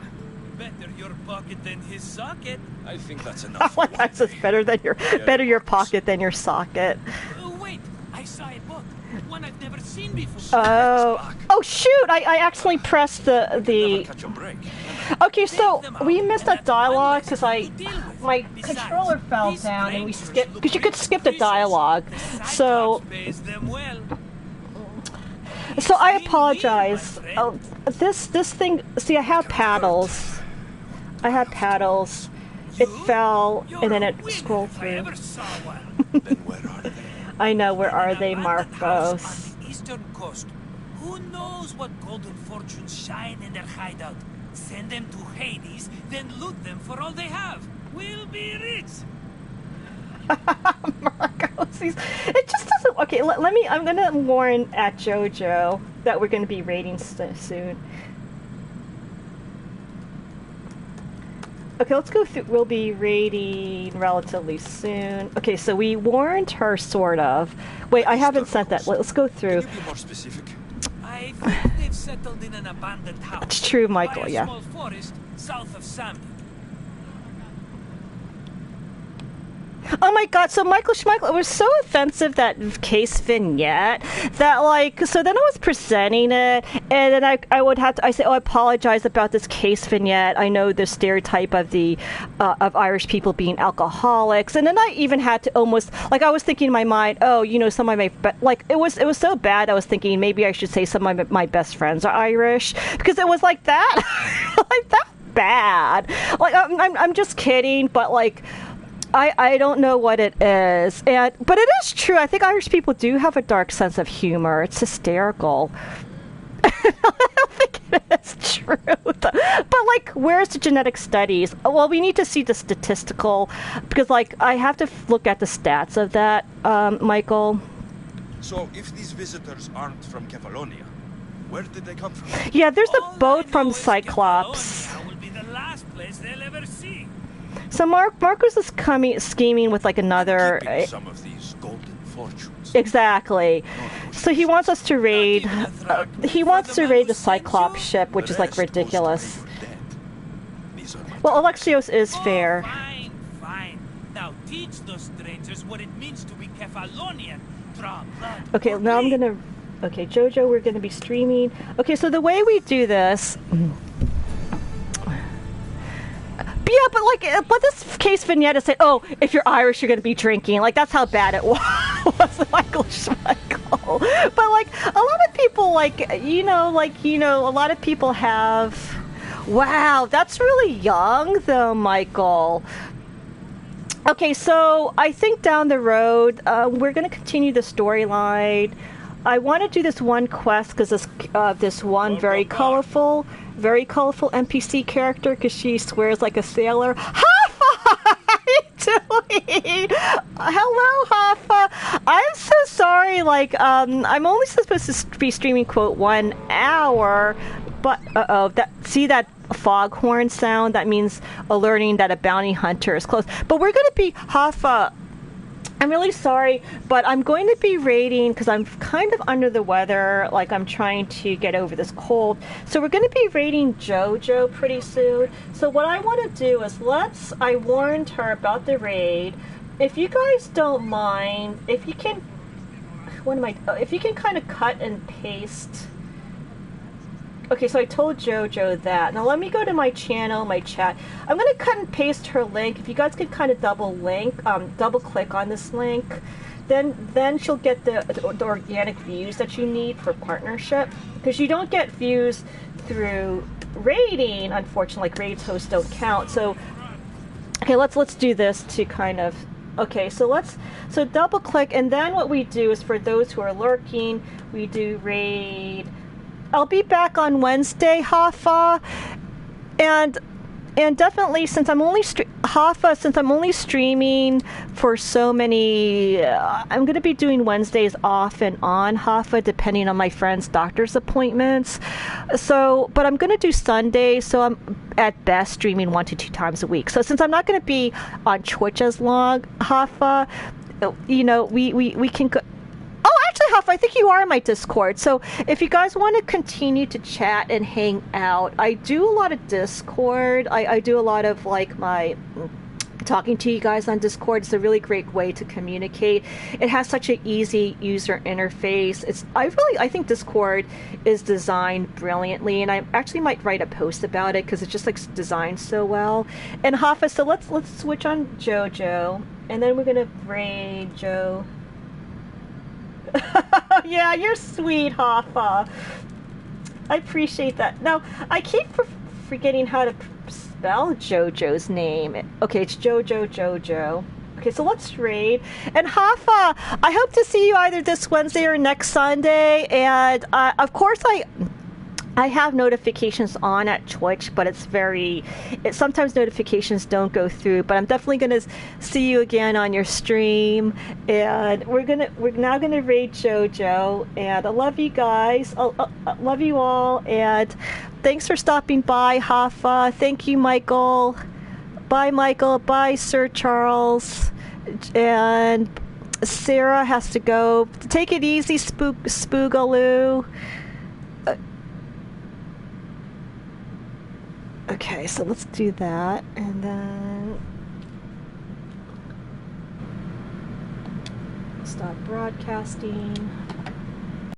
Better your pocket than his socket. I think that's enough. Like, that's just better your pocket than your socket. Wait, I saw a book. One I've never seen before. Oh shoot! I accidentally pressed the. Catch a break. Okay, so we missed that dialogue because my controller fell down and we skipped, because you could skip the dialogue. So I apologize. Oh, this thing. See, I have paddles. It fell and then it scrolled through. Then where are they? I know, where are they, Marcos? Eastern coast. Who knows what golden fortunes shine in their hideout? Send them to Hades, then loot them for all they have. We'll be rich. Marcos, it just doesn't okay, let me, I'm gonna warn at JoJo that we're gonna be raiding soon. Okay, let's go through, we'll be raiding relatively soon. Okay, so we warned her, sort of. Wait, I haven't sent that. Let's go through. Can you be more specific? I think they've settled in an abandoned house. That's true, Michael, by a yeah. small forest south of Sammy. Oh my god, so Michael Schmeichel, it was so offensive, that case vignette, that like, so then I was presenting it, and then I would have to, I say, oh, I apologize about this case vignette, I know the stereotype of the, of Irish people being alcoholics, and then I even had to almost, like, I was thinking in my mind, oh, you know, some of my, like, it was so bad, I was thinking maybe I should say some of my best friends are Irish, because it was like that, like that bad, like, I'm just kidding, but like, I don't know what it is, but it is true. I think Irish people do have a dark sense of humor. It's hysterical. I don't think it is true. But like, where's the genetic studies? Well, we need to see the statistical, because like I have to look at the stats of that, Michael. So if these visitors aren't from Kefalonia, where did they come from? Yeah, there's a boat from Cyclops. Kefalonia will be the last place they'll ever see. So Marcus is scheming with like another. Some of these golden fortunes. Exactly. So he wants us to raid. He wants to raid the Cyclops ship, which is like ridiculous. Well, Alexios is fair. Fine, fine. Now teach those strangers what it means to be Kefalonian. Draw blood. Okay, now I'm gonna. Okay, JoJo, we're gonna be streaming. Okay, so the way we do this. Yeah, but like, but this case vignette is saying, oh, if you're Irish, you're going to be drinking. Like, that's how bad it was, Michael Schmeichel. But like, a lot of people, like, a lot of people have. Wow, that's really young, though, Michael. Okay, so I think down the road, we're going to continue the storyline. I want to do this one quest because this one very colorful NPC character, because she swears like a sailor. Haffa, how are you doing? Hello, Haffa. I'm so sorry. Like, I'm only supposed to be streaming quote 1 hour, but see that foghorn sound? That means alerting that a bounty hunter is close. But we're going to be Haffa. I'm really sorry, but I'm going to be raiding because I'm kind of under the weather. Like, I'm trying to get over this cold. So we're going to be raiding JoJo pretty soon. So what I want to do is I warned her about the raid. If you guys don't mind, if you can, if you can kind of cut and paste. Okay, so I told JoJo that. Now let me go to my channel, my chat. I'm going to cut and paste her link. If you guys could kind of double click on this link, then she'll get the organic views that you need for partnership. Because you don't get views through raiding, unfortunately. Like, raids hosts don't count. So, okay, let's do this to kind of. Okay, so double click, and then what we do is, for those who are lurking, we do raid. I'll be back on Wednesday, Haffa, and definitely, since I'm only streaming for so many, I'm going to be doing Wednesdays off and on, Haffa, depending on my friends' doctor's appointments. So, but I'm going to do Sundays, so I'm at best streaming 1 to 2 times a week. So since I'm not going to be on Twitch as long, Haffa, you know, we can go. Actually, Huff, I think you are in my Discord. So if you guys want to continue to chat and hang out, I do a lot of Discord. I do a lot of like my talking to you guys on Discord. It's a really great way to communicate. It has such an easy user interface. I think Discord is designed brilliantly, and I actually might write a post about it because it's just like designed so well. And Haffa, so let's switch on JoJo, and then we're gonna raid Joe. Yeah, you're sweet, Haffa. I appreciate that. Now, I keep forgetting how to spell JoJo's name. Okay, it's Jojo. Okay, so let's raid. And Haffa, I hope to see you either this Wednesday or next Sunday. And of course, I have notifications on at Twitch, but sometimes notifications don't go through, but I'm definitely going to see you again on your stream, and we're now going to raid JoJo, and I love you guys. I love you all, and thanks for stopping by, Hafa. Thank you, Michael. Bye, Michael. Bye, Sir Charles. And Sarah has to go. Take it easy, Spoogaloo. Okay, so let's do that, and then stop broadcasting.